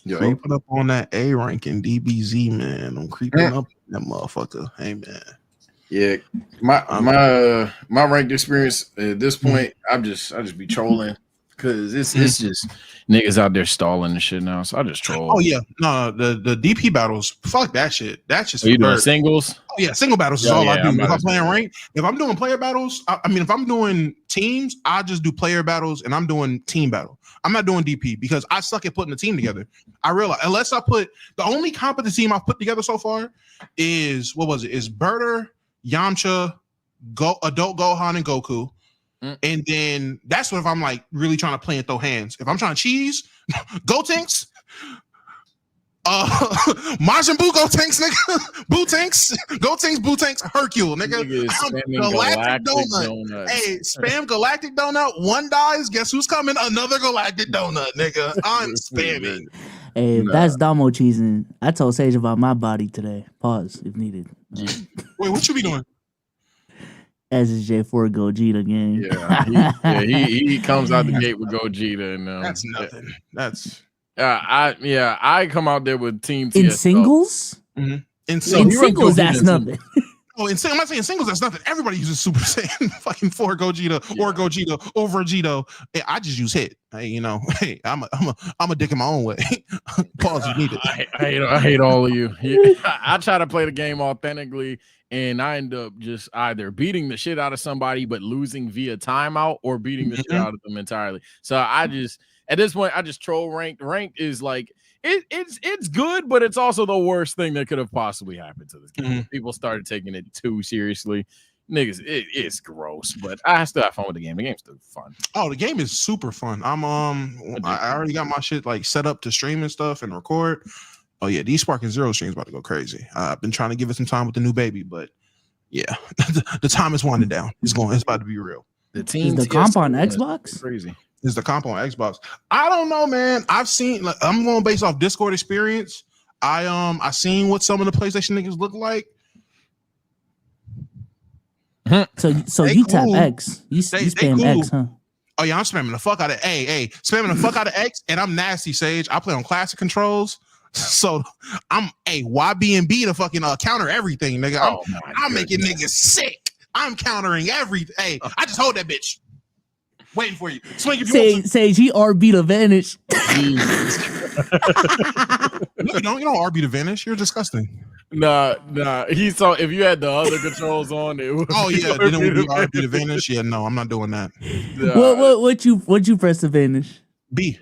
Yo. Creeping up on that A ranking DBZ, man. I'm creeping up that motherfucker. Hey, man. Yeah, my ranked experience at this point, I just be trolling because it's just niggas out there stalling and shit now. So I just troll. Oh yeah, no, the DP battles, fuck that shit. That's just Are you doing singles? Oh yeah, single battles is all I do. If I'm playing ranked, if I'm doing player battles, I mean, if I'm doing teams, I just do player battles and I'm doing team battle. I'm not doing DP because I suck at putting the team together. I realize unless I put the only competent team I've put together so far is is Birder, Yamcha, Adult Gohan, and Goku. And then that's what if I'm like really trying to play and throw hands. If I'm trying to cheese, Gotenks, Majin Buu, Gotenks, nigga, Gotenks, Hercule, nigga. Galactic donut. Hey, spam Galactic donut. One dies, guess who's coming? Another Galactic donut, nigga. I'm spamming. Hey, if that's Damo cheesing, I told Sage about my body today. Pause if needed. Wait, what you be doing? SSJ4 Gogeta game. Yeah, he comes out the gate with Gogeta, and that's nothing. That's I come out there with Team in singles. Mm-hmm. In singles, that's nothing. Oh, I'm not saying singles, that's nothing. Everybody uses Super Saiyan fucking 4 Gogeta or Gogeta or Vegito. Hey, I just use hit. Hey, you know, hey, I'm a dick in my own way. Pause, you need it. I hate all of you. I try to play the game authentically, and I end up just either beating the shit out of somebody but losing via timeout or beating the shit out of them entirely. So I just at this point I just troll ranked. Ranked is like it's good, but it's also the worst thing that could have possibly happened to this game. People started taking it too seriously. Niggas, it's gross, but I still have fun with the game. The game's still fun. Oh, the game is super fun. I already got my shit like set up to stream and stuff and record. Oh yeah, these Sparking Zero streams about to go crazy. I've been trying to give it some time with the new baby, but yeah, the time is winding down. It's about to be real. Is the comp on Xbox? Crazy. Is the comp on Xbox? I don't know, man. I've seen. Like, I'm going based off Discord experience. I seen what some of the PlayStation niggas look like. So you tap X. You spam X, huh? Oh yeah, I'm spamming the fuck out of spamming the fuck out of X, and I'm nasty, Sage. I play on classic controls. So I'm YB and B to fucking counter everything, nigga. I'm making niggas sick. I'm countering everything. Hey, I just hold that bitch. Waiting for you. Swing if you want to. Sage, he RB to vanish. No, you don't RB to vanish. You're disgusting. Nah. He saw if you had the other controls on it. Oh yeah, didn't we do RB to vanish? Yeah, no, I'm not doing that. What you press to vanish? B.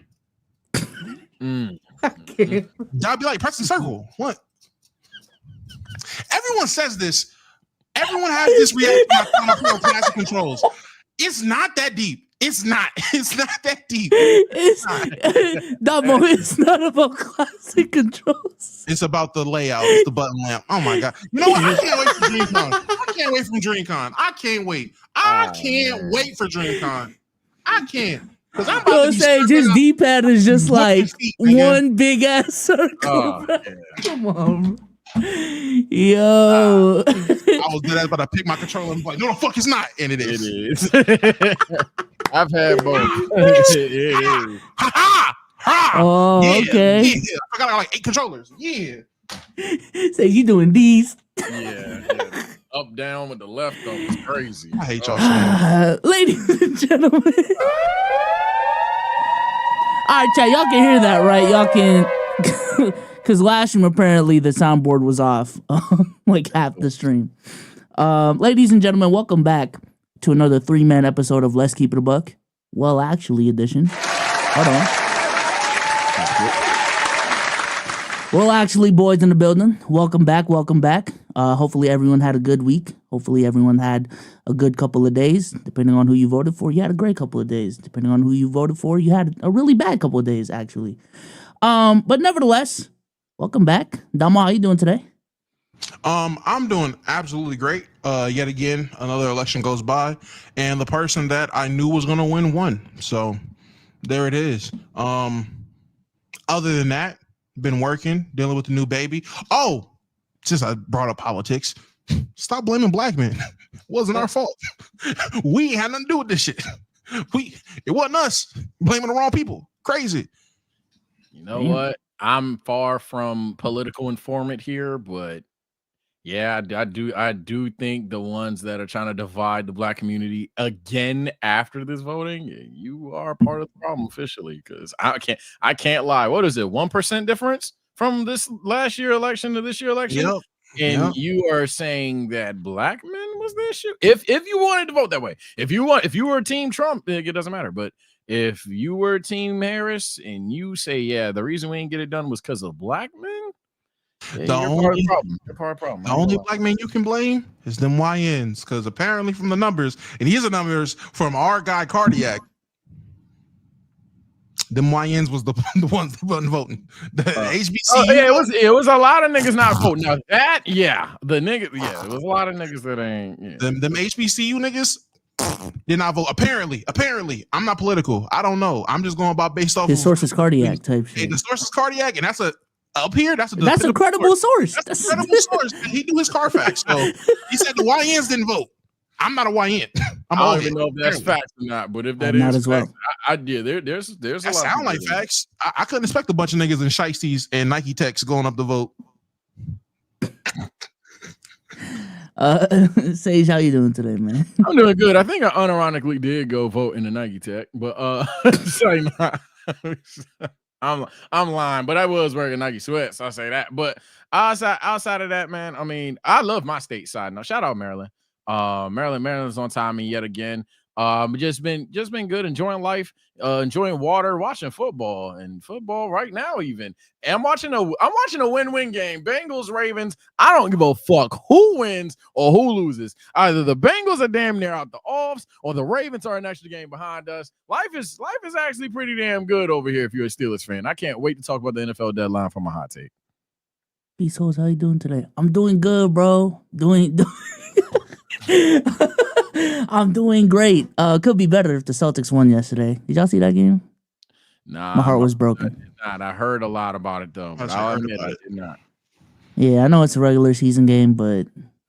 I can't. I'd be like pressing circle. What? Everyone says this. Everyone has this reaction on classic controls. It's not that deep. It's not that deep. It's not about classic controls. It's about the layout, the button lamp. Oh my god! You know what? I can't wait for DreamCon. I can't wait for DreamCon. I can't wait. I can't wait for DreamCon. I can't. Because I'm about to say his D-pad is just like one big ass circle. Come on. Yo. I was about to pick my controller and be like, no, the fuck it's not. And it is. I've had both. It is. Oh, yeah, okay. Yeah. I got like 8 controllers. Yeah. Say you doing these. Yeah. Up, down with the left thumb is crazy. I hate y'all. Ladies and gentlemen. All right, chat. Y'all can hear that, right? Y'all can. Because last stream, apparently, the soundboard was off like half the stream. Ladies and gentlemen, welcome back to another 3-man episode of Let's Keep It a Buck. Well, actually, edition. Hold on. Well, actually, boys in the building, welcome back. Hopefully, everyone had a good week. Hopefully, everyone had a good couple of days. Depending on who you voted for, you had a great couple of days. Depending on who you voted for, you had a really bad couple of days, actually. But nevertheless, welcome back. Dama, how you doing today? I'm doing absolutely great. Yet again, another election goes by, and the person that I knew was gonna win won. So there it is. Other than that, been working, dealing with the new baby. Oh, since I brought up politics, stop blaming black men. It wasn't our fault. We ain't had nothing to do with this shit. It wasn't us blaming the wrong people. Crazy. You know what? I'm far from political informant here, but yeah, I do think the ones that are trying to divide the black community again after this voting, you are part of the problem officially. Because I can't lie. What is it? 1% difference from this last year election to this year election? Yep. And you are saying that black men was the issue? If you wanted to vote that way, if you were Team Trump, it doesn't matter. But if you were Team Harris and you say, yeah, the reason we didn't get it done was because of black men, yeah, The only problem. The only black man you can blame is them YNs, because apparently from the numbers, and these are numbers from our guy Cardiac, them YNs was the ones that wasn't voting. The HBCU. Oh, yeah, it was a lot of niggas not voting. Now that, the niggas, it was a lot of niggas that ain't. Yeah. Them HBCU niggas did not vote. Apparently, I'm not political. I don't know. I'm just going about based off his source is Cardiac type shit. The source is Cardiac, and that's a credible source. That's a credible source. He do his Carfax. So he said the YNs didn't vote. I'm not a YN. I don't even know if that's facts or not, but if that is not as well. There's a lot. That sound like facts. I couldn't expect a bunch of niggas in shiesties and Nike Techs going up to vote. Sage, how you doing today, man? I'm doing good. I think I unironically did go vote in the Nike Tech, but sorry, I'm lying, but I was wearing Nike sweats. So I say that. But outside of that, man, I mean, I love my state side. Now, shout out Maryland. Maryland's on time and yet again. Just been good, enjoying life, enjoying water, watching football right now even. And I'm watching a win-win game. Bengals, Ravens. I don't give a fuck who wins or who loses. Either the Bengals are damn near out the offs or the Ravens are an extra game behind us. Life is actually pretty damn good over here if you're a Steelers fan. I can't wait to talk about the NFL deadline for my hot take. Bsolz, how you doing today? I'm doing good, bro. I'm doing great. Could be better if the Celtics won yesterday. Did y'all see that game? Nah, my heart was broken. I heard a lot about it though. But I'll admit I did not. Yeah, I know it's a regular season game, but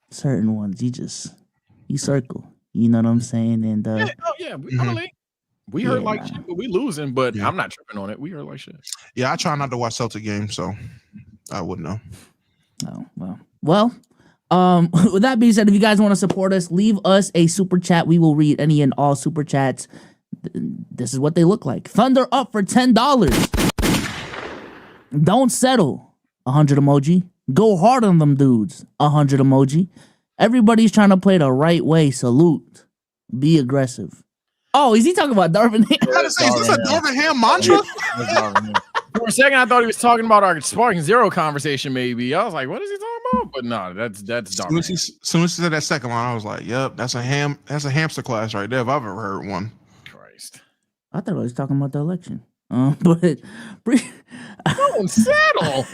certain ones you circle. You know what I'm saying? And we heard like shit, but we losing. But I'm not tripping on it. We heard like shit. Yeah, I try not to watch Celtic games, so I wouldn't know. Oh well. With that being said, if you guys want to support us, leave us a super chat. We will read any and all super chats. This is what they look like. Thunder up for $10. Don't settle. 100 emoji. Go hard on them dudes. 100 emoji. Everybody's trying to play the right way. Salute. Be aggressive. Oh, is he talking about Darvin Ham? I gotta say, is this a Darvin Ham mantra? For a second, I thought he was talking about our Sparking Zero conversation. Maybe I was like, "What is he talking about?" But no, that's Darvin. As soon as he said that second line, I was like, "Yep, that's a hamster class right there." If I've ever heard one. Christ, I thought I was talking about the election. But don't settle.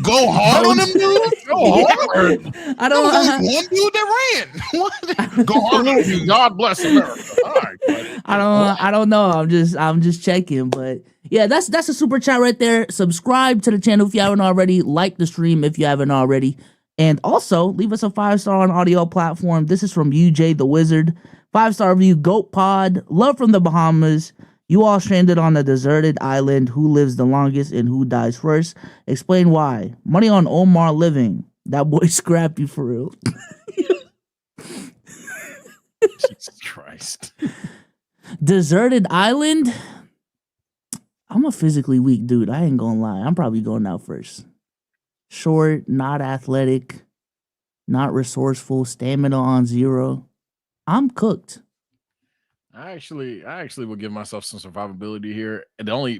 Go hard on them dudes. Go hard. I don't know. One dude that ran. What? Go hard on them. God bless America. All right, buddy. I don't know. I'm just checking, but yeah, that's a super chat right there. Subscribe to the channel if you haven't already. Like the stream if you haven't already, and also leave us a 5-star on audio platform. This is from UJ the Wizard. 5-star review. Goat Pod. Love from the Bahamas. You all stranded on a deserted island. Who lives the longest and who dies first? Explain why. Money on Omar living. That boy scrappy for real. Jesus Christ. Deserted island? I'm a physically weak dude. I ain't gonna lie. I'm probably going out first. Short, not athletic, not resourceful, stamina on 0. I'm cooked. I actually will give myself some survivability here.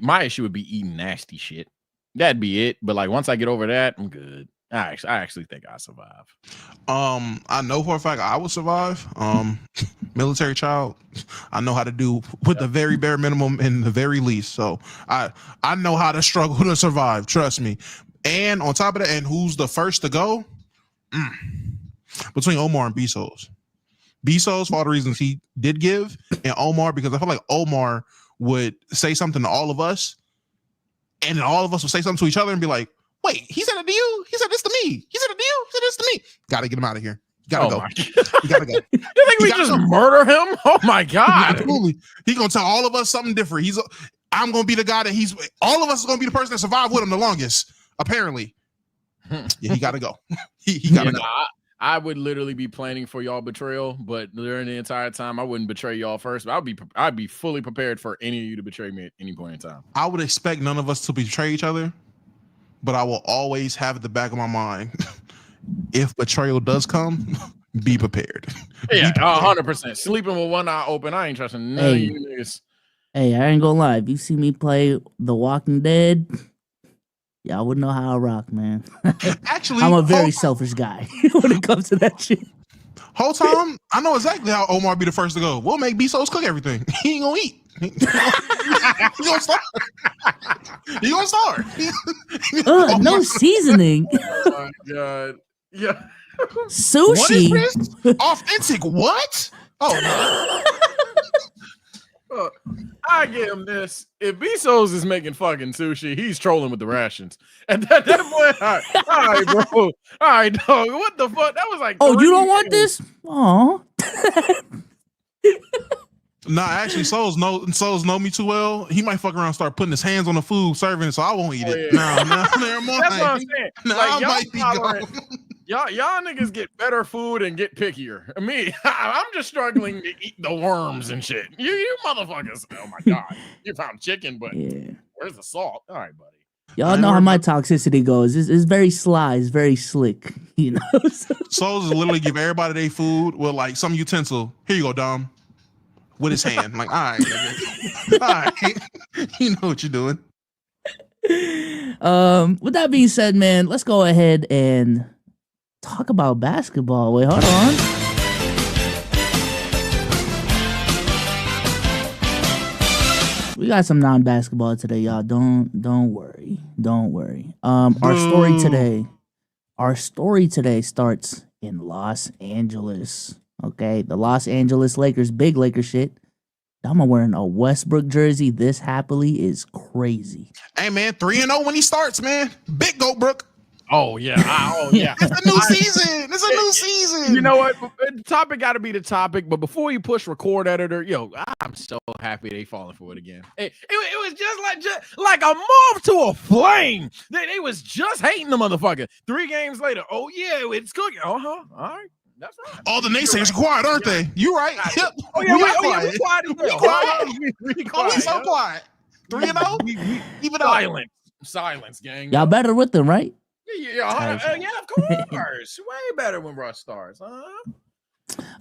My issue would be eating nasty shit. That'd be it. But like once I get over that, I'm good. I actually think I survive. I know for a fact I will survive. Military child. I know how to do with the very bare minimum and the very least. So I know how to struggle to survive. Trust me. And on top of that, and who's the first to go? Between Omar and Bsolz. Bsolz for all the reasons he did give, and Omar because I feel like Omar would say something to all of us, and then all of us would say something to each other and be like, "Wait, he said it to you? He said this to me? He said it to you? He said this to me? Gotta get him out of here. Gotta go. You gotta go. You think we just murder him? Oh my god! Absolutely. He's gonna tell all of us something different. I'm gonna be the guy that all of us are gonna be the person that survived with him the longest. Apparently, yeah, he got to go. he got to go. I would literally be planning for y'all betrayal, but during the entire time, I wouldn't betray y'all first. But I'd be fully prepared for any of you to betray me at any point in time. I would expect none of us to betray each other, but I will always have at the back of my mind, if betrayal does come, be prepared. Yeah, 100%. Sleeping with one eye open, I ain't trusting none of you niggas. Hey, I ain't gonna lie. If you see me play The Walking Dead, y'all wouldn't know how I rock, man. Actually, I'm a very selfish guy when it comes to that shit. Whole time, I know exactly how Omar be the first to go. We'll make Bsolz cook everything. He ain't gonna eat. He gonna starve. He gonna starve. No seasoning. Oh my god. Yeah. Sushi. What is this? Authentic what? Oh no. I give him this. If Bsolz is making fucking sushi, he's trolling with the rations. And that point, all right, bro. All right, dog. What the fuck? That was like. Oh, you don't want this? Aw. Nah, actually, Souls know me too well. He might fuck around and start putting his hands on the food, serving it, so I won't eat it. Yeah. No, never mind. That's what I'm saying. No, Like, I might be gone. Y'all niggas get better food and get pickier. Me, I'm just struggling to eat the worms and shit. You motherfuckers. Oh my god. You found chicken, but where's the salt? All right, buddy. Y'all know how my toxicity goes. It's very sly. It's very slick. You know? Souls is literally give everybody their food with like some utensil. Here you go, Dom. With his hand. Like, all right. All right. You know what you're doing. With that being said, man, let's go ahead and talk about basketball. Wait, hold on. We got some non-basketball today, y'all. Don't worry. Don't worry. Our story today starts in Los Angeles. Okay, the Los Angeles Lakers, big Laker shit. I'm wearing a Westbrook jersey this happily is crazy. Hey man, 3-0 when he starts, man. Big Goat Brook. Oh yeah. Yeah. It's a new season. It's a new season. You know what? The topic got to be the topic, but before you push record editor, I'm so happy they falling for it again. It was just like a moth to a flame. They was just hating the motherfucker. 3 games later, oh yeah, it's cooking. All right. That's right. All the naysayers are quiet, aren't they? You right. Yep. Oh yeah, we quiet as well. We so quiet. 3-0? Even Silence, gang. Y'all better with them, right? Yeah, of course. Way better when Russ starts,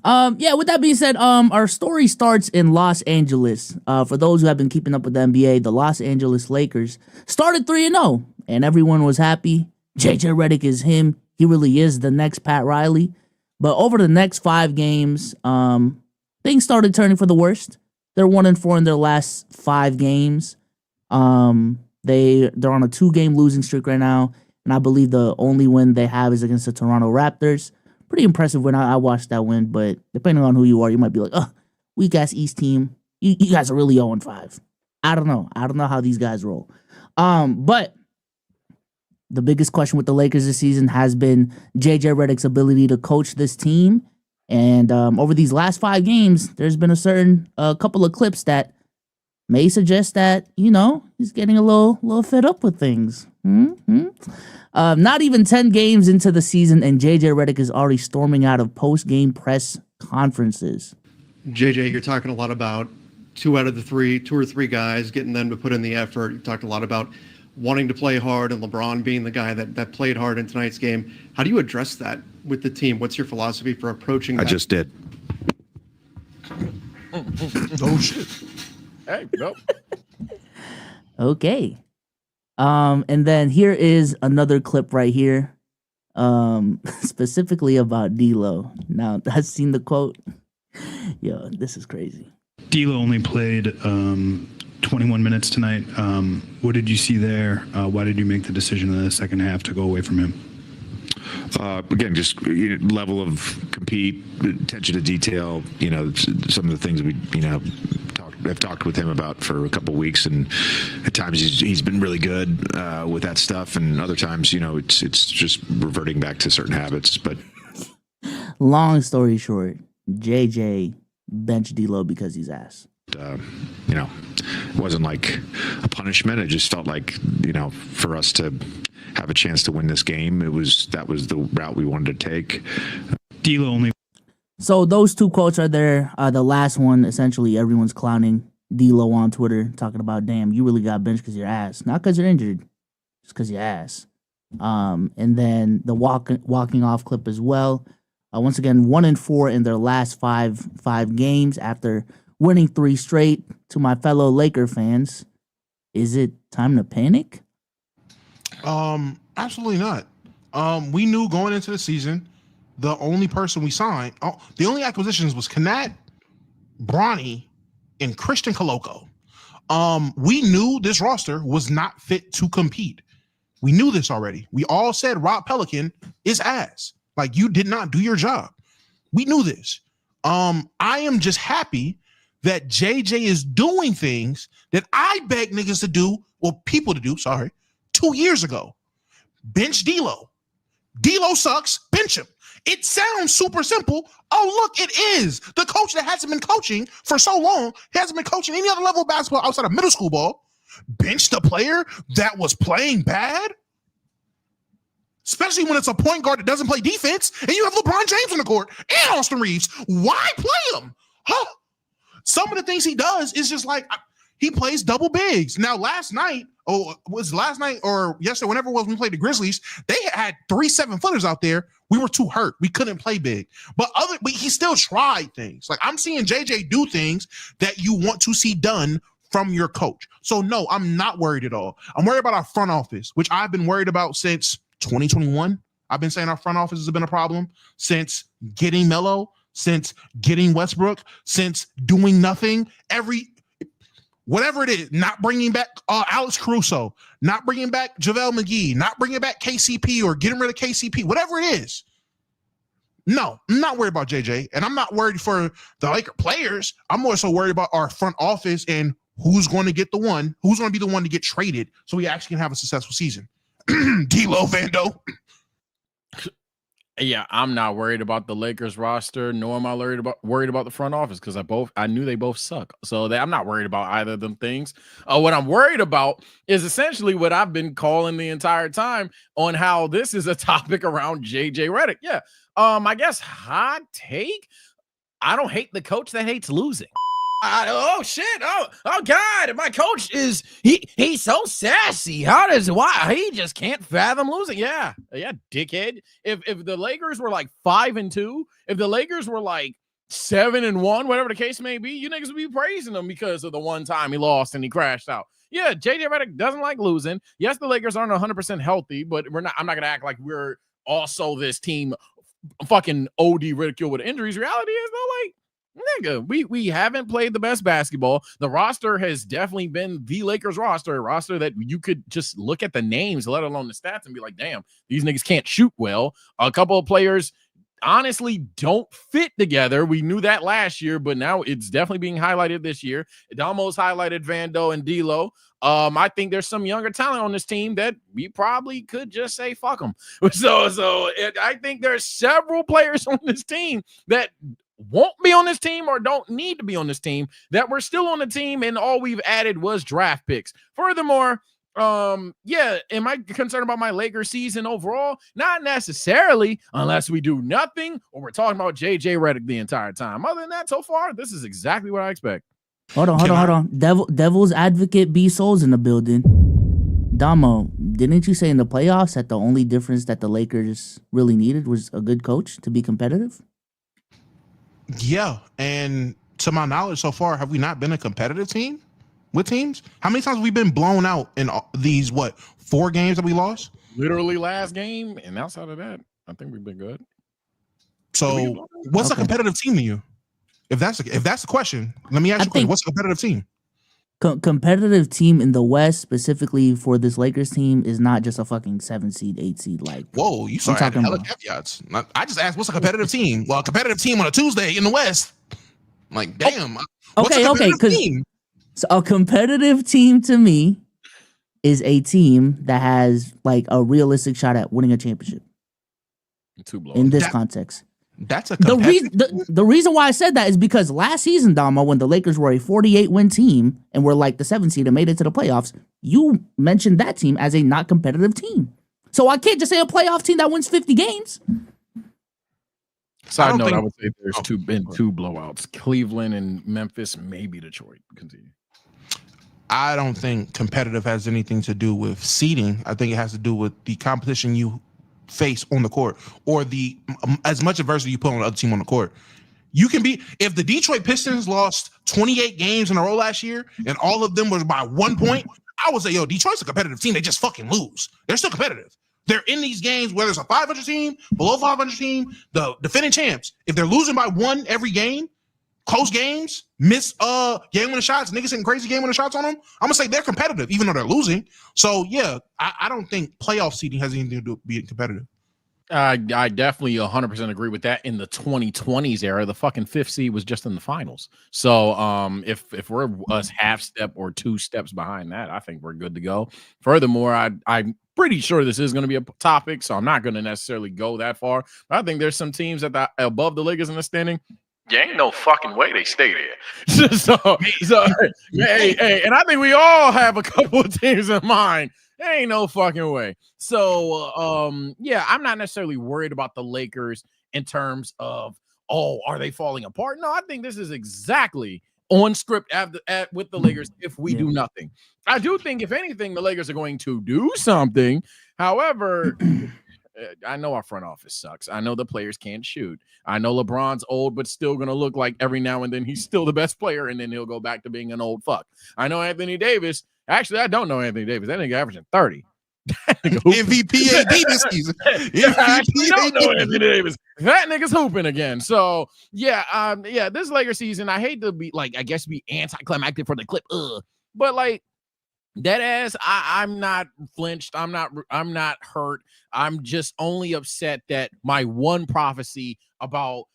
Yeah, with that being said, our story starts in Los Angeles. For those who have been keeping up with the NBA, the Los Angeles Lakers started 3-0, and everyone was happy. JJ Redick is him. He really is the next Pat Riley. But over the next 5 games, things started turning for the worst. They're 1-4 in their last 5 games. They're on a 2-game losing streak right now, and I believe the only win they have is against the Toronto Raptors. Pretty impressive win. I watched that win, but depending on who you are, you might be like, weak ass East team. You guys are really 0-5. I don't know. I don't know how these guys roll. But the biggest question with the Lakers this season has been JJ Redick's ability to coach this team. And over these last 5 games, there's been a couple of clips that may suggest that, he's getting a little fed up with things. Not even 10 games into the season, and JJ Redick is already storming out of post-game press conferences. JJ, you're talking a lot about 2 or 3 guys, getting them to put in the effort. You talked a lot about wanting to play hard and LeBron being the guy that played hard in tonight's game. How do you address that with the team? What's your philosophy for approaching that? I just did. Oh, shit. Hey, nope. Okay. And then here is another clip right here, specifically about D'Lo. Now, I've seen the quote. Yo, this is crazy. D'Lo only played 21 minutes tonight. What did you see there? Why did you make the decision in the second half to go away from him? Again, just level of compete, attention to detail. Some of the things I've talked with him about for a couple of weeks, and at times he's been really good with that stuff, and other times, it's just reverting back to certain habits. But long story short, JJ benched D'Lo because he's ass. You know, it wasn't like a punishment. It just felt like, you know, for us to have a chance to win this game, that was the route we wanted to take. D'Lo only. So those two quotes are there. The last one, essentially, everyone's clowning D'Lo on Twitter, talking about, "Damn, you really got benched because your ass, not because you're injured, just because your ass." And then the walking off clip as well. Once again, 1-4 in their last five games after winning 3 straight. To my fellow Laker fans, is it time to panic? Absolutely not. We knew going into the season, the only person we signed, the only acquisitions was Kanat, Bronny, and Christian Koloko. We knew this roster was not fit to compete. We knew this already. We all said Rob Pelican is ass. Like, you did not do your job. We knew this. I am just happy that JJ is doing things that I begged niggas to do, well, people to do, 2 years ago. Bench D'Lo. D'Lo sucks, bench him. It sounds super simple. Oh, look, it is. The coach that hasn't been coaching for so long, hasn't been coaching any other level of basketball outside of middle school ball, bench the player that was playing bad? Especially when it's a point guard that doesn't play defense and you have LeBron James on the court and Austin Reeves. Why play him? Huh? Some of the things he does is just like, he plays double bigs. Now, last night or yesterday, whenever it was, when we played the Grizzlies, they had 3 7-footers out there. We were too hurt. We couldn't play big. But he still tried things. Like, I'm seeing JJ do things that you want to see done from your coach. So, no, I'm not worried at all. I'm worried about our front office, which I've been worried about since 2021. I've been saying our front office has been a problem since getting Melo, since getting Westbrook, since doing nothing. Whatever it is, not bringing back Alex Caruso, not bringing back JaVale McGee, not bringing back KCP or getting rid of KCP, whatever it is. No, I'm not worried about JJ, and I'm not worried for the Laker players. I'm more so worried about our front office and who's going to be the one to get traded so we actually can have a successful season. D'Lo, Vando. Yeah, I'm not worried about the Lakers roster, nor am I worried about the front office, because I knew they both suck. So I'm not worried about either of them things. What I'm worried about is essentially what I've been calling the entire time on how this is a topic around JJ Redick. Yeah. I guess hot take. I don't hate the coach that hates losing. Oh shit! Oh God! My coach is he's so sassy. Why he just can't fathom losing? Yeah, dickhead. If the Lakers were like 5-2, if the Lakers were like 7-1, whatever the case may be, you niggas would be praising him because of the one time he lost and he crashed out. Yeah, JJ Redick doesn't like losing. Yes, the Lakers aren't 100% healthy, but I'm not gonna act like we're also this team fucking OD ridicule with injuries. Reality is though, like, nigga, we haven't played the best basketball. The roster has definitely been the Lakers roster, a roster that you could just look at the names, let alone the stats, and be like, damn, these niggas can't shoot well. A couple of players honestly don't fit together. We knew that last year, but now it's definitely being highlighted this year. It almost highlighted Vando and D'Lo. I think there's some younger talent on this team that we probably could just say fuck them. I think there's several players on this team that won't be on this team or don't need to be on this team that we're still on the team, and all we've added was draft picks. Furthermore, am I concerned about my Lakers season overall? Not necessarily, unless we do nothing or we're talking about JJ Redick the entire time. Other than that, so far, this is exactly what I expect. Hold on. Devil's advocate Bsolz in the building. Damo, didn't you say in the playoffs that the only difference that the Lakers really needed was a good coach to be competitive? Yeah, and to my knowledge so far, have we not been a competitive team with teams? How many times have we been blown out in these, 4 games that we lost? Literally last game, and outside of that, I think we've been good. So what's a competitive team to you? If that's the question, let me ask you a question. What's a competitive team? Competitive team in the West, specifically for this Lakers team, is not just a fucking 7 seed, 8 seed. Like, whoa, you saw hella caveats. I just asked, what's a competitive team? Well, a competitive team on a Tuesday in the West. I'm like, damn. What's a competitive team? So a competitive team to me is a team that has like a realistic shot at winning a championship. In this context. That's a the reason why I said that is because last season, Damo, when the Lakers were a 48-win team and were like the 7th seed and made it to the playoffs, you mentioned that team as a not competitive team. So I can't just say a playoff team that wins 50 games. Side note, I would say there's been two blowouts: Cleveland and Memphis, maybe Detroit. Continue. I don't think competitive has anything to do with seeding. I think it has to do with the competition you face on the court, or the as much adversity you put on the other team on the court. You can be, if the Detroit Pistons lost 28 games in a row last year and all of them was by 1 point, I would say, yo, Detroit's a competitive team. They just fucking lose. They're still competitive. They're in these games, whether it's a 500 team, below 500 team, the defending champs. If they're losing by 1 every game, close games, miss game-winning shots, niggas hitting crazy game-winning shots on them, I'm gonna say they're competitive, even though they're losing. So yeah, I don't think playoff seeding has anything to do with being competitive. I definitely 100% agree with that. In the 2020s era, the fucking 5th seed was just in the finals. So if we're us half step or 2 steps behind that, I think we're good to go. Furthermore, I'm pretty sure this is going to be a topic, so I'm not going to necessarily go that far. But I think there's some teams that above the Lakers in the standing. Yeah, ain't no fucking way they stay there. so hey, and I think we all have a couple of teams in mind. There ain't no fucking way. So, yeah, I'm not necessarily worried about the Lakers in terms of, are they falling apart? No, I think this is exactly on script with the Lakers if we do nothing. I do think, if anything, the Lakers are going to do something. However, I know our front office sucks. I know the players can't shoot. I know LeBron's old, but still going to look like every now and then he's still the best player, and then he'll go back to being an old fuck. I know Anthony Davis. Actually, I don't know Anthony Davis. That nigga averaging 30. MVP AD this season. I don't know Anthony Davis. That nigga's hooping again. So yeah, this Lakers season, I hate to be like, I guess be anticlimactic for the clip, but like that ass, I'm not flinched. I'm not hurt. I'm just only upset that my one prophecy about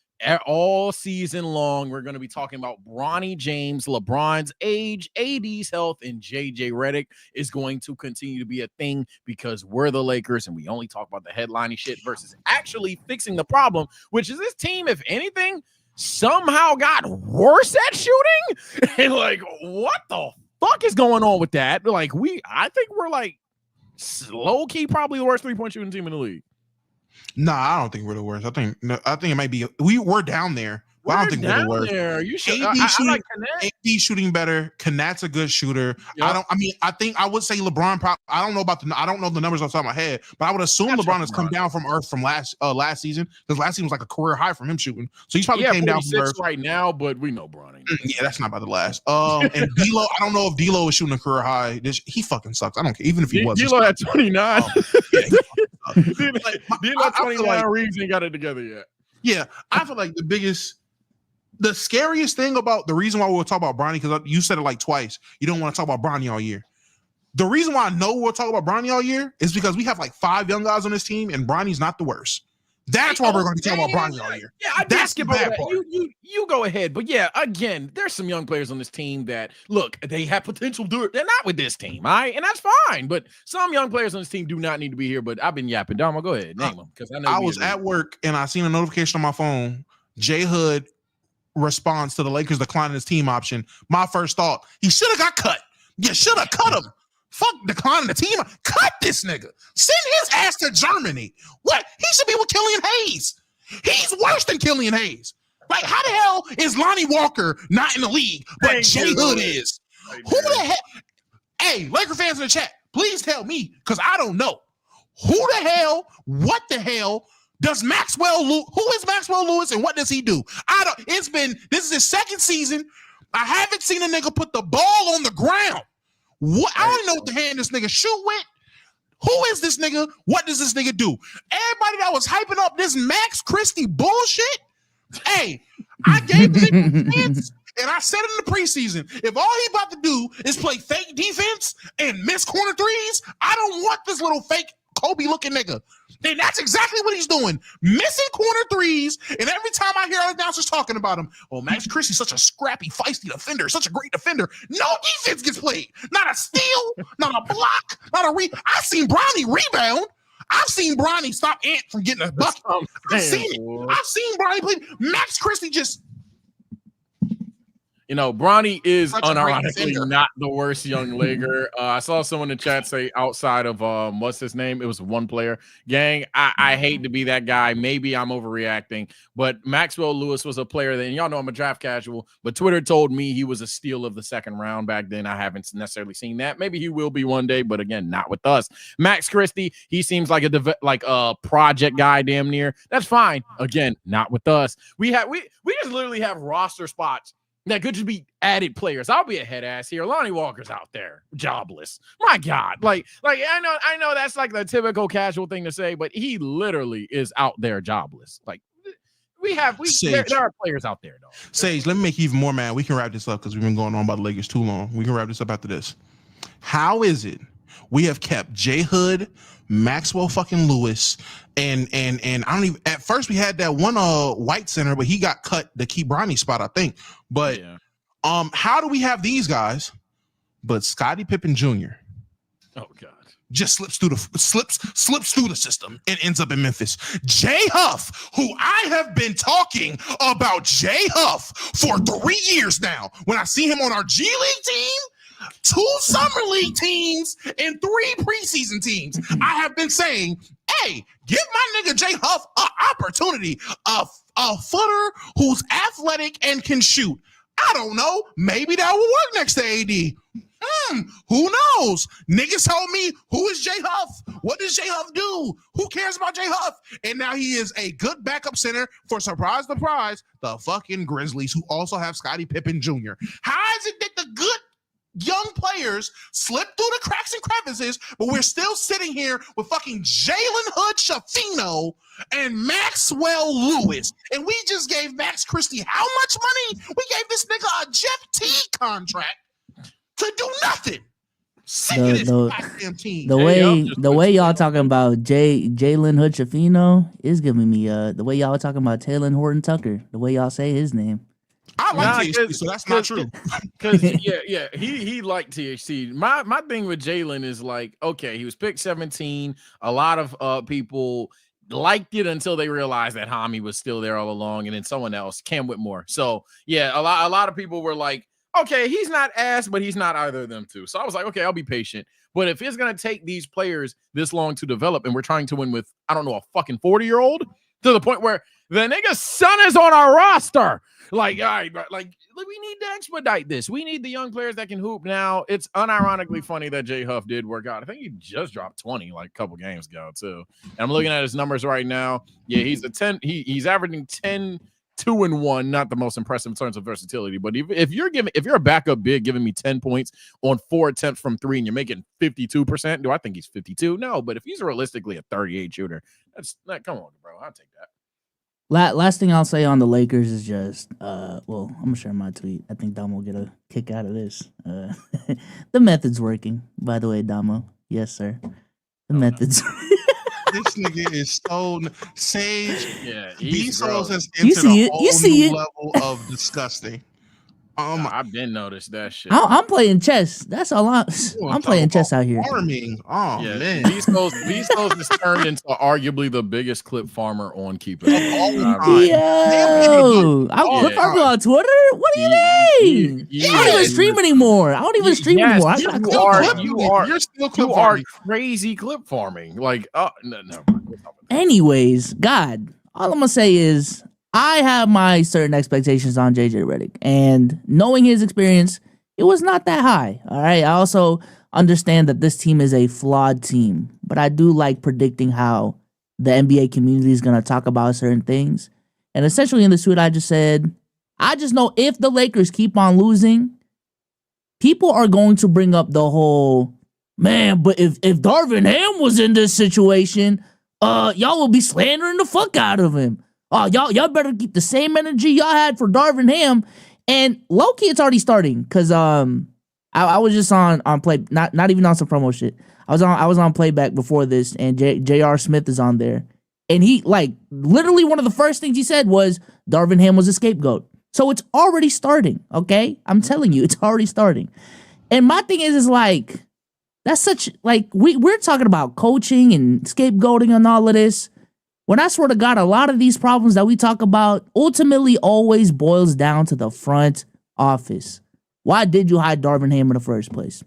all season long, we're going to be talking about Bronny James, LeBron's age, AD's health, and JJ Redick is going to continue to be a thing because we're the Lakers and we only talk about the headlining shit versus actually fixing the problem, which is this team, if anything, somehow got worse at shooting. And like, what the fuck is going on with that? Like, I think we're like low key probably the worst 3-point shooting team in the league. No, I don't think we're the worst. I think it might be. We're down there. Well, I don't think we're the worst. There. You should. AD like AD shooting better. Kanat's a good shooter. Yep. I think I would say LeBron. I don't know the numbers off the top of my head, but I would assume LeBron has come down from earth from last season, because last season was like a career high from him shooting. So he's probably came down from earth right now. But we know Bron ain't. Yeah, that's not about the last. And D'Lo, I don't know if D'Lo is shooting a career high. He fucking sucks. I don't care. Even if he was. D'Lo at 29. D'Lo 29. Reese ain't got it together yet. Yeah, I feel like the scariest thing about the reason why we'll talk about Bronny, because you said it like twice, you don't want to talk about Bronny all year. The reason why I know we'll talk about Bronny all year is because we have like 5 young guys on this team, and Bronny's not the worst. That's why we're going to be talking about Bronny all year. Yeah, that's the bad part. You go ahead, but yeah, again, there's some young players on this team that look, they have potential. They're not with this team, all right, and that's fine. But some young players on this team do not need to be here. But I've been yapping. Dom, go ahead, name them, because I know I was at work and I seen a notification on my phone. J Hood responds to the Lakers declining his team option. My first thought, he should have got cut. You should have cut him. Fuck declining the team. Cut this nigga. Send his ass to Germany. What? He should be with Killian Hayes. He's worse than Killian Hayes. Like, how the hell is Lonnie Walker not in the league, but J Hood is? Who the hell? Hey, Laker fans in the chat, please tell me, because I don't know. Who the hell, what the hell does who is Maxwell Lewis and what does he do? This is his second season. I haven't seen a nigga put the ball on the ground. What? I don't know what the hand this nigga shoot with. Who is this nigga? What does this nigga do? Everybody that was hyping up this Max Christie bullshit, hey, I gave the nigga a chance, and I said it in the preseason. If all he about to do is play fake defense and miss corner threes, I don't want this little fake Kobe looking nigga. And that's exactly what he's doing. Missing corner threes. And every time I hear other announcers talking about him, Max Christie's such a scrappy, feisty defender, such a great defender. No defense gets played. Not a steal, not a block, not a I seen Bronny rebound. I've seen Bronny stop Ant from getting a bucket. I've seen it. I've seen Bronny play. Max Christie just. You know, Bronny is Such a great unironically defender. not the worst young leaguer. I saw someone in the chat say outside of what's his name? It was one player. Gang, I hate to be that guy. Maybe I'm overreacting, but Maxwell Lewis was a player that, and y'all know I'm a draft casual, but Twitter told me he was a steal of the second round back then. I haven't necessarily seen that. Maybe he will be one day, but again, not with us. Max Christie, he seems like a project guy damn near. That's fine. Again, not with us. We just literally have roster spots that could just be added players. I'll be a head ass here. Lonnie Walker's out there, jobless. My God, like I know that's like the typical casual thing to say, but he literally is out there jobless. Like there are players out there, though. Sage, let me make you even more mad. We can wrap this up because we've been going on about the Lakers too long. We can wrap this up after this. How is it we have kept J Hood, Maxwell fucking Lewis, and I don't even. At first, we had that one white center, but he got cut to keep Bronny's spot, I think. But how do we have these guys, but Scottie Pippen Jr. Oh God, just slips through the system and ends up in Memphis. Jay Huff, who I have been talking about Jay Huff for 3 years now. When I see him on our G League team, 2 summer league teams, and 3 preseason teams, I have been saying, hey, give my nigga Jay Huff an opportunity, a footer who's athletic and can shoot. I don't know. Maybe that will work next to AD. Who knows? Niggas told me, who is Jay Huff? What does Jay Huff do? Who cares about Jay Huff? And now he is a good backup center for, surprise, the fucking Grizzlies, who also have Scottie Pippen Jr. How is it that the good young players slip through the cracks and crevices, but we're still sitting here with fucking Jalen Hood Shafino and Maxwell Lewis, and we just gave Max Christie how much money? We gave this nigga a Jeff T contract to do nothing. The way y'all talking about Jalen Hood Shafino is giving me the way y'all talking about Taylor Horton Tucker, the way y'all say his name. I like THC, so that's not true. Because he liked THC. My thing with Jalen is like, okay, he was picked 17. A lot of people liked it until they realized that Hami was still there all along, and then someone else, Cam Whitmore. So yeah, a lot of people were like, okay, he's not ass, but he's not either of them two. So I was like, okay, I'll be patient. But if it's gonna take these players this long to develop, and we're trying to win with, I don't know, a fucking 40-year-old, to the point where the nigga's son is on our roster. Like, all right, like we need to expedite this. We need the young players that can hoop now. It's unironically funny that Jay Huff did work out. I think he just dropped 20 like a couple games ago too. And I'm looking at his numbers right now. Yeah, he's a 10. He's averaging 10, 2 and 1. Not the most impressive in terms of versatility, but if you're a backup big giving me 10 points on 4 attempts from 3 and you're making 52%, do I think he's 52? No, but if he's realistically a 38 shooter, come on, bro. I'll take that. Last thing I'll say on the Lakers is just, well, I'm gonna share my tweet. I think Damo will get a kick out of this. The method's working, by the way, Damo. Yes, sir. The method's. This nigga is so Sage. Yeah, Bsolz has entered a whole new level of disgusting. I've been noticed that shit. I'm playing chess. That's all I'm playing chess out here. Farming. Oh yeah, man, Bsolz has turned into arguably the biggest clip farmer on Keeper. Yo, I'm clip farming on Twitter. What do you mean? I don't even stream anymore. You're still clip farming. Crazy clip farming. Like, no. Anyways, God, all I'm gonna say is, I have my certain expectations on JJ Redick, and knowing his experience, it was not that high. All right. I also understand that this team is a flawed team, but I do like predicting how the NBA community is going to talk about certain things. And essentially in the tweet I just said, I just know if the Lakers keep on losing, people are going to bring up the whole, man, but if Darvin Ham was in this situation, y'all will be slandering the fuck out of him. Oh, y'all better keep the same energy y'all had for Darvin Ham. And low-key, it's already starting. Because I was just on play, not even on some promo shit. I was on playback before this, and J.R. Smith is on there. And he, like, literally one of the first things he said was Darvin Ham was a scapegoat. So it's already starting, okay? I'm telling you, it's already starting. And my thing is like, That's such, like, we're talking about coaching and scapegoating and all of this. When I swear to God, a lot of these problems that we talk about ultimately always boils down to the front office. Why did you hire Darvin Ham in the first place?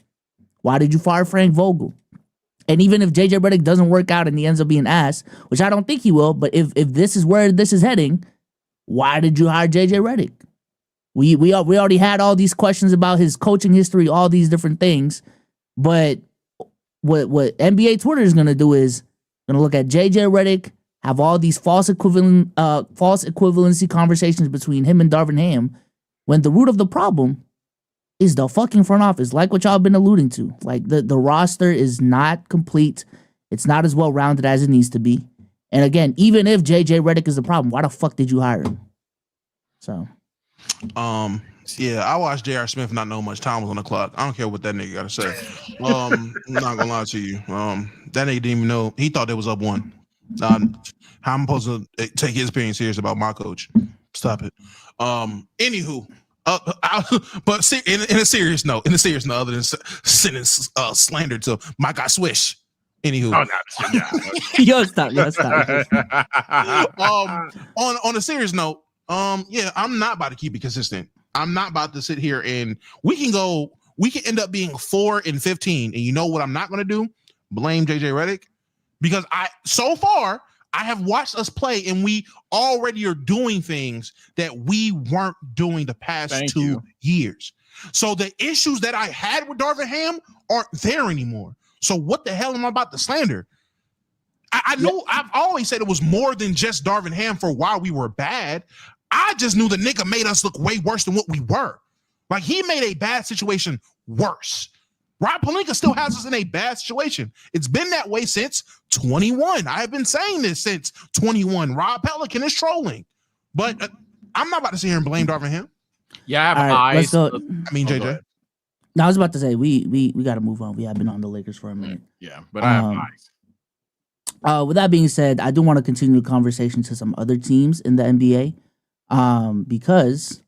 Why did you fire Frank Vogel? And even if JJ Redick doesn't work out and he ends up being ass, which I don't think he will, but if this is where this is heading, why did you hire JJ Redick? We already had all these questions about his coaching history, all these different things. But what NBA Twitter is gonna do is gonna look at JJ Redick, have all these false equivalency conversations between him and Darvin Ham, when the root of the problem is the fucking front office, like what y'all been alluding to. Like the roster is not complete. It's not as well rounded as it needs to be. And again, even if JJ Redick is the problem, why the fuck did you hire him? So, yeah, I watched J.R. Smith not know much time was on the clock. I don't care what that nigga got to say. I'm not gonna lie to you. That nigga didn't even know. He thought they was up 1. How I'm supposed to take his opinion serious about my coach? Stop it. Anywho. But in a serious note, other than sending slander to my guy Swish. Anywho, yo, stop. On a serious note, yeah, I'm not about to keep it consistent. I'm not about to sit here and we can end up being 4-15, and you know what I'm not going to do? Blame JJ Redick, because so far I have watched us play and we already are doing things that we weren't doing the past 2 years. So the issues that I had with Darvin Ham aren't there anymore. So what the hell am I about to slander? I know I've always said it was more than just Darvin Ham for why we were bad. I just knew the nigga made us look way worse than what we were. Like, he made a bad situation worse. Rob Pelinka still has us in a bad situation. It's been that way since 21. I have been saying this since 21. Rob Pelican is trolling. But I'm not about to sit here and blame Darvin Ham. Yeah, I have eyes. JJ. No, I was about to say, we got to move on. We have been on the Lakers for a minute. Yeah, but I have eyes. With that being said, I do want to continue the conversation to some other teams in the NBA, because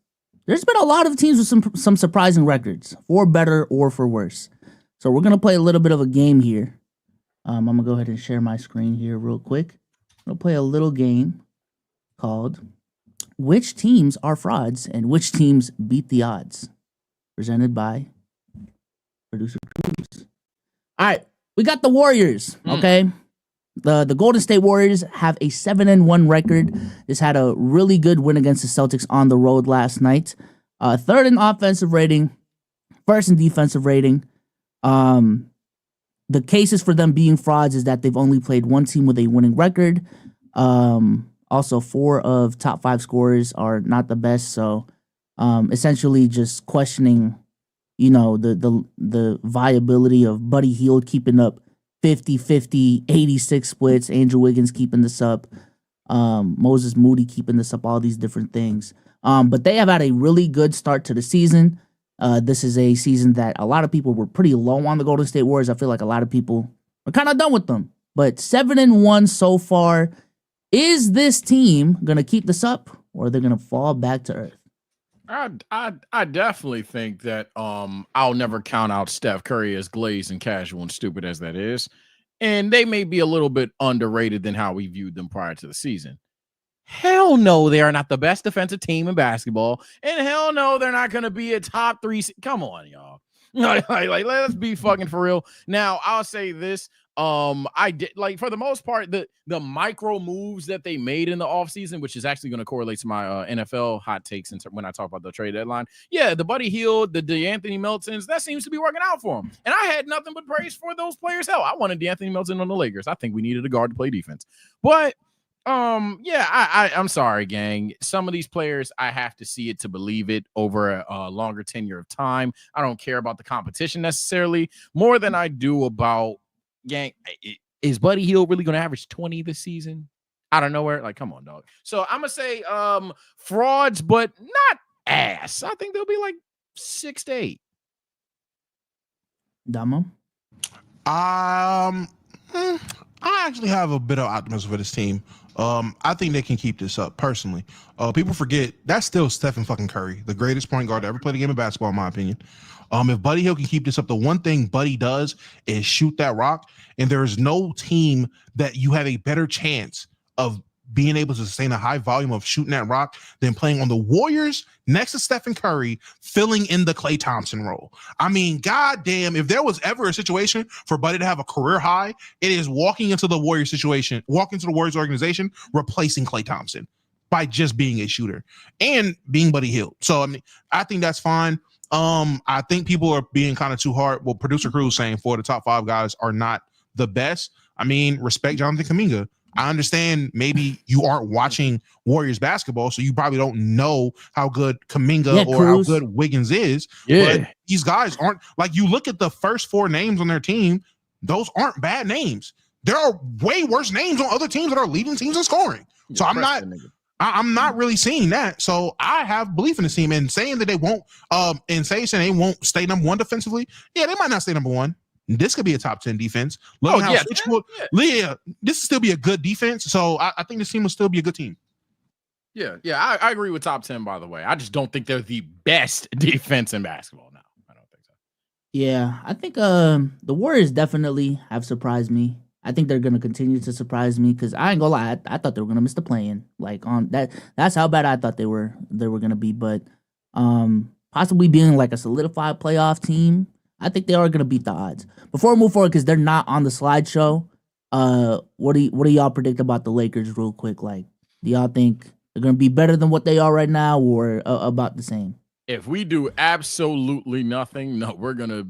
there's been a lot of teams with some surprising records, for better or for worse. So we're going to play a little bit of a game here. I'm going to go ahead and share my screen here real quick. I'm going to play a little game called Which Teams Are Frauds and Which Teams Beat the Odds? Presented by Producer Cruz. All right, we got the Warriors, okay? The Golden State Warriors have a 7-1 record. Just had a really good win against the Celtics on the road last night. Third in offensive rating, first in defensive rating. The cases for them being frauds is that they've only played one team with a winning record. Also, 4 of top 5 scorers are not the best. So, essentially, just questioning, the viability of Buddy Hield keeping up 50-50, 86 splits. Andrew Wiggins keeping this up. Moses Moody keeping this up. All these different things. But they have had a really good start to the season. This is a season that a lot of people were pretty low on the Golden State Warriors. I feel like a lot of people are kind of done with them. But 7-1 so far. Is this team going to keep this up, or are they going to fall back to earth? I definitely think that I'll never count out Steph Curry as glazed and casual and stupid as that is. And they may be a little bit underrated than how we viewed them prior to the season. Hell no, they are not the best defensive team in basketball. And hell no, they're not going to be a top 3. Come on, y'all. Like, let's be fucking for real. Now, I'll say this. I did, like, for the most part, the micro moves that they made in the offseason, which is actually going to correlate to my NFL hot takes when I talk about the trade deadline. Yeah, the Buddy Hield, the DeAnthony Meltons, that seems to be working out for them. And I had nothing but praise for those players. Hell, I wanted DeAnthony Melton on the Lakers. I think we needed a guard to play defense. But yeah, I'm sorry, gang. Some of these players, I have to see it to believe it over a longer tenure of time. I don't care about the competition necessarily more than I do about, gang, is Buddy Hield really going to average 20 this season? Out of nowhere? Like, come on, dog. So I'm going to say frauds, but not ass. I think they'll be like 6-8. Damo? I actually have a bit of optimism for this team. I think they can keep this up personally. People forget that's still Stephen fucking Curry, the greatest point guard to ever play the game of basketball, in my opinion. If Buddy Hield can keep this up, the one thing Buddy does is shoot that rock, and there is no team that you have a better chance of being able to sustain a high volume of shooting that rock than playing on the Warriors next to Stephen Curry, filling in the Klay Thompson role. I mean, goddamn, if there was ever a situation for Buddy to have a career high, it is walking into the Warriors situation, walking into the Warriors organization, replacing Klay Thompson by just being a shooter and being Buddy Hield. So, I mean, I think that's fine. I think people are being kind of too hard. Well, producer Cruz saying 4 of the top 5 guys are not the best. I mean, respect Jonathan Kuminga. I understand maybe you aren't watching Warriors basketball, so you probably don't know how good Kuminga or how good Wiggins is. Yeah. But these guys aren't, like, you look at the first 4 names on their team, those aren't bad names. There are way worse names on other teams that are leading teams in scoring. So I'm not really seeing that. So I have belief in this team, and saying that they won't saying they won't stay number 1 defensively. Yeah, they might not stay number 1. This could be a top 10 defense. This will still be a good defense. So I think this team will still be a good team. Yeah, I agree with top 10, by the way. I just don't think they're the best defense in basketball now. I don't think so. Yeah, I think the Warriors definitely have surprised me. I think they're gonna continue to surprise me because I ain't gonna lie, I thought they were gonna miss the play-in. Like on that, that's how bad I thought they were gonna be. But possibly being like a solidified playoff team, I think they are gonna beat the odds. Before we move forward, because they're not on the slideshow, what do y'all predict about the Lakers real quick? Like, do y'all think they're gonna be better than what they are right now, or about the same? If we do absolutely nothing, no, we're gonna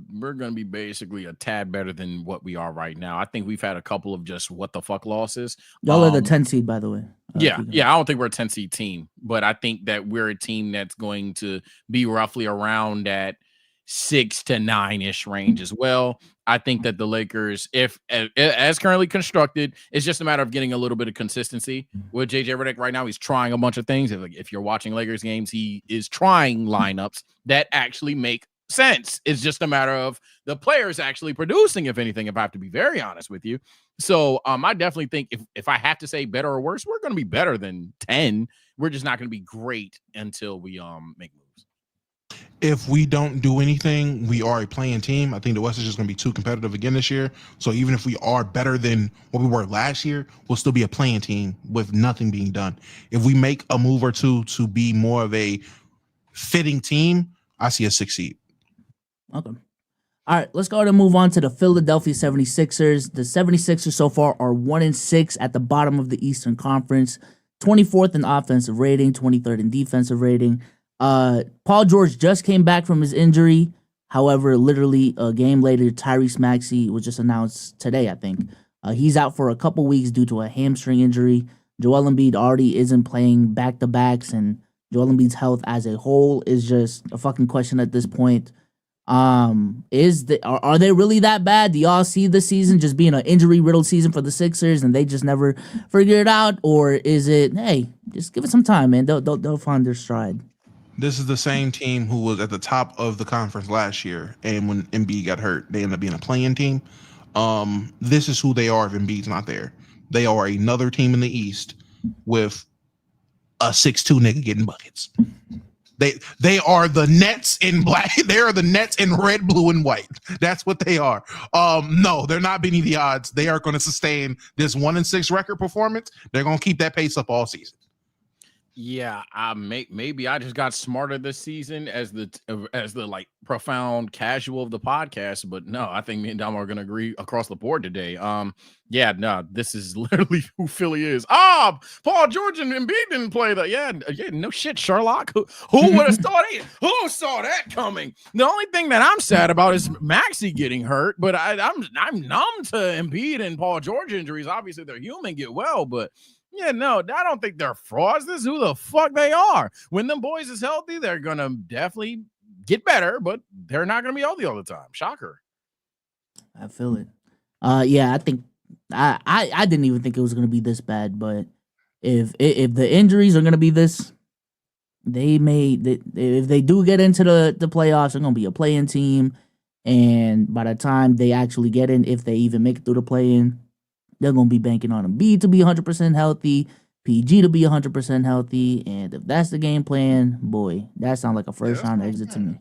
be basically a tad better than what we are right now. I think we've had a couple of just what the fuck losses. Y'all are the 10 seed, by the way. Yeah. I don't think we're a 10 seed team, but I think that we're a team that's going to be roughly around that 6 to 9-ish range as well. I think that the Lakers, if as currently constructed, it's just a matter of getting a little bit of consistency with JJ Redick right now. He's trying a bunch of things. If you're watching Lakers games, he is trying lineups that actually make sense. It's just a matter of the players actually producing, if anything, if I have to be very honest with you. So I definitely think if I have to say better or worse, we're going to be better than 10. We're just not going to be great until we make moves. If we don't do anything, we are a playing team. I think the West is just going to be too competitive again this year. So even if we are better than what we were last year, we'll still be a playing team with nothing being done. If we make a move or two to be more of a fitting team, I see a 6 seed. Okay. All right, let's go ahead and move on to the Philadelphia 76ers. The 76ers so far are 1-6 at the bottom of the Eastern Conference, 24th in offensive rating, 23rd in defensive rating. Paul George just came back from his injury. However, literally a game later, Tyrese Maxey was just announced today, I think. He's out for a couple weeks due to a hamstring injury. Joel Embiid already isn't playing back-to-backs, and Joel Embiid's health as a whole is just a fucking question at this point. Are they really that bad? Do y'all see the season just being an injury-riddled season for the Sixers and they just never figure it out? Or is it, hey, just give it some time, man. They'll find their stride. This is the same team who was at the top of the conference last year, and when Embiid got hurt, they ended up being a play-in team. This is who they are if Embiid's not there. They are another team in the East with a 6'2" nigga getting buckets. They are the Nets in black. They are the Nets in red, blue, and white. That's what they are. No, they're not beating the odds. They are going to sustain this 1-6 record performance. They're going to keep that pace up all season. Yeah, maybe I just got smarter this season as the like profound casual of the podcast, but no, I think me and Dom are gonna agree across the board today. This is literally who Philly is. Paul George and Embiid didn't play that. Yeah, no shit, Sherlock. Who would have thought it? Who saw that coming? The only thing that I'm sad about is Maxey getting hurt, but I'm numb to Embiid and Paul George injuries. Obviously, they're human, get well, but. Yeah, no, I don't think they're frauds. This is who the fuck they are. When them boys is healthy, they're going to definitely get better, but they're not going to be healthy all the time. Shocker. I feel it. I think I didn't even think it was going to be this bad, but if the injuries are going to be this, if they do get into the playoffs, they're going to be a play-in team, and by the time they actually get in, if they even make it through the play-in, They're going to be banking on Embiid to be 100% healthy, PG to be 100% healthy, and if that's the game plan, boy, that sounds like a first-round exit to me.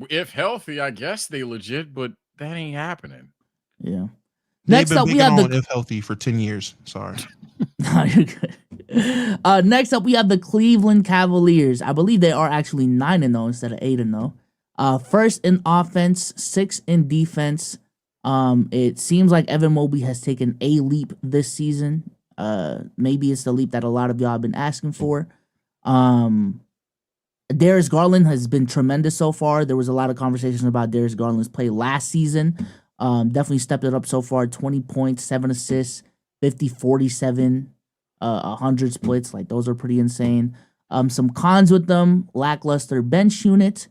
If healthy, I guess they legit, but that ain't happening. Yeah. Next up, we have if healthy for 10 years. Sorry. No, you're good. Next up, we have the Cleveland Cavaliers. I believe they are actually 9-0 instead of 8-0. First in offense, 6th in defense. It seems like Evan Mobley has taken a leap this season. Maybe it's the leap that a lot of y'all have been asking for. Darius Garland has been tremendous so far. There was a lot of conversations about Darius Garland's play last season. Definitely stepped it up so far. 20 points, 7 assists, 50-47, 100 splits. Like, those are pretty insane. Some cons with them: lackluster bench unit,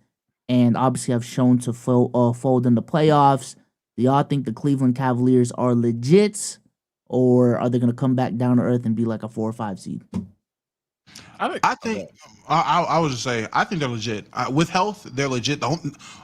and obviously have shown to fold in the playoffs. Do y'all think the Cleveland Cavaliers are legit, or are they going to come back down to earth and be like a 4 or 5 seed? I think I would just say I think they're legit. With health, they're legit.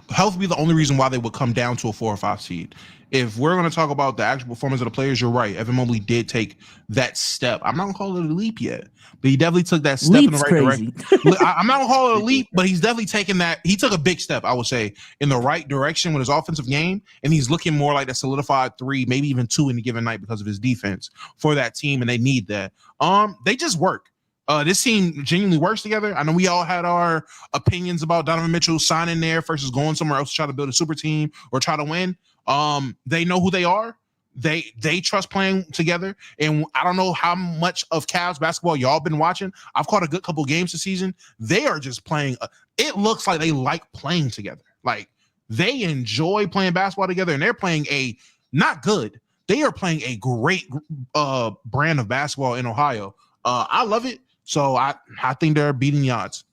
Health would be the only reason why they would come down to a 4 or 5 seed. If we're going to talk about the actual performance of the players, you're right. Evan Mobley did take that step. I'm not going to call it a leap yet, but he definitely took that step in the right direction. I'm not going to call it a leap, but he's definitely taken that. He took a big step, I would say, in the right direction with his offensive game, and he's looking more like a solidified 3, maybe even 2 in a given night because of his defense for that team, and they need that. They just work. This team genuinely works together. I know we all had our opinions about Donovan Mitchell signing there versus going somewhere else to try to build a super team or try to win. They know who they are. They trust playing together. And I don't know how much of Cavs basketball y'all been watching. I've caught a good couple games this season. They are just playing. It looks like they like playing together. Like, they enjoy playing basketball together, and they're playing not good. They are playing a great brand of basketball in Ohio. I love it. So I think they're beating the odds.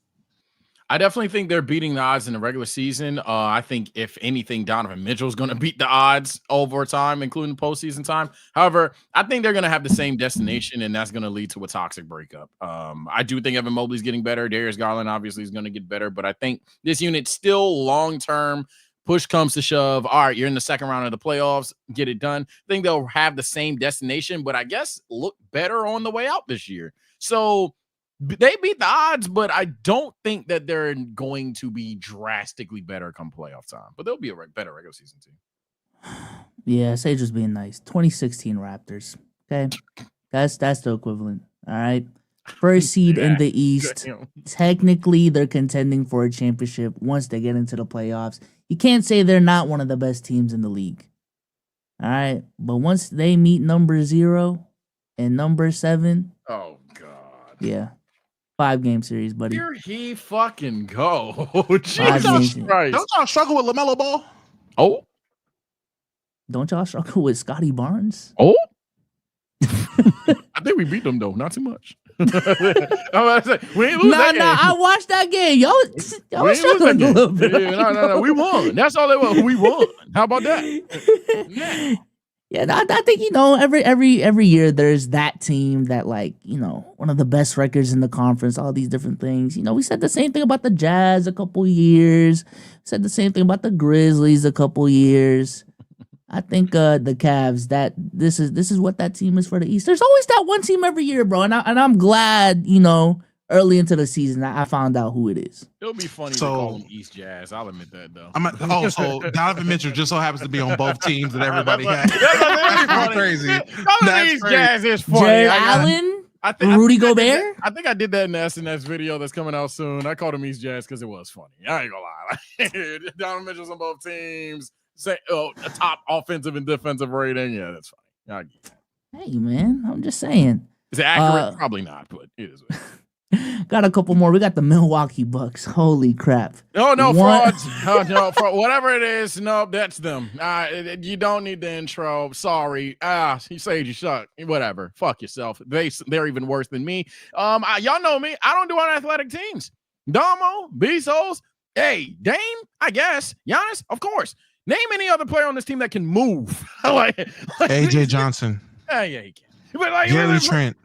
I definitely think they're beating the odds in the regular season. I think, if anything, Donovan Mitchell is going to beat the odds over time, including postseason time. However, I think they're going to have the same destination, and that's going to lead to a toxic breakup. I do think Evan Mobley's getting better. Darius Garland obviously is going to get better, but I think this unit still long-term, push comes to shove, all right, you're in the second round of the playoffs, get it done. I think they'll have the same destination, but I guess look better on the way out this year. So they beat the odds, but I don't think that they're going to be drastically better come playoff time. But they'll be a better regular season team. Yeah, Sage was being nice. 2016 Raptors. Okay, that's the equivalent. All right, first seed in the East. Technically, they're contending for a championship once they get into the playoffs. You can't say they're not one of the best teams in the league. All right, but once they meet number 0 and number 7, oh God, yeah. 5-game series, buddy. Here he fucking go. Jesus Christ. Don't y'all struggle with LaMelo Ball? Oh. Don't y'all struggle with Scotty Barnes? Oh. I think we beat them, though. Not too much. We ain't lose that game. I watched that game. Y'all was struggling a little bit. Yeah, no. We won. That's all they won. We won. How about that? Yeah, I think, every year there's that team that, like, one of the best records in the conference, all these different things. We said the same thing about the Jazz a couple years. Said the same thing about the Grizzlies a couple years. I think the Cavs, that this is what that team is for the East. There's always that one team every year, bro. And I'm glad, early into the season, I found out who it is. It'll be funny to call them East Jazz. I'll admit that, though. So Donovan Mitchell just so happens to be on both teams that everybody has. That's crazy. East Jazz is funny. Jay Allen, Rudy Gobert. I think I did that in the SNS video that's coming out soon. I called him East Jazz because it was funny. I ain't gonna lie. Donovan Mitchell's on both teams. Say, a top offensive and defensive rating. Yeah, that's fine. I get that. Hey, man, I'm just saying. Is it accurate? Probably not, but it is. Got a couple more. We got the Milwaukee Bucks. Holy crap. Oh, no, frauds. No, whatever it is, no, that's them. You don't need the intro. Sorry. You say you suck. Whatever. Fuck yourself. They're even worse than me. Y'all know me. I don't do unathletic teams. Domo, Bsolz, hey, Dame, I guess. Giannis, of course. Name any other player on this team that can move. like AJ Johnson. Yeah, he can. But Gary Trent.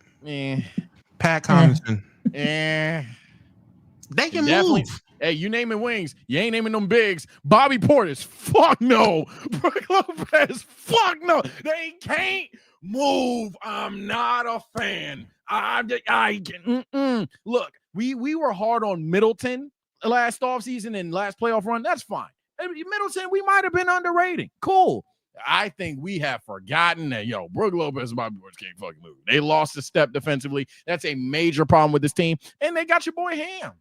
Pat Connaughton. Yeah. They can move. Hey, you naming wings. You ain't naming them bigs. Bobby Portis. Fuck no. Brook Lopez. Fuck no. They can't Move. I'm not a fan. Look, we were hard on Middleton last offseason and last playoff run. That's fine. Middleton, we might have been underrated. Cool. I think we have forgotten that, Brook Lopez and Bobby Portis can't fucking move. They lost a step defensively. That's a major problem with this team. And they got your boy Ham.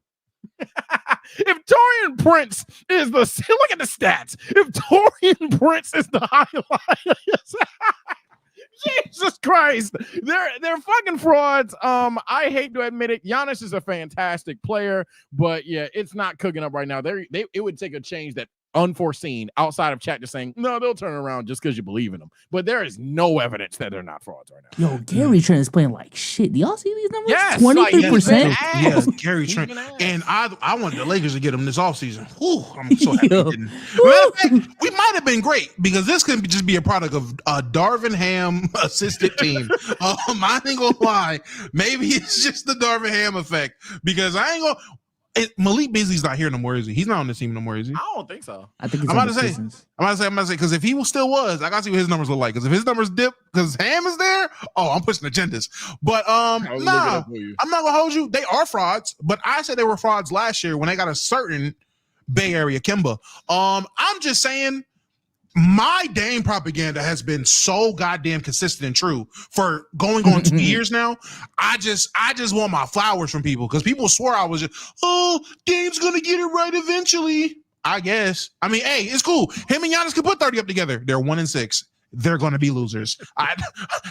If Taurean Prince is look at the stats. If Taurean Prince is the highlight, Jesus Christ, they're fucking frauds. I hate to admit it. Giannis is a fantastic player, but yeah, it's not cooking up right now. It would take a change that unforeseen outside of chat just saying no, they'll turn around just because you believe in them, but there is no evidence that they're not frauds right now. Yo, Gary Trent is playing like shit. Do y'all see these numbers? Yes, 23%. Yes, Gary Trent. And I wanted the Lakers to get him this offseason. I'm so happy we didn't. We might have been great because this could just be a product of a Darvin Ham assisted team. I ain't gonna lie. Maybe it's just the Darvin Ham effect because I ain't gonna. Malik Beasley's not here no more, is he? He's not on the team no more, is he? I don't think so. I think he's I'm about to say, because if he still was, I gotta see what his numbers look like. Because if his numbers dip, because Ham is there, I'm pushing agendas. But I'm not gonna hold you. They are frauds, but I said they were frauds last year when they got a certain Bay Area Kimba. I'm just saying. My Dame propaganda has been so goddamn consistent and true for going on 2 years now. I just want my flowers from people because people swore I was just, Dame's gonna get it right eventually. I guess. I mean, hey, it's cool. Him and Giannis can put 30 up together. They're 1-6. They're gonna be losers.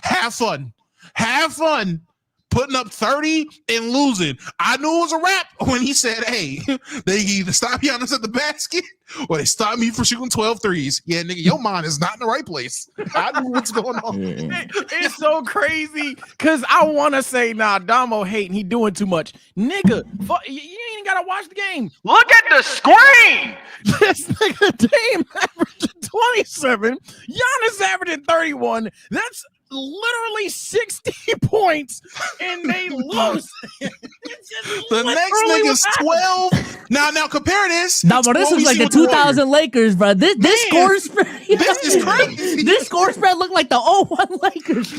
Have fun. Have fun. Putting up 30 and losing. I knew it was a wrap when he said, hey, they either stop Giannis at the basket or they stop me from shooting 12 threes. Yeah, nigga, your mind is not in the right place. I knew what's going on. It's so crazy because I want to say, Damo hating. He doing too much. Nigga, you ain't got to watch the game. Look at the screen. This nigga Dame averaging 27. Giannis averaging 31. That's literally 60 points and they lose. The next nigga's 12. Now compare this. No, but this is like the 2000 Lakers, bro. This score spread. This is crazy. This score spread looked like the 01 Lakers.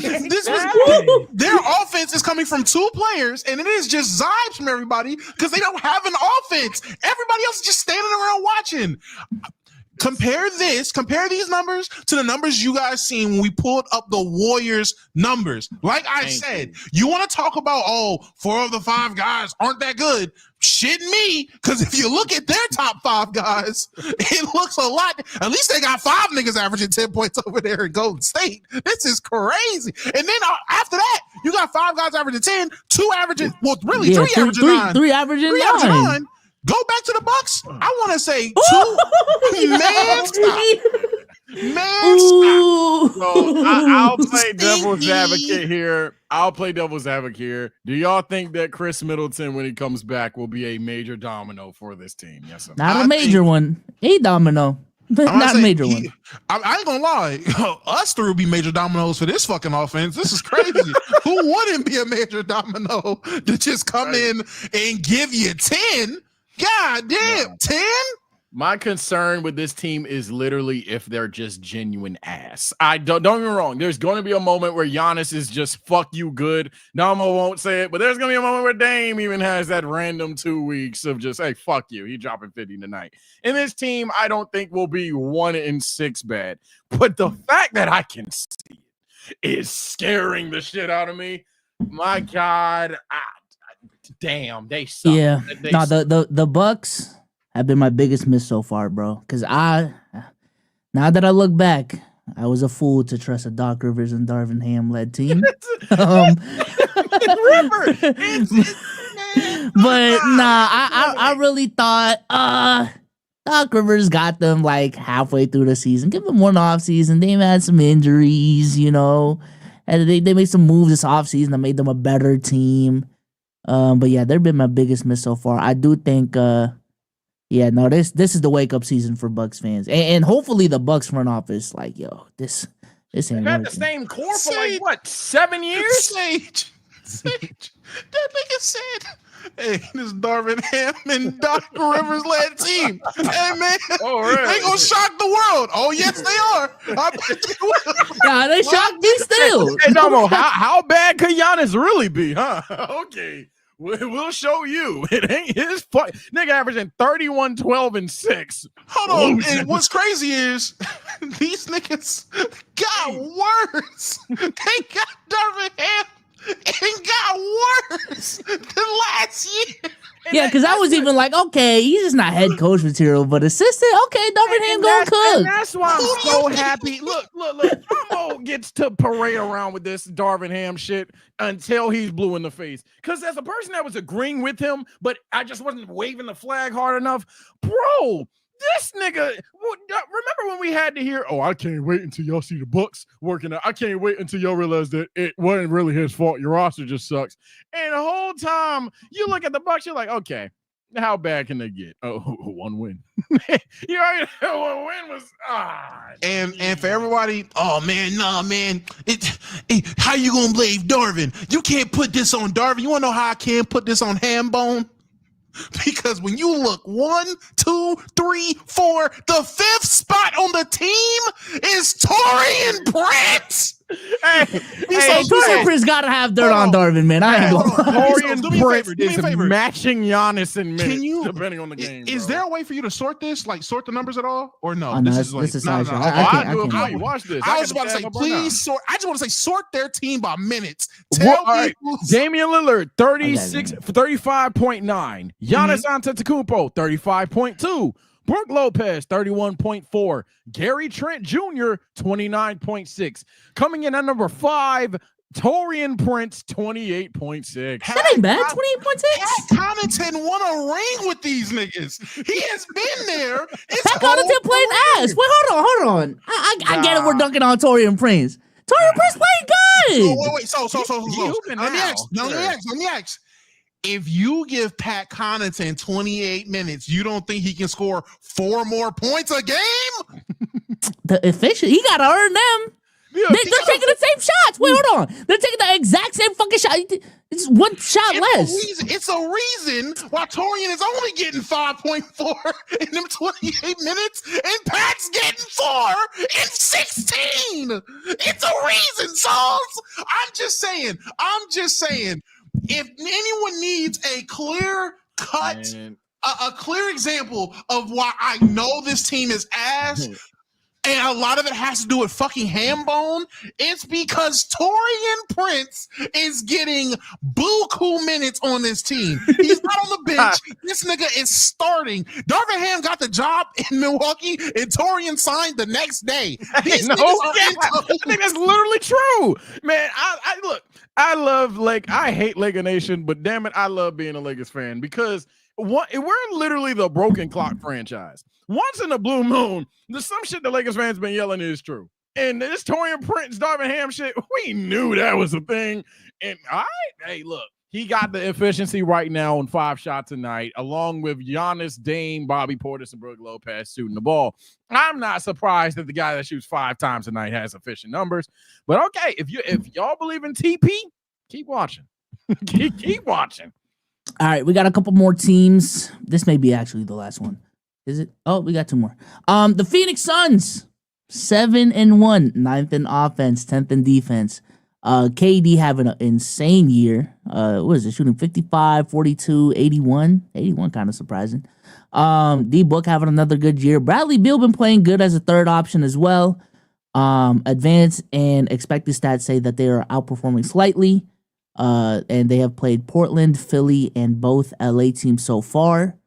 Their offense is coming from two players, and it is just vibes from everybody because they don't have an offense. Everybody else is just standing around watching. Compare these numbers to the numbers you guys seen when we pulled up the Warriors numbers. Like I said, you want to talk about, 4 of the 5 guys aren't that good. Shit me, because if you look at their top 5 guys, it looks a lot. At least they got 5 niggas averaging 10 points over there in Golden State. This is crazy. And then after that, you got 5 guys averaging 10, 2 averaging, 3 averaging 9. 3 averaging 9. Go back to the Bucks. I want to say 2. Man, stop. So I'll play devil's advocate here. Do y'all think that Chris Middleton, when he comes back, will be a major domino for this team? Yes, sir. Not a major one. A domino. But not a major one. I ain't gonna lie. Us 3 would be major dominoes for this fucking offense. This is crazy. Who wouldn't be a major domino to just come in and give you 10? God damn, 10? My concern with this team is literally if they're just genuine ass. I don't get me wrong. There's going to be a moment where Giannis is just fuck you good. Namo won't say it, but there's going to be a moment where Dame even has that random 2 weeks of just, hey, fuck you. He dropping 50 tonight. And this team, I don't think will be 1-6 bad. But the fact that I can see it is scaring the shit out of me. My God. Damn, they suck. Yeah. The Bucks have been my biggest miss so far, bro. Because now that I look back, I was a fool to trust a Doc Rivers and Darvin Ham led team. But I really thought Doc Rivers got them like halfway through the season. Give them one off season. They had some injuries, and they made some moves this off season that made them a better team. But yeah, they've been my biggest miss so far. I do think, this is the wake up season for Bucks fans, and hopefully the Bucks front office, like, yo, this ain't. They've had the same core for 7 years. Sage, that nigga said Hey, this Darvin Ham and Doc Rivers led team. Hey man, they gonna shock the world. Oh yes, they are. I bet they will. Nah, they shocked me still. Hey, no, how bad could Giannis really be, huh? Okay. We'll show you. It ain't his fault. Nigga averaging 31, 12, and 6. Hold on. And what's crazy is these niggas got worse. They got Darvin Ham and got worse than last year. Yeah, because I was even like, okay, he's just not head coach material, but assistant, okay, Darvin Ham gonna cook. And that's why I'm so happy. Look. Tomo gets to parade around with this Darvin Ham shit until he's blue in the face. Because as a person that was agreeing with him, but I just wasn't waving the flag hard enough, bro. This nigga, remember when we had to hear, oh, I can't wait until y'all see the Bucks working out. I can't wait until y'all realize that it wasn't really his fault. Your roster just sucks. And the whole time you look at the Bucks, you're like, okay, how bad can they get? Oh, one win. You already know one win was and for everybody, oh man, nah, man. How you gonna blame Darvin? You can't put this on Darvin. You wanna know how I can't put this on Hambone? Because when you look 1, 2, 3, 4, the 5th spot on the team is Torian Prince. Hey, Torian Prince gotta have dirt on Darvin, man. I ain't gonna. Torian Prince is matching Giannis in minutes, depending on the game. Is there a way for you to sort this, like sort the numbers at all, or no? Oh, no, this is no. I can't watch this. I was about to say, please sort. I just want to say, sort their team by minutes. Tell people. Damian Lillard, 35.9. Giannis Antetokounmpo, 35.2. Brook Lopez, 31.4. Gary Trent Jr., 29.6. Coming in at number 5, Torian Prince, 28.6. That ain't bad, 28.6. Pat Connaughton won a ring with these niggas. He has been there. Pat Connaughton playing ass. Wait, hold on. I get it, we're dunking on Torian Prince. Torian Prince playing good. Wait. So. Let me ask. If you give Pat Connaughton 28 minutes, you don't think he can score 4 more points a game? The efficient, he got to earn them. Yeah, they're taking the same shots. Wait, hold on. They're taking the exact same fucking shot. It's one shot less. It's a reason why Torian is only getting 5.4 in them 28 minutes, and Pat's getting 4 in 16. It's a reason, Bsolz. I'm just saying. If anyone needs a clear cut, a clear example of why I know this team is ass, and a lot of it has to do with fucking Hambone, it's because Torian Prince is getting buku minutes on this team. He's not on the bench. This nigga is starting. Darvin Ham got the job in Milwaukee, and Torian signed the next day. These niggas I think that's literally true, man. I love I hate Laker Nation, but damn it, I love being a Lakers fan because we're literally the broken clock franchise. Once in a blue moon, there's some shit the Lakers fans been yelling is true. And this Torian Prince, Darvin Ham shit, we knew that was a thing. And hey, look, he got the efficiency right now on 5 shots a night, along with Giannis, Dame, Bobby Portis, and Brook Lopez shooting the ball. I'm not surprised that the guy that shoots 5 times a night has efficient numbers. But okay, if y'all believe in TP, keep watching. keep watching. All right, we got a couple more teams. This may be actually the last one. Is it? Oh, we got 2 more. The Phoenix Suns, 7-1, 9th in offense, 10th in defense. KD having an insane year. What is it? Shooting 55, 42, 81. 81 kind of surprising. D-Book having another good year. Bradley Beal been playing good as a third option as well. Advanced and expected stats say that they are outperforming slightly. And they have played Portland, Philly, and both LA teams so far.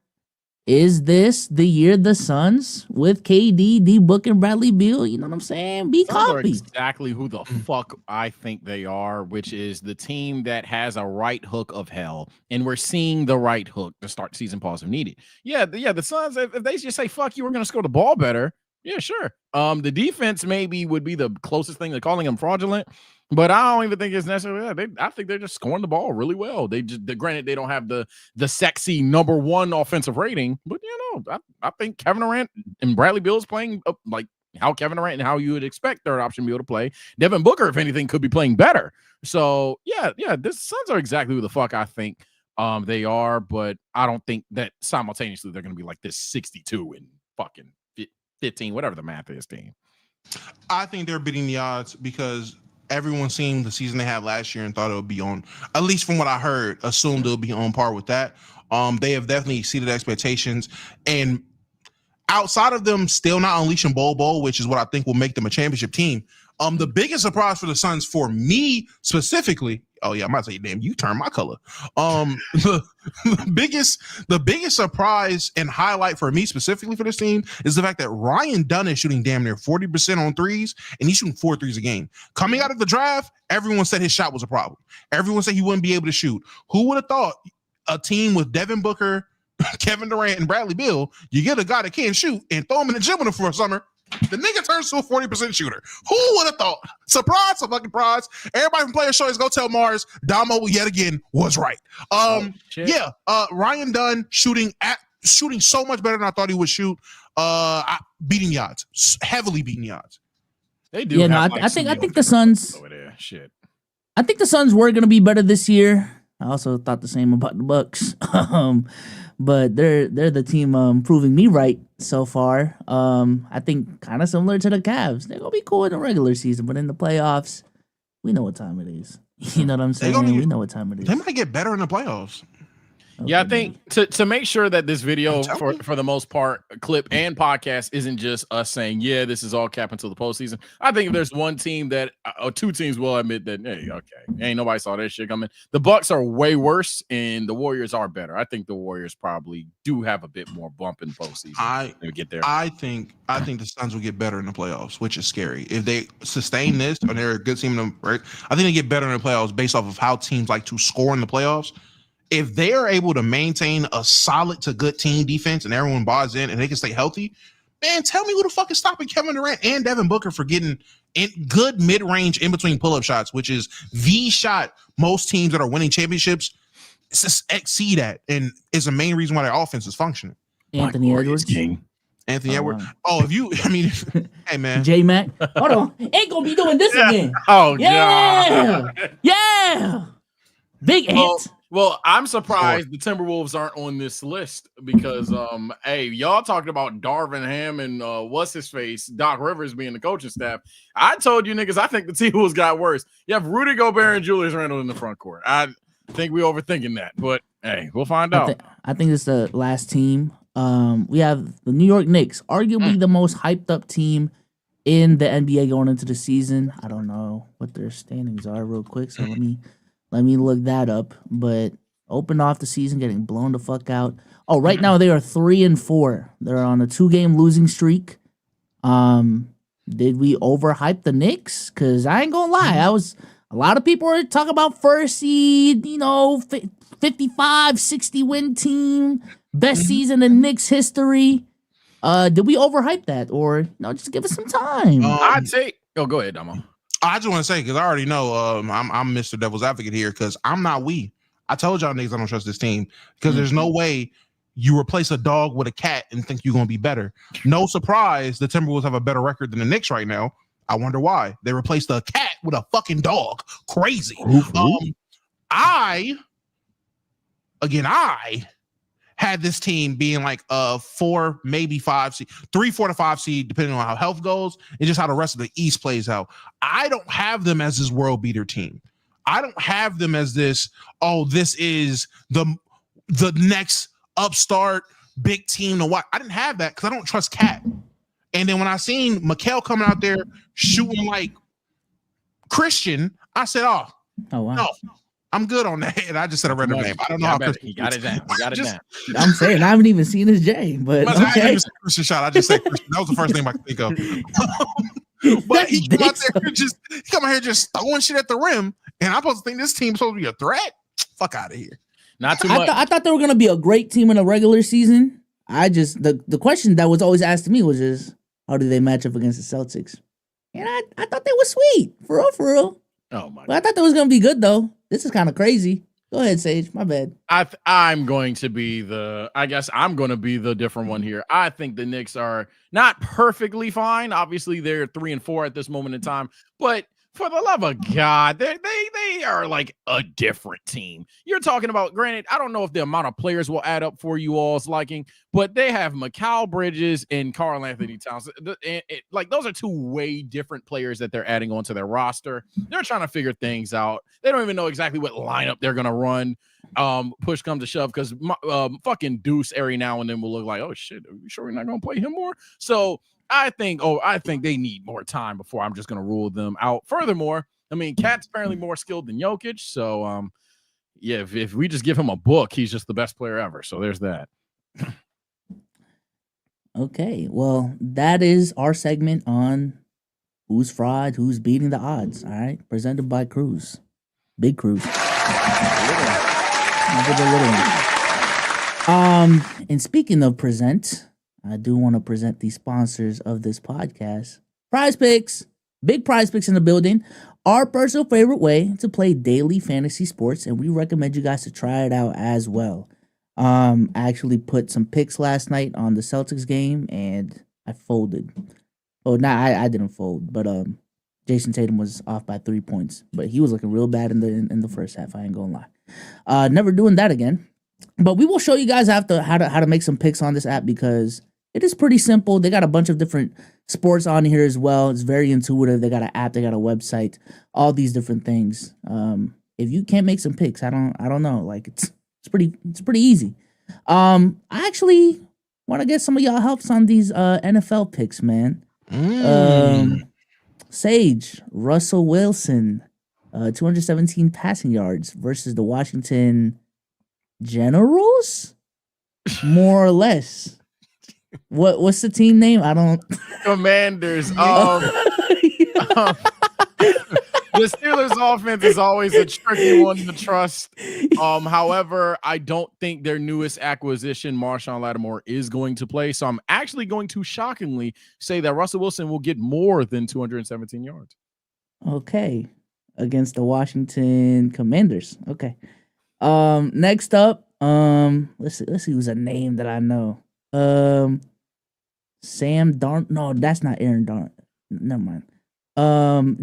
Is this the year the Suns with KD, D-Book, and Bradley Beal? You know what I'm saying? Be cocky. Exactly who the fuck I think they are, which is the team that has a right hook of hell. And we're seeing the right hook to start season pause if needed. Yeah, the Suns, if they just say, fuck you, we're going to score the ball better. Yeah, sure. The defense maybe would be the closest thing to calling them fraudulent. But I don't even think it's necessarily that. I think they're just scoring the ball really well. Granted, they don't have the sexy number 1 offensive rating, but I think Kevin Durant and Bradley Beal is playing like how Kevin Durant and how you would expect third option Beal to play. Devin Booker, if anything, could be playing better. So yeah, the Suns are exactly who the fuck I think They are, but I don't think that simultaneously they're going to be like this 62 and fucking 15, whatever the math is, team. I think they're beating the odds because everyone seen the season they had last year and thought it would be on, at least from what I heard, assumed they'll be on par with that. They have definitely exceeded expectations, and outside of them still not unleashing Bol, which is what I think will make them a championship team. The biggest surprise for the Suns, for me specifically, oh yeah, I might say, damn, you turned my color. The biggest surprise and highlight for me specifically for this team is the fact that Ryan Dunn is shooting damn near 40% on threes, and he's shooting 4 threes a game. Coming out of the draft, everyone said his shot was a problem. Everyone said he wouldn't be able to shoot. Who would have thought a team with Devin Booker, Kevin Durant, and Bradley Beal, you get a guy that can't shoot and throw him in the gym with him for a summer, the nigga turns to a 40% shooter. Who would have thought? Surprise, a fucking prize. Everybody from Player Shows, go tell Mars Damo yet again was right. Ryan Dunn shooting so much better than I thought he would shoot. Beating the odds, heavily beating the odds. They do. Yeah, no, I think the Suns over there. Shit. I think the Suns were gonna be better this year. I also thought the same about the Bucks. But they're the team proving me right so far. I think kind of similar to the Cavs. They're gonna be cool in the regular season, but in the playoffs, we know what time it is. You know what I'm saying? We know what time it is. They might get better in the playoffs. Okay, yeah, I think to make sure that this video, for the most part, clip and podcast isn't just us saying, yeah, this is all cap until the postseason. I think if there's one team that, or two teams will admit that, hey, okay, ain't nobody saw that shit coming. The Bucks are way worse, and the Warriors are better. I think the Warriors probably do have a bit more bump in postseason. They get there. I think the Suns will get better in the playoffs, which is scary. If they sustain this, or they're a good team, right? I think they get better in the playoffs based off of how teams like to score in the playoffs. If they are able to maintain a solid to good team defense and everyone buys in and they can stay healthy, man, tell me who the fuck is stopping Kevin Durant and Devin Booker for getting in good mid-range in between pull-up shots, which is the shot most teams that are winning championships exceed at, and is the main reason why their offense is functioning. Anthony Edwards. Anthony Edwards. Oh, hey man. J-Mac. Hold on. Ain't gonna be doing this again. Oh, yeah. God. Yeah. Big Ant. Well, I'm surprised the Timberwolves aren't on this list because, hey, y'all talking about Darvin Ham and what's his face, Doc Rivers being the coaching staff. I told you niggas, I think the T-Wolves got worse. You have Rudy Gobert and Julius Randle in the front court. I think we overthinking that, but hey, we'll find out. I think it's the last team. We have the New York Knicks, arguably the most hyped up team in the NBA going into the season. I don't know what their standings are real quick, so let me look that up. But opened off the season, getting blown the fuck out. Oh, right now they are 3-4. They're on a 2-game losing streak. Did we overhype the Knicks? Because I ain't gonna lie, a lot of people were talking about first seed, 55, 60 win team, best season in Knicks history. Did we overhype that, or just give us some time? I'd say. Oh, go ahead, Damo. I just want to say, because I already know I'm Mr. Devil's Advocate here, because I'm not we. I told y'all niggas I don't trust this team, because there's no way you replace a dog with a cat and think you're going to be better. No surprise, the Timberwolves have a better record than the Knicks right now. I wonder why. They replaced a cat with a fucking dog. Crazy. I had this team being like a 4, maybe 5 seed, 3, 4 to 5 seed, depending on how health goes and just how the rest of the East plays out. I don't have them as this world beater team. I don't have them as this, this is the next upstart big team to watch. I didn't have that because I don't trust Cat. And then when I seen Mikal coming out there shooting like Christian, I said, wow. No. I'm good on that. And I just said a random name. I don't know how he got it down. I'm saying I haven't even seen his J, but okay. I didn't even say Christian shot. I just said Christian. That was the first name I could think of. But he come out here just throwing shit at the rim, and I'm supposed to think this team's supposed to be a threat. Fuck out of here. Not too much. I thought they were gonna be a great team in a regular season. The question that was always asked to me was just how do they match up against the Celtics? And I thought they were sweet. For real. Oh my! But I thought that was gonna be good though. This is kind of crazy. Go ahead, Sage. My bad. I'm going to be the different one here. I think the Knicks are not perfectly fine. Obviously, they're 3-4 at this moment in time, but For the love of God, they are like a different team. You're talking about, granted, I don't know if the amount of players will add up for you all's liking, but they have Mikal Bridges and Karl Anthony Towns. Like, those are two way different players that they're adding onto their roster. They're trying to figure things out. They don't even know exactly what lineup they're going to run. Push comes to shove, because fucking Deuce every now and then will look like, oh shit, are you sure we're not going to play him more? So I think they need more time before I'm just going to rule them out. Furthermore, I mean, Cat's apparently more skilled than Jokic. So, yeah, if we just give him a book, he's just the best player ever. So there's that. Okay, well, that is our segment on who's fraud, who's beating the odds. All right, presented by Cruz, Big Cruz. And speaking of present, I do want to present the sponsors of this podcast. Prize Picks. Big Prize Picks in the building. Our personal favorite way to play daily fantasy sports, and we recommend you guys to try it out as well. I actually put some picks last night on the Celtics game, and I folded. Oh, no, I didn't fold, but Jason Tatum was off by 3 points, but he was looking real bad in the first half. I ain't gonna lie. Never doing that again. But we will show you guys after how to make some picks on this app, because it is pretty simple. They got a bunch of different sports on here as well. It's very intuitive. They got an app, they got a website, all these different things. If you can't make some picks, I don't know. Like, it's pretty easy. I actually want to get some of y'all helps on these NFL picks, man. Sage, Russell Wilson, 217 passing yards versus the Washington Generals, more or less. What's the team name? I don't. Commanders. The Steelers' offense is always a tricky one to trust. However, I don't think their newest acquisition, Marshawn Lattimore, is going to play. So I'm actually going to shockingly say that Russell Wilson will get more than 217 yards. Okay, against the Washington Commanders. Okay. Next up, let's see who's a name that I know. Sam Darn. No, that's not Aaron Darn. Never mind.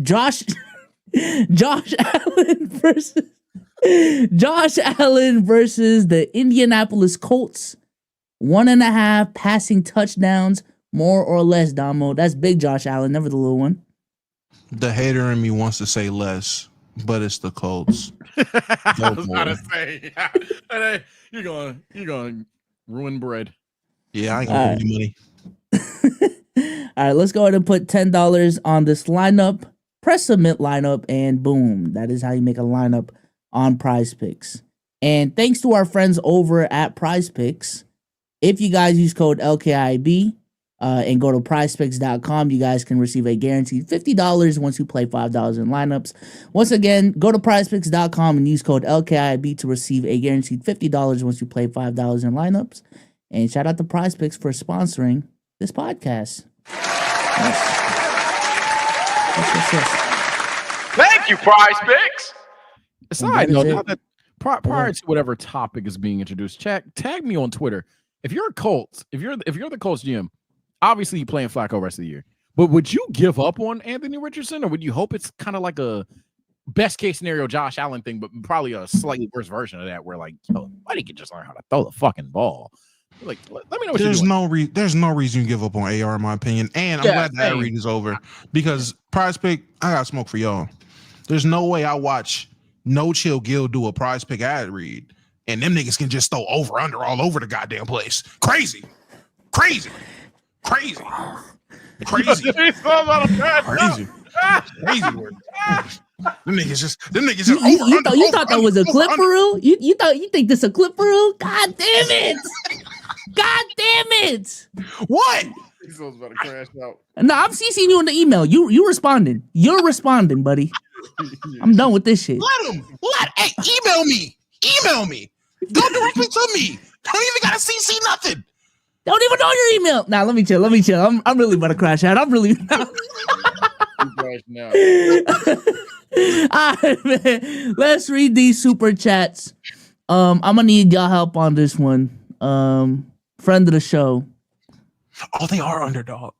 Josh Allen versus the Indianapolis Colts. 1.5 passing touchdowns, more or less, Damo. That's big Josh Allen, never the little one. The hater in me wants to say less, but it's the Colts. I was about to say, you're going to ruin bread. Yeah, I ain't gonna give you money. All right, let's go ahead and put $10 on this lineup. Press submit lineup, and boom, that is how you make a lineup on Prize Picks. And thanks to our friends over at Prize Picks, if you guys use code LKIB and go to prizepicks.com, you guys can receive a guaranteed $50 once you play $5 in lineups. Once again, go to prizepicks.com and use code LKIB to receive a guaranteed $50 once you play $5 in lineups. And shout out to Prize Picks for sponsoring this podcast. Yes. Thank you, Prize Picks. Aside, prior to whatever topic is being introduced, tag me on Twitter. If you're the Colts GM, obviously you're playing Flacco rest of the year. But would you give up on Anthony Richardson, or would you hope it's kind of like a best case scenario Josh Allen thing, but probably a slightly worse version of that, where like, yo, buddy can just learn how to throw the fucking ball? Like, let me know what there's no reason you give up on AR, in my opinion. And I'm glad that read is over, because Prize Pick, I got smoke for y'all. There's no way I watch No Chill Gil do a Prize Pick ad read and them niggas can just throw over under all over the goddamn place. Crazy. Crazy word. Them niggas just you thought that was a clip for real? You think this a clip for real? God damn it! God damn it! What? He's about to crash out. No, I'm CCing you in the email. You responding. You're responding, buddy. I'm done with this shit. Hey, email me. Go directly to me. I don't even gotta CC nothing. Don't even know your email. Nah, let me chill. I'm really about to crash out. I'm really now. All right, man. Let's read these super chats. I'm gonna need y'all help on this one. Friend of the show. Oh, they are underdog.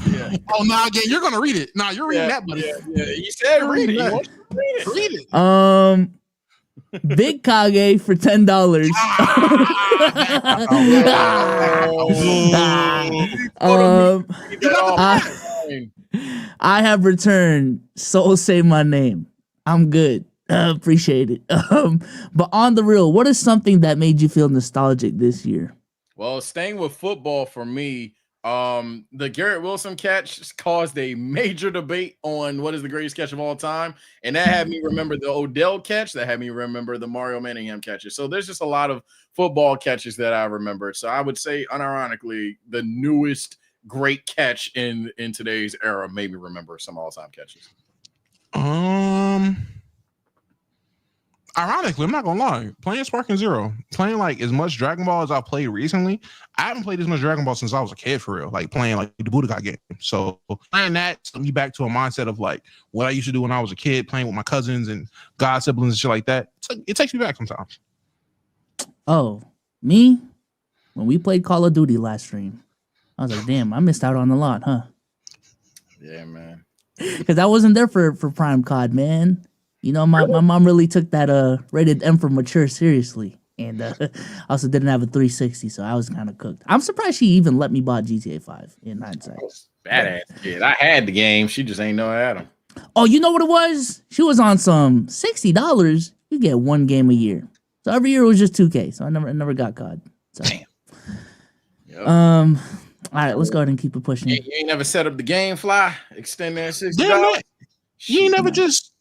Yeah. Oh, nah, again, you're gonna read it. Nah, you're reading that, buddy. Yeah. He said read it. He wants you to read it. Read it. Big Kage for $10. I have returned. Soul say my name. I'm good. Appreciate it. But on the real, what is something that made you feel nostalgic this year? Well, staying with football for me, the Garrett Wilson catch caused a major debate on what is the greatest catch of all time, and that had me remember the Odell catch. That had me remember the Mario Manningham catches. So there's just a lot of football catches that I remember. So I would say, unironically, the newest great catch in today's era made me remember some all-time catches. Ironically, I'm not gonna lie. Playing Sparking Zero, playing like as much Dragon Ball as I've played recently, I haven't played as much Dragon Ball since I was a kid for real. Like playing like the Budokai game. So playing that took me back to a mindset of like what I used to do when I was a kid, playing with my cousins and god siblings and shit like that. It takes me back sometimes. Oh, me? When we played Call of Duty last stream, I was like, damn, I missed out on a lot, huh? Yeah, man. Because I wasn't there for Prime COD, man. You know, my mom really took that rated M for mature seriously. And also didn't have a 360, so I was kind of cooked. I'm surprised she even let me buy GTA 5 in hindsight. Badass kid. I had the game. She just ain't know I had them. Oh, you know what it was? She was on some $60. You get one game a year. So every year it was just 2K. So I never got COD. So. Damn. Yep. All right, let's go ahead and keep it pushing. You ain't never set up the game fly, extend that $60. Damn, you ain't never just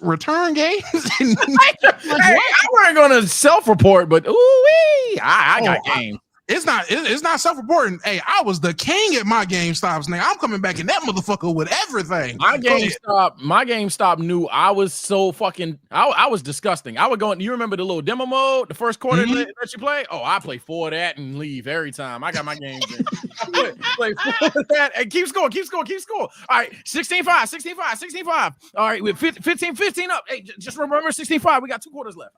return games. Hey, I wasn't gonna self-report, but I got game. It's not self-reporting. Hey, I was the king at my GameStops. Now I'm coming back in that motherfucker with everything. My GameStop knew I was so fucking. I was disgusting. I would go. You remember the little demo mode, the first quarter that you play? Oh, I play 4 of that and leave every time. I got my games in. play 4 of that and keep score. All right, 16-5. All right, with 15 up. Hey, just remember 16-5. We got 2 quarters left.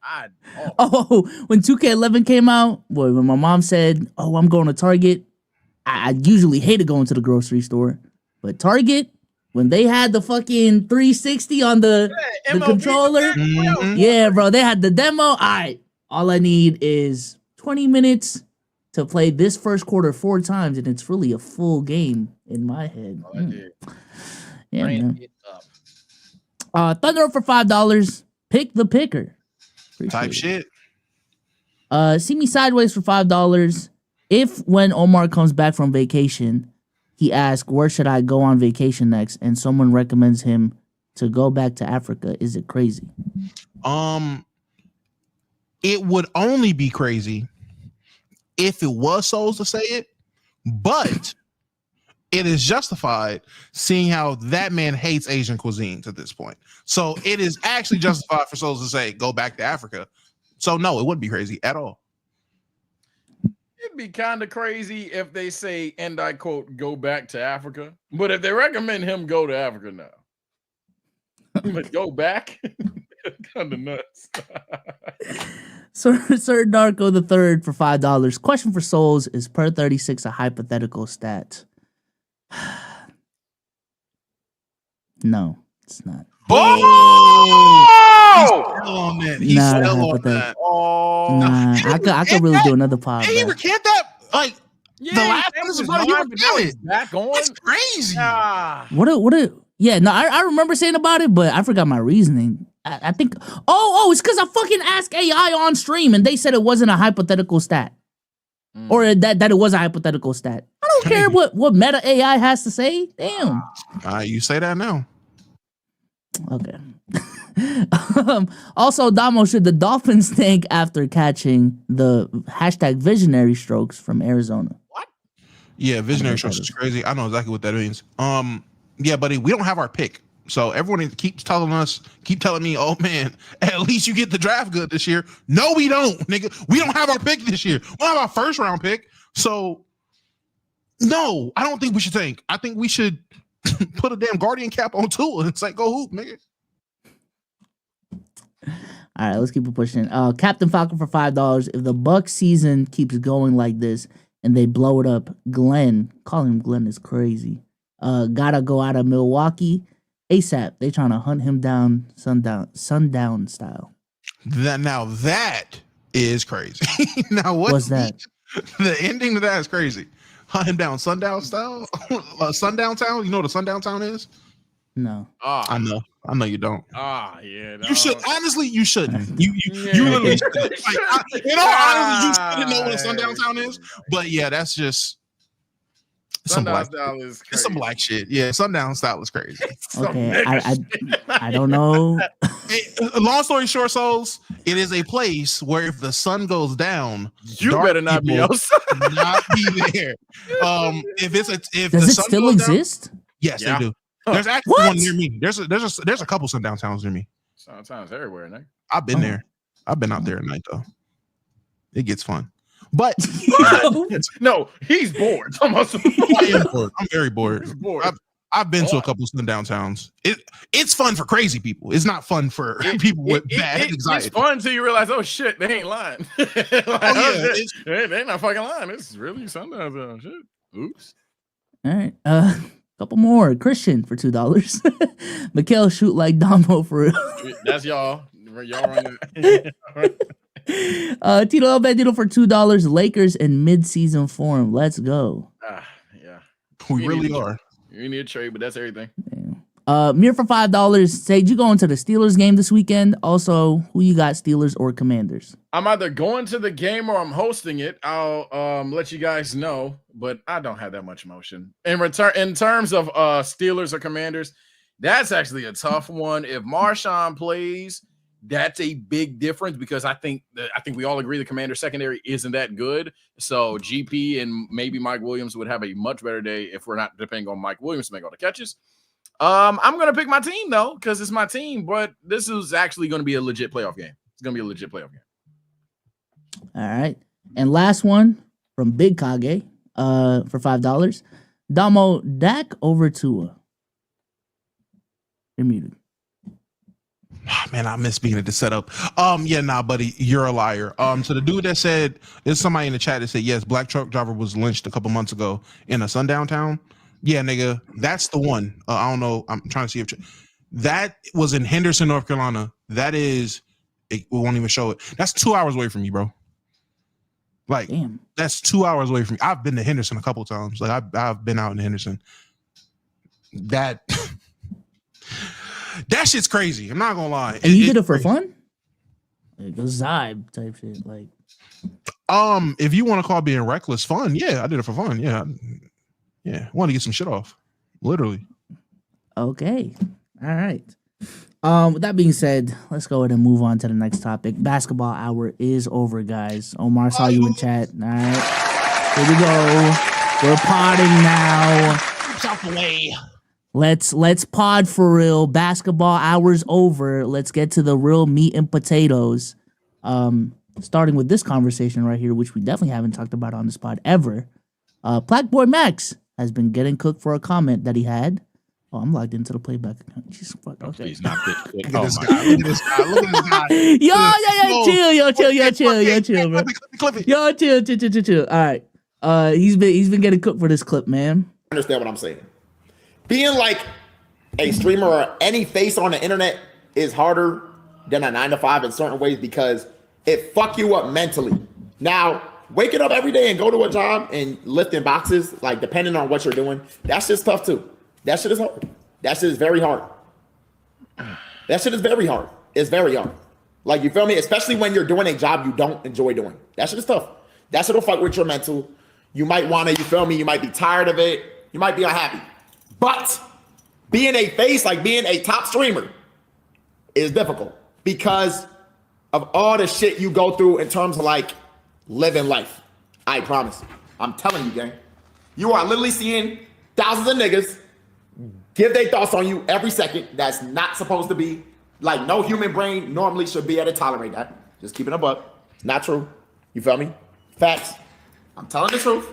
When 2K11 came out, boy, when my mom said, "Oh, I'm going to Target," I usually hated going to the grocery store, but Target, when they had the fucking 360 on the controller, yeah, bro, they had the demo. All right, all I need is 20 minutes to play this first quarter 4 times, and it's really a full game in my head. Yeah, man. Thunder Up for $5. Pick the picker. Type shit. See Me Sideways for $5. If when Omar comes back from vacation, he asks, where should I go on vacation next? And someone recommends him to go back to Africa. Is it crazy? It would only be crazy if it was Souls to say it, but it is justified seeing how that man hates Asian cuisines at this point. So it is actually justified for Souls to say, go back to Africa. So no, it wouldn't be crazy at all. It'd be kind of crazy if they say, and I quote, go back to Africa. But if they recommend him go to Africa now, but go back, kind of nuts. Sir Darko the Third for $5. Question for Souls: is per 36 a hypothetical stat? No, it's not. He's still on that. He's still on that. I could really do another pod. Hey, you recant that? Like Yeah, the last one is about you recant it. Back on. That's crazy. Yeah, no, I remember saying about it, but I forgot my reasoning. I think it's because I fucking asked AI on stream and they said it wasn't a hypothetical stat. Or that it was a hypothetical stat. I don't care what meta AI has to say. Damn. You say that now. Okay. Also, Damo, should the Dolphins tank after catching the #visionary strokes from Arizona? What? Yeah, visionary strokes is crazy. I know exactly what that means. Yeah, buddy, we don't have our pick. So everyone keeps telling me, oh man, at least you get the draft good this year. No, we don't, nigga. We don't have our pick this year. We don't have our first round pick. So no, I don't think we should tank. I think we should put a damn guardian cap on Tua and say, go hoop, nigga. All right, let's keep it pushing. Captain Falcon for $5. If the Bucks season keeps going like this and they blow it up, calling him Glenn is crazy. Gotta go out of Milwaukee ASAP. They trying to hunt him down sundown style. That is crazy. Now what's that? The ending to that is crazy. Hunt him down sundown style. Sundown town. You know what a sundown town is? No. I know you don't. Yeah. No. You should honestly. You shouldn't. You literally should. Like, in all honesty, you shouldn't know what a sundown town is. But yeah, that's just some black style is crazy. It's some black shit. Yeah, sundown style is crazy. Okay, I don't know. Long story short, Souls, it is a place where if the sun goes down, you better not be outside. Not be there. If does the it sun still goes exist? Down, yes, they do. There's actually one near me. There's a couple sundown towns near me. Sometimes everywhere, Nick. I've been there. I've been out there at night though. It gets fun. But no, he's bored. I am bored. I'm very bored. I've been to a couple of sundown towns. It's fun for crazy people. It's not fun for people with bad anxiety. It's fun until you realize, oh shit, they ain't lying. They're not fucking lying. It's really sundown shit. Oops. All right. Couple more. Christian for $2. Mikhail shoot like Damo for real. That's y'all. Y'all run it. Tito El Bandito for $2. Lakers in mid-season form. Let's go. Yeah. We really are. You need a trade, but that's everything. Mir for $5. Sage, you going to the Steelers game this weekend? Also, who you got, Steelers or Commanders? I'm either going to the game or I'm hosting it. I'll let you guys know, but I don't have that much emotion. In terms of Steelers or Commanders, that's actually a tough one. If Marshawn plays, that's a big difference because I think we all agree the Commander secondary isn't that good. So GP and maybe Mike Williams would have a much better day if we're not depending on Mike Williams to make all the catches. I'm gonna pick my team though because it's my team, but this is actually going to be a legit playoff game. It's going to be a legit playoff game. All right, and last one from Big Kage for $5. Damo, Dak over Tua. You're muted. Oh, man, I miss being at the setup. Yeah, nah, buddy, you're a liar. So the dude that said, there's somebody in the chat that said, yes, black truck driver was lynched a couple months ago in a sundown town. Yeah, nigga, that's the one. I don't know. I'm trying to see if that was in Henderson, North Carolina. That is, we won't even show it. That's 2 hours away from you, bro. Like, damn. That's 2 hours away from me. I've been to Henderson a couple times. Like, I've been out in Henderson. That shit's crazy. I'm not gonna lie. And you did it for fun? Like a Zybe type shit. Like, if you want to call being reckless fun, yeah, I did it for fun. Yeah. I want to get some shit off. Literally. Okay. All right. With that being said, let's go ahead and move on to the next topic. Basketball hour is over, guys. Omar saw you in chat. All right. Here we go. We're podding now. Yourself away. Let's pod for real. Basketball hour's over. Let's get to the real meat and potatoes. Starting with this conversation right here, which we definitely haven't talked about on this pod ever. Black Boy Max has been getting cooked for a comment that he had. Oh, I'm logged into the playback account. Jesus fuck. Okay. He's not this good. Look at this guy. Look at this guy. Chill, bro. Clip it. Yo, chill. All right. He's been getting cooked for this clip, man. Understand what I'm saying? Being like a streamer or any face on the internet is harder than a 9-to-5 in certain ways because it fuck you up mentally. Now, waking up every day and go to a job and lifting boxes, like depending on what you're doing, that's just tough too. That shit is hard. That shit is very hard. That shit is very hard. It's very hard. Like, you feel me? Especially when you're doing a job you don't enjoy doing. That shit is tough. That shit will fuck with your mental. You might want to, you feel me? You might be tired of it. You might be unhappy. But being a face, like being a top streamer, is difficult because of all the shit you go through in terms of like living life. I promise. I'm telling you, gang. You are literally seeing thousands of niggas give their thoughts on you every second. That's not supposed to be. Like, no human brain normally should be able to tolerate that. Just keeping it a buck. It's not true. You feel me? Facts. I'm telling the truth.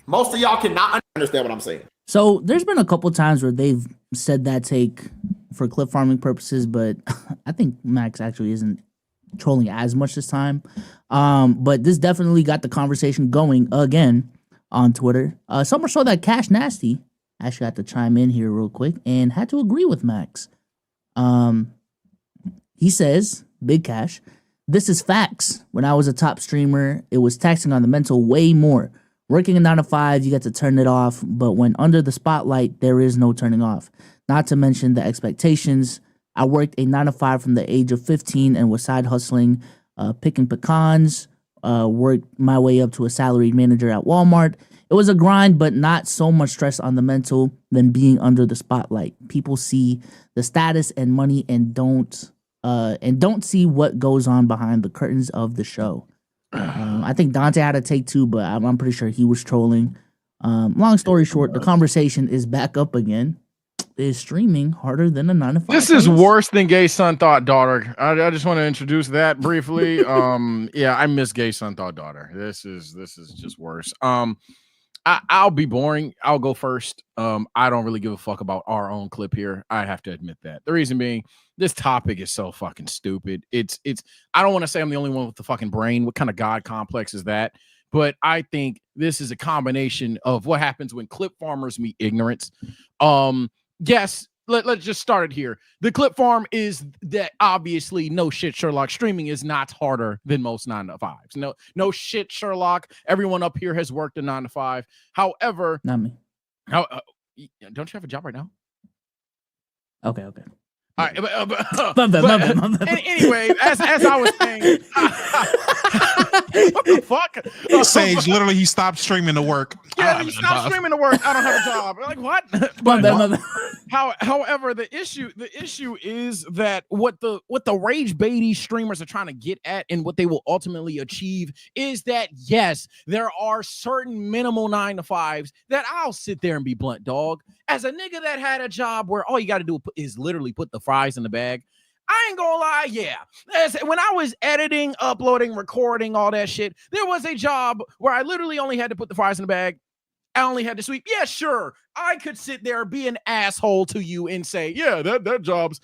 Most of y'all cannot understand what I'm saying. So there's been a couple times where they've said that take for clip farming purposes, but I think Max actually isn't trolling as much this time. But this definitely got the conversation going again on Twitter. Some more so that Cash Nasty Actually, had to chime in here real quick and had to agree with Max. He says, Big Cash, this is facts. When I was a top streamer, it was taxing on the mental way more. Working a 9 to 5, you get to turn it off, but when under the spotlight, there is no turning off. Not to mention the expectations. I worked a 9 to 5 from the age of 15 and was side hustling, picking pecans, worked my way up to a salaried manager at Walmart. It was a grind, but not so much stress on the mental than being under the spotlight. People see the status and money and don't see what goes on behind the curtains of the show. I think Dante had a take too, but I'm pretty sure he was trolling. Long story short, the conversation is back up again. Is streaming harder than a 9 to 5? This is worse than Gay Son Thought Daughter. I just want to introduce that briefly. Yeah, I miss Gay Son Thought Daughter. This is just worse. I'll be boring. I'll go first. I don't really give a fuck about our own clip here. I have to admit that. The reason being, this topic is so fucking stupid. It's I don't want to say I'm the only one with the fucking brain. What kind of God complex is that? But I think this is a combination of what happens when clip farmers meet ignorance. Yes, let's just start it here. The clip farm is that obviously no shit, Sherlock. Streaming is not harder than most 9 to 5s. No shit, Sherlock. Everyone up here has worked a 9 to 5. However, not me. Don't you have a job right now? Okay. All right, anyway, as I was saying, what the fuck? Sage literally he stopped streaming to work. Yeah, he stopped streaming to work. I don't have a job. Like what? However, the issue is that what the rage baity streamers are trying to get at, and what they will ultimately achieve, is that yes, there are certain minimal 9 to 5s that I'll sit there and be blunt, dog. As a nigga that had a job where all you got to do is literally put the fries in the bag, I ain't gonna lie, yeah. When I was editing, uploading, recording, all that shit, there was a job where I literally only had to put the fries in the bag. I only had to sweep. Yeah, sure. I could sit there, be an asshole to you and say, yeah, that job's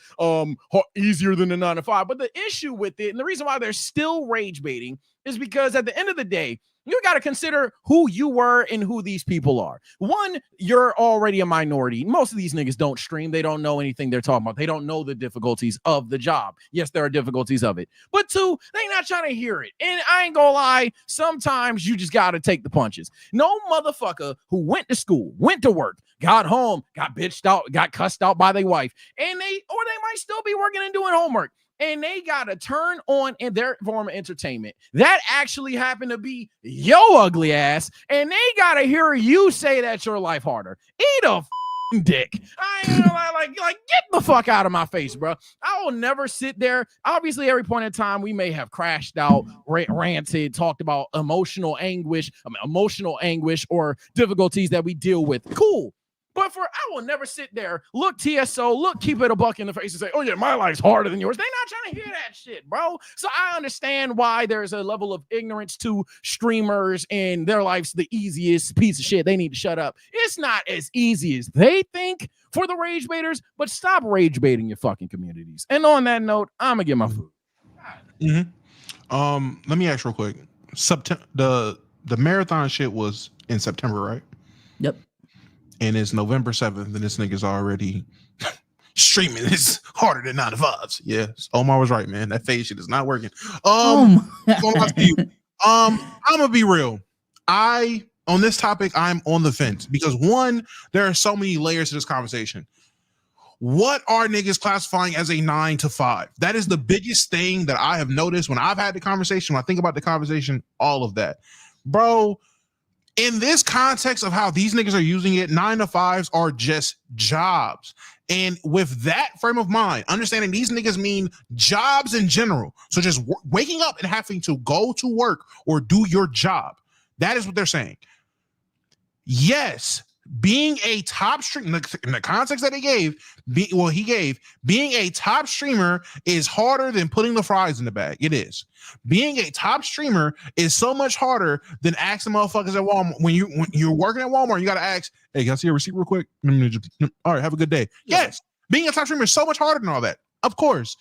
easier than the 9 to 5. But the issue with it, and the reason why they're still rage baiting, is because at the end of the day, you got to consider who you were and who these people are. One, you're already a minority. Most of these niggas don't stream. They don't know anything they're talking about. They don't know the difficulties of the job. Yes, there are difficulties of it. But two, they not trying to hear it. And I ain't gonna lie, sometimes you just got to take the punches. No motherfucker who went to school, went to work, got home, got bitched out, got cussed out by their wife, and they might still be working and doing homework, and they got to turn on in their form of entertainment that actually happened to be yo ugly ass, and they got to hear you say that's your life harder. Eat a dick. I ain't gonna lie, like get the fuck out of my face, bro. I will never sit there. Obviously, every point in time we may have crashed out, ranted, talked about emotional anguish or difficulties that we deal with. Cool. But I will never sit there, look TSO, keep it a buck in the face and say, oh yeah, my life's harder than yours. They're not trying to hear that shit, bro. So I understand why there's a level of ignorance to streamers and their life's the easiest piece of shit. They need to shut up. It's not as easy as they think for the rage baiters, but stop rage baiting your fucking communities. And on that note, I'm gonna get my food. Let me ask real quick. The marathon shit was in September, right? Yep. And it's November 7th, and this nigga's already streaming. It's harder than 9 to 5s. Yes, Omar was right, man. That phase shit is not working. I'm gonna be real. On this topic, I'm on the fence because one, there are so many layers to this conversation. What are niggas classifying as a 9 to 5? That is the biggest thing that I have noticed when I've had the conversation. When I think about the conversation, all of that, bro. In this context of how these niggas are using it, 9 to 5s are just jobs. And with that frame of mind, understanding these niggas mean jobs in general. So just waking up and having to go to work or do your job. That is what they're saying. Yes, being a top streamer, in the context that he gave, being a top streamer is harder than putting the fries in the bag. It is. Being a top streamer is so much harder than asking motherfuckers at Walmart. When you're working at Walmart, you got to ask, hey, can I see a receipt real quick? All right, have a good day. Yes, being a top streamer is so much harder than all that. Of course.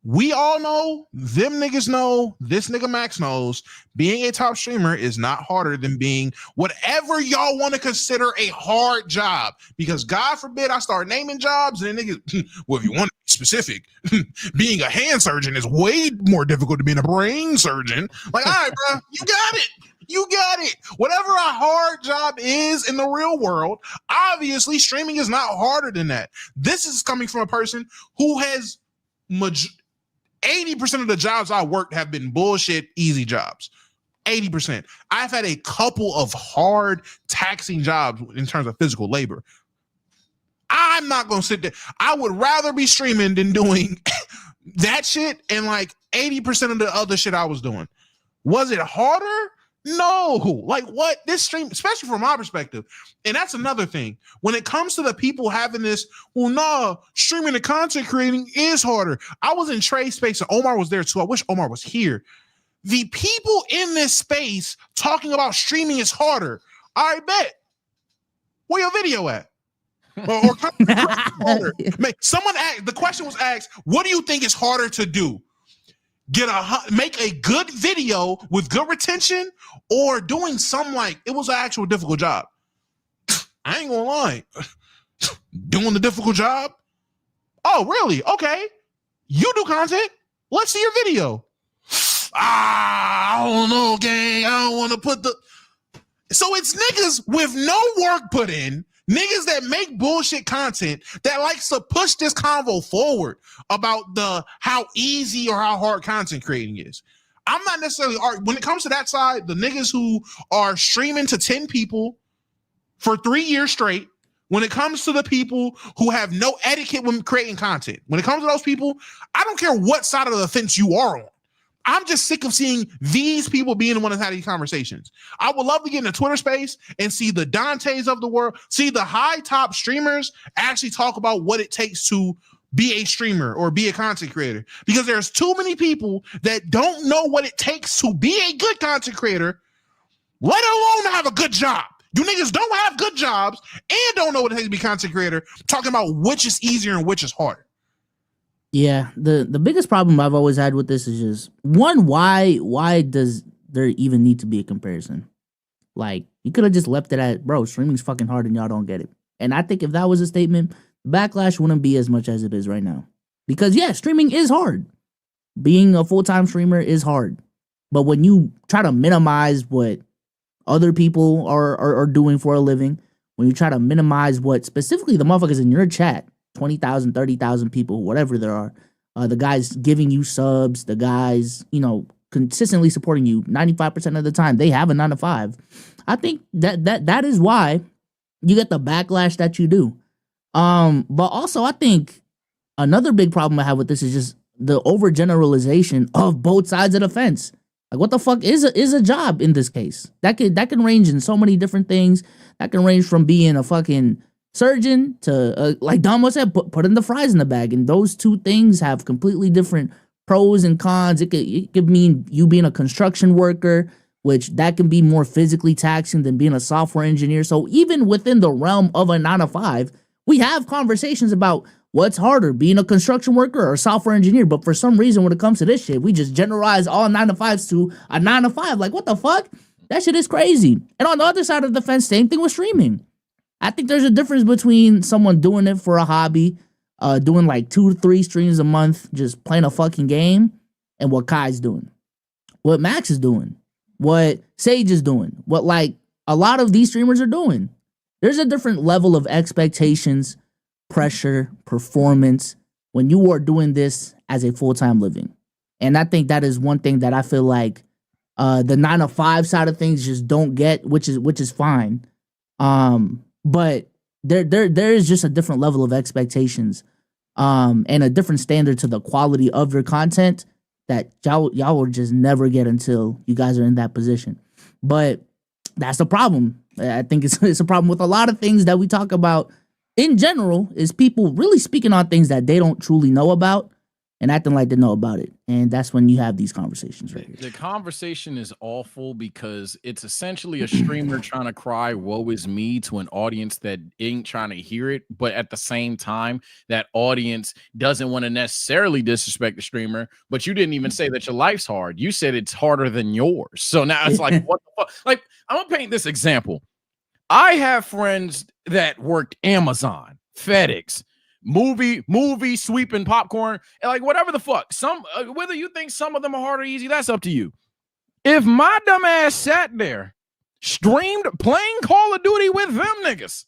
We all know, them niggas know, this nigga Max knows, being a top streamer is not harder than being whatever y'all want to consider a hard job. Because God forbid I start naming jobs and then niggas, well, if you want to be specific, being a hand surgeon is way more difficult than being a brain surgeon. Like, all right, bro, you got it. You got it. Whatever a hard job is in the real world, obviously streaming is not harder than that. This is coming from a person who has 80% of the jobs I worked have been bullshit, easy jobs. 80%. I've had a couple of hard, taxing jobs in terms of physical labor. I'm not going to sit there. I would rather be streaming than doing that shit and like 80% of the other shit I was doing. Was it harder? No. Like what? This stream, especially from my perspective, and that's another thing. When it comes to the people having this, well, no, streaming and content creating is harder. I was in Trey's space and Omar was there too. I wish Omar was here. The people in this space talking about streaming is harder. I bet. Where your video at? Or harder. Someone asked, the question was asked, what do you think is harder to do? Make a good video with good retention or doing some like it was an actual difficult job. I ain't gonna lie. Doing the difficult job? Oh, really? Okay. You do content. Let's see your video. I don't know, gang. I don't want to put the... So it's niggas with no work put in, niggas that make bullshit content that likes to push this convo forward about the how easy or how hard content creating is. I'm not necessarily when it comes to that side, the niggas who are streaming to 10 people for 3 years straight. When it comes to the people who have no etiquette when creating content, when it comes to those people, I don't care what side of the fence you are on. I'm just sick of seeing these people being the one that's had these conversations. I would love to get in a Twitter space and see the Dantes of the world, see the high top streamers actually talk about what it takes to be a streamer or be a content creator. Because there's too many people that don't know what it takes to be a good content creator, let alone have a good job. You niggas don't have good jobs and don't know what it takes to be a content creator, talking about which is easier and which is harder. Yeah, the biggest problem I've always had with this is just one, why does there even need to be a comparison? Like, you could have just left it at, bro, streaming's fucking hard and y'all don't get it. And I think if that was a statement, the backlash wouldn't be as much as it is right now. Because yeah, streaming is hard. Being a full-time streamer is hard. But when you try to minimize what other people are doing for a living, when you try to minimize what specifically the motherfuckers in your chat, 20,000, 30,000 people, whatever there are, the guys giving you subs, the guys, consistently supporting you 95% of the time, they have a 9 to 5. I think that is why you get the backlash that you do. But also I think another big problem I have with this is just the overgeneralization of both sides of the fence. Like, what the fuck is a job in this case? That can range in so many different things. That can range from being a fucking surgeon to, like Dom said, putting the fries in the bag. And those two things have completely different pros and cons. It could mean you being a construction worker, which that can be more physically taxing than being a software engineer. So even within the realm of a 9 to 5, we have conversations about what's harder, being a construction worker or a software engineer. But for some reason, when it comes to this shit, we just generalize all 9 to 5s to a 9 to 5. Like, what the fuck? That shit is crazy. And on the other side of the fence, same thing with streaming. I think there's a difference between someone doing it for a hobby, doing like 2 to 3 streams a month, just playing a fucking game, and what Kai's doing, what Max is doing, what Sage is doing, what like a lot of these streamers are doing. There's a different level of expectations, pressure, performance when you are doing this as a full-time living. And I think that is one thing that I feel like the 9 to 5 side of things just don't get, which is fine. But there is just a different level of expectations and a different standard to the quality of your content that y'all will just never get until you guys are in that position. But that's the problem. I think it's a problem with a lot of things that we talk about in general, is people really speaking on things that they don't truly know about and acting like they know about it. And that's when you have these conversations right here. The conversation is awful because it's essentially a streamer trying to cry, woe is me, to an audience that ain't trying to hear it. But at the same time, that audience doesn't want to necessarily disrespect the streamer. But you didn't even say that your life's hard. You said it's harder than yours. So now it's like, what the fuck? Like, I'm going to paint this example. I have friends that worked Amazon, FedEx, movie sweeping popcorn, and like whatever the fuck. Some whether you think some of them are hard or easy, that's up to you. If my dumb ass sat there, streamed playing Call of Duty with them niggas,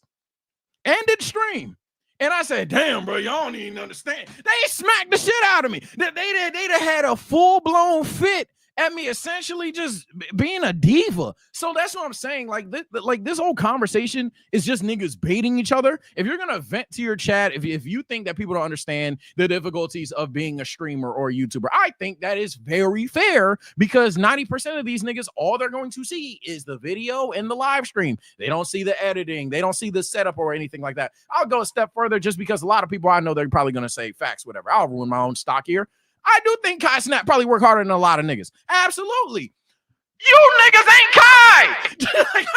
ended stream, and I said, damn, bro, y'all don't even understand. They smacked the shit out of me. They'd had a full-blown fit at me, essentially just being a diva. So that's what I'm saying. Like this whole conversation is just niggas baiting each other. If you're gonna vent to your chat, if you think that people don't understand the difficulties of being a streamer or a YouTuber, I think that is very fair, because 90% of these niggas, all they're going to see is the video and the live stream. They don't see the editing, they don't see the setup or anything like that. I'll go a step further, just because a lot of people I know, they're probably gonna say facts, whatever. I'll ruin my own stock here. I do think Kai Snap probably work harder than a lot of niggas. Absolutely. You niggas ain't Kai. Like,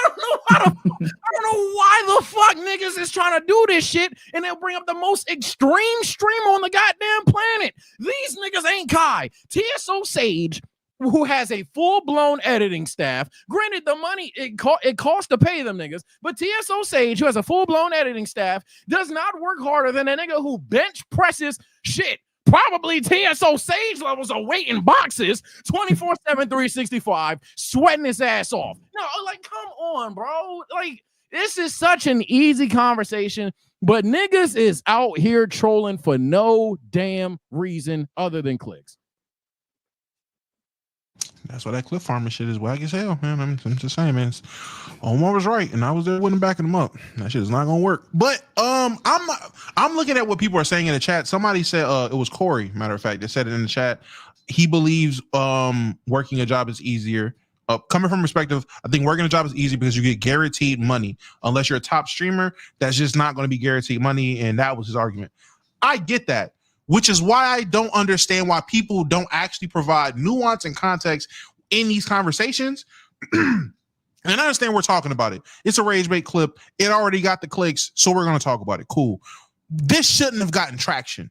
I don't know why the fuck niggas is trying to do this shit, and they'll bring up the most extreme streamer on the goddamn planet. These niggas ain't Kai. TSO Sage, who has a full-blown editing staff. Granted, the money it costs to pay them niggas, but TSO Sage, who has a full-blown editing staff, does not work harder than a nigga who bench presses shit. Probably TSO Sage levels of weight in boxes 24/7, 365, sweating his ass off. No, like, come on, bro. Like, this is such an easy conversation, but niggas is out here trolling for no damn reason other than clicks. That's why that clip farming shit is whack as hell, man. I'm just saying, man. Omar was right, and I was there with him backing him up. That shit is not gonna work. But I'm looking at what people are saying in the chat. Somebody said it was Corey, matter of fact, that said it in the chat. He believes working a job is easier. Coming from perspective, I think working a job is easy because you get guaranteed money. Unless you're a top streamer, that's just not going to be guaranteed money, and that was his argument. I get that. Which is why I don't understand why people don't actually provide nuance and context in these conversations. And I understand we're talking about it. It's a rage bait clip. It already got the clicks, so we're going to talk about it. Cool. This shouldn't have gotten traction.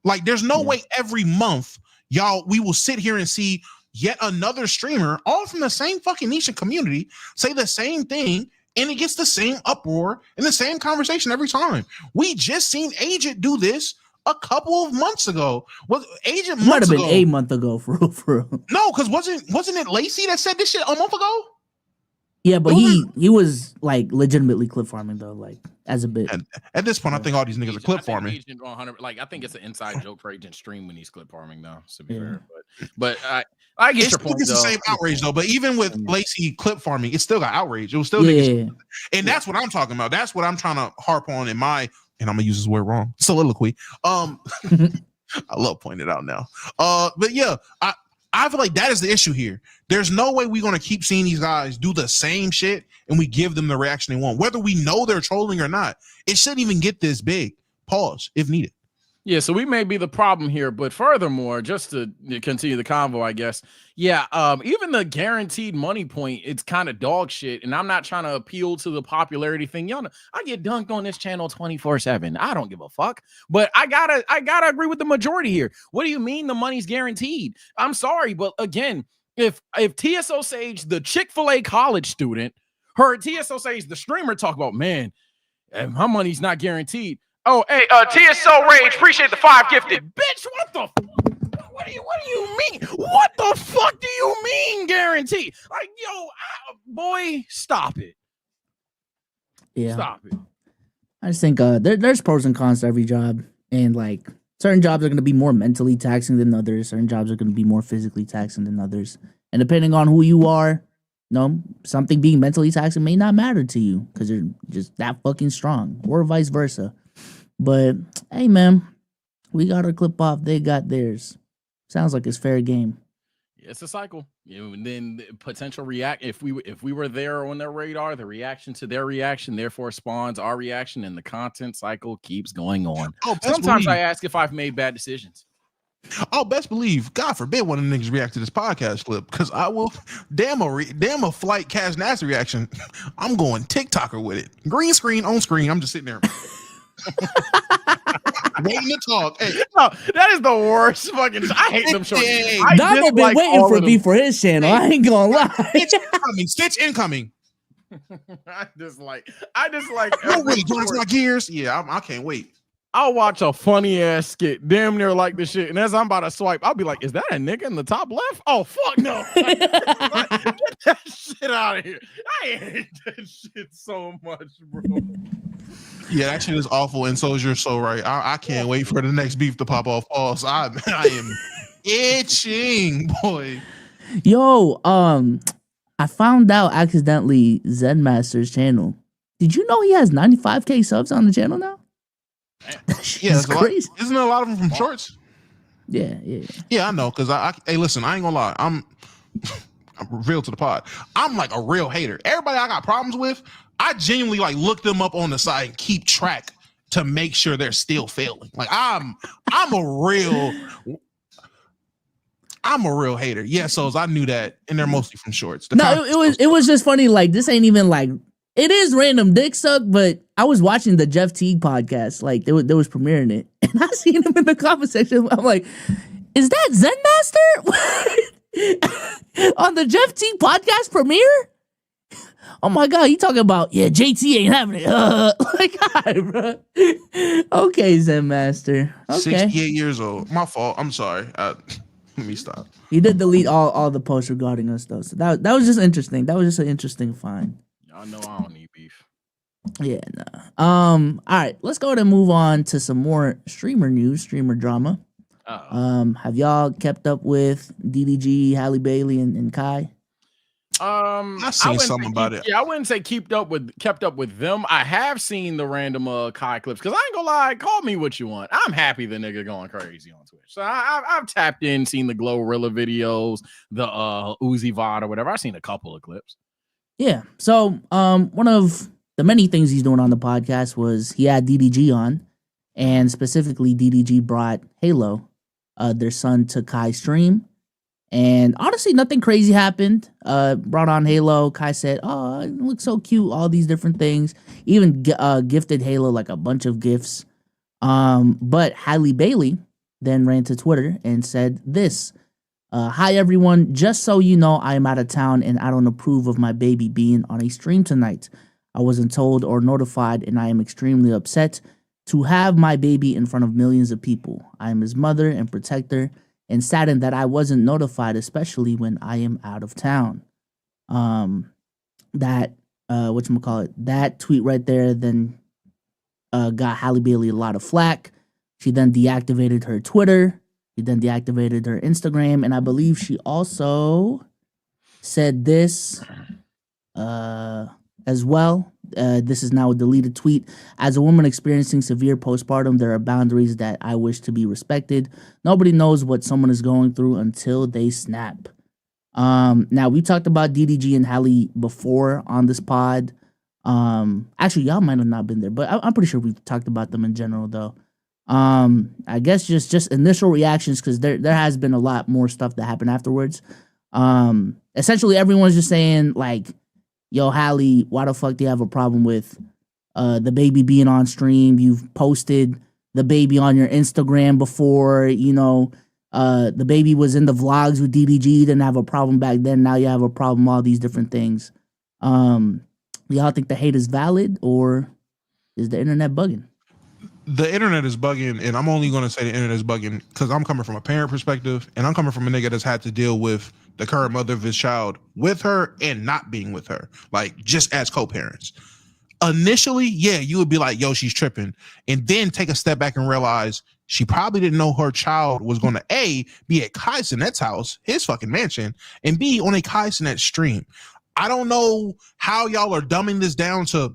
Like, there's no way every month, y'all, we will sit here and see yet another streamer, all from the same fucking niche and community, say the same thing, and it gets the same uproar and the same conversation every time. We just seen Agent do this a couple of months ago. Was Agent might have been a month ago, for real. No, because wasn't it Lacey that said this shit a month ago? Yeah, but he was like legitimately clip farming though, like as a bit. At this point, I think all these niggas are clip farming. Agent 100, like, I think it's an inside joke for Agent Stream when he's clip farming though. To be fair, but I get your point. It's the same outrage though. But even with Lacey clip farming, it still got outrage. It was still and that's what I'm talking about. That's what I'm trying to harp on in my. And I'm gonna use this word wrong. Soliloquy. I love pointing it out now. But yeah, I feel like that is the issue here. There's no way we're gonna keep seeing these guys do the same shit and we give them the reaction they want, whether we know they're trolling or not. It shouldn't even get this big. Pause if needed. Yeah, so we may be the problem here, but furthermore, just to continue the convo, I guess, even the guaranteed money point, it's kind of dog shit, and I'm not trying to appeal to the popularity thing. Y'all know, I get dunked on this channel 24/7. I don't give a fuck, but I gotta agree with the majority here. What do you mean the money's guaranteed? I'm sorry, but again, if TSO Sage, the Chick-fil-A college student, heard TSO Sage, the streamer, talk about, man, my money's not guaranteed. Oh, hey, TSO Rage, appreciate the 5 gifted. Bitch, what do you mean? What the fuck do you mean guarantee? Like, yo, boy, stop it. Yeah. Stop it. I just think there's pros and cons to every job. And like certain jobs are going to be more mentally taxing than others. Certain jobs are going to be more physically taxing than others. And depending on who you are, something being mentally taxing may not matter to you because you're just that fucking strong, or vice versa. But hey, man, we got our clip off. They got theirs. Sounds like it's fair game. It's a cycle. And then the potential react. If we were there on their radar, the reaction to their reaction therefore spawns our reaction, and the content cycle keeps going on. Sometimes I ask if I've made bad decisions. Oh, best believe, God forbid one of the niggas react to this podcast clip, because I will. Damn a flight Cash Nasty reaction. I'm going TikToker with it. Green screen on screen. I'm just sitting there waiting to talk. Hey, No, that is the worst fucking. I hate them shorts. Hey, Damo been waiting for me for his channel. I ain't gonna lie. Stitch incoming. I just like. No way, John's my gears. Yeah, I can't wait. I'll watch a funny ass skit, damn near like the shit, and as I'm about to swipe, I'll be like, "Is that a nigga in the top left? Oh fuck no! Get that shit out of here! I hate that shit so much, bro." Yeah, that shit is awful, and so is you're so right. I can't wait for the next beef to pop off. Pause. I am itching, boy. Yo, I found out accidentally Zen Master's channel. Did you know he has 95K subs on the channel now? Yeah, it's crazy. Isn't there a lot of them from shorts? Yeah. Yeah, I know. Because hey, listen, I ain't gonna lie. I'm real to the pod. I'm like a real hater. Everybody I got problems with, I genuinely like look them up on the side and keep track to make sure they're still failing. Like I'm a real hater. Yeah, so I knew that, and they're mostly from shorts. It was just funny. Like, this ain't even like, it is random dick suck, but I was watching the Jeff Teague podcast. Like, they was premiering it, and I seen him in the comment section. I'm like, is that Zen Master on the Jeff Teague podcast premiere? Oh my god, he talking about, yeah, JT ain't having it. Like, hi, bro. Okay, Zen Master. Okay. 68 years old. My fault. I'm sorry. Let me stop. He did delete all the posts regarding us though, so that was just interesting. That was just an interesting find. Y'all know I don't need beef. Yeah, no. All right, let's go ahead and move on to some more streamer news, streamer drama. Have y'all kept up with DDG, Halle Bailey, and Kai? I've seen something about it. Yeah, I wouldn't say kept up with them. I have seen the random Kai clips, because I ain't gonna lie, call me what you want. I'm happy the nigga going crazy on Twitch. So I've tapped in, seen the Glorilla videos, the Uzi VOD or whatever. I've seen a couple of clips. Yeah. So one of the many things he's doing on the podcast was he had DDG on, and specifically DDG brought Halo, their son, to Kai's stream. And honestly, nothing crazy happened. Brought on Halo. Kai said, "Oh, it looks so cute." All these different things. Even gifted Halo like a bunch of gifts. But Halle Bailey then ran to Twitter and said this: "Hi everyone. Just so you know, I am out of town and I don't approve of my baby being on a stream tonight. I wasn't told or notified, and I am extremely upset to have my baby in front of millions of people. I am his mother and protector, and saddened that I wasn't notified, especially when I am out of town." That that tweet right there then got Halle Bailey a lot of flack. She then deactivated her Twitter. She then deactivated her Instagram, and I believe she also said this as well. This is now a deleted tweet. "As a woman experiencing severe postpartum, there are boundaries that I wish to be respected. Nobody knows what someone is going through until they snap." Now, we talked about DDG and Halle before on this pod. Actually, y'all might have not been there, but I'm pretty sure we've talked about them in general, though. I guess just initial reactions, because there has been a lot more stuff that happened afterwards. Essentially, everyone's just saying, like, "Yo, Halle, why the fuck do you have a problem with the baby being on stream? You've posted the baby on your Instagram before, you know, the baby was in the vlogs with DDG, didn't have a problem back then, now you have a problem, all these different things." Y'all think the hate is valid, or is the internet bugging? The internet is bugging, and I'm only going to say the internet is bugging because I'm coming from a parent perspective, and I'm coming from a nigga that's had to deal with the current mother of his child with her and not being with her, like just as co-parents. Initially, yeah, you would be like, "Yo, she's tripping," and then take a step back and realize she probably didn't know her child was going to A, be at Kai Sinet's house, his fucking mansion, and B, on a Kai Sinet stream. I don't know how y'all are dumbing this down to,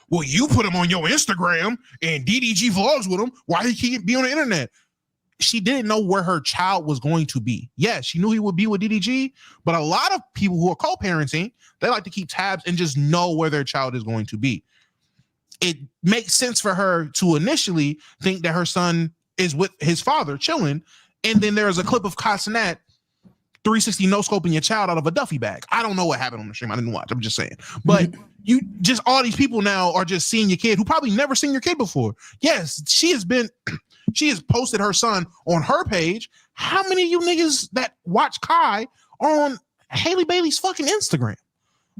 well, you put him on your Instagram and DDG vlogs with him. Why he can't be on the internet? She didn't know where her child was going to be. Yeah, she knew he would be with DDG, but a lot of people who are co-parenting, they like to keep tabs and just know where their child is going to be. It makes sense for her to initially think that her son is with his father chilling, and then there's a clip of Casanat 360 no scoping your child out of a duffy bag. I don't know what happened on the stream. I didn't watch. I'm just saying. But you just all these people now are just seeing your kid who probably never seen your kid before. Yes, she has posted her son on her page. How many of you niggas that watch Kai are on Haley Bailey's fucking Instagram?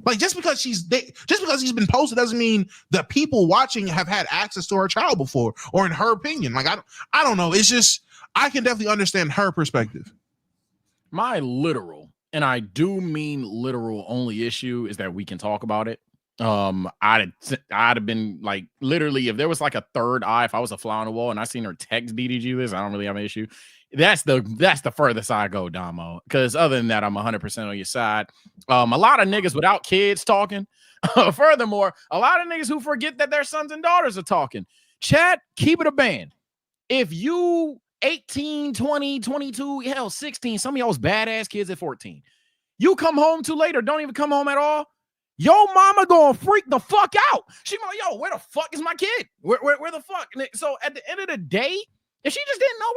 Like just because he's been posted doesn't mean the people watching have had access to her child before, or in her opinion. Like I don't know. It's just I can definitely understand her perspective. My literal, and I do mean literal, only issue is that we can talk about it. I'd have been like, literally, if there was like a third eye, if I was a fly on the wall and I seen her text DDG this, I don't really have an issue. That's the furthest I go, Damo. Because other than that, I'm 100% on your side. A lot of niggas without kids talking. Furthermore, a lot of niggas who forget that their sons and daughters are talking. Chat, keep it a band. If you 18, 20, 22, hell, 16, some of y'all's badass kids at 14. You come home too late or don't even come home at all, yo mama gonna freak the fuck out. She like, yo, where the fuck is my kid? Where the fuck? And so at the end of the day, if she just didn't know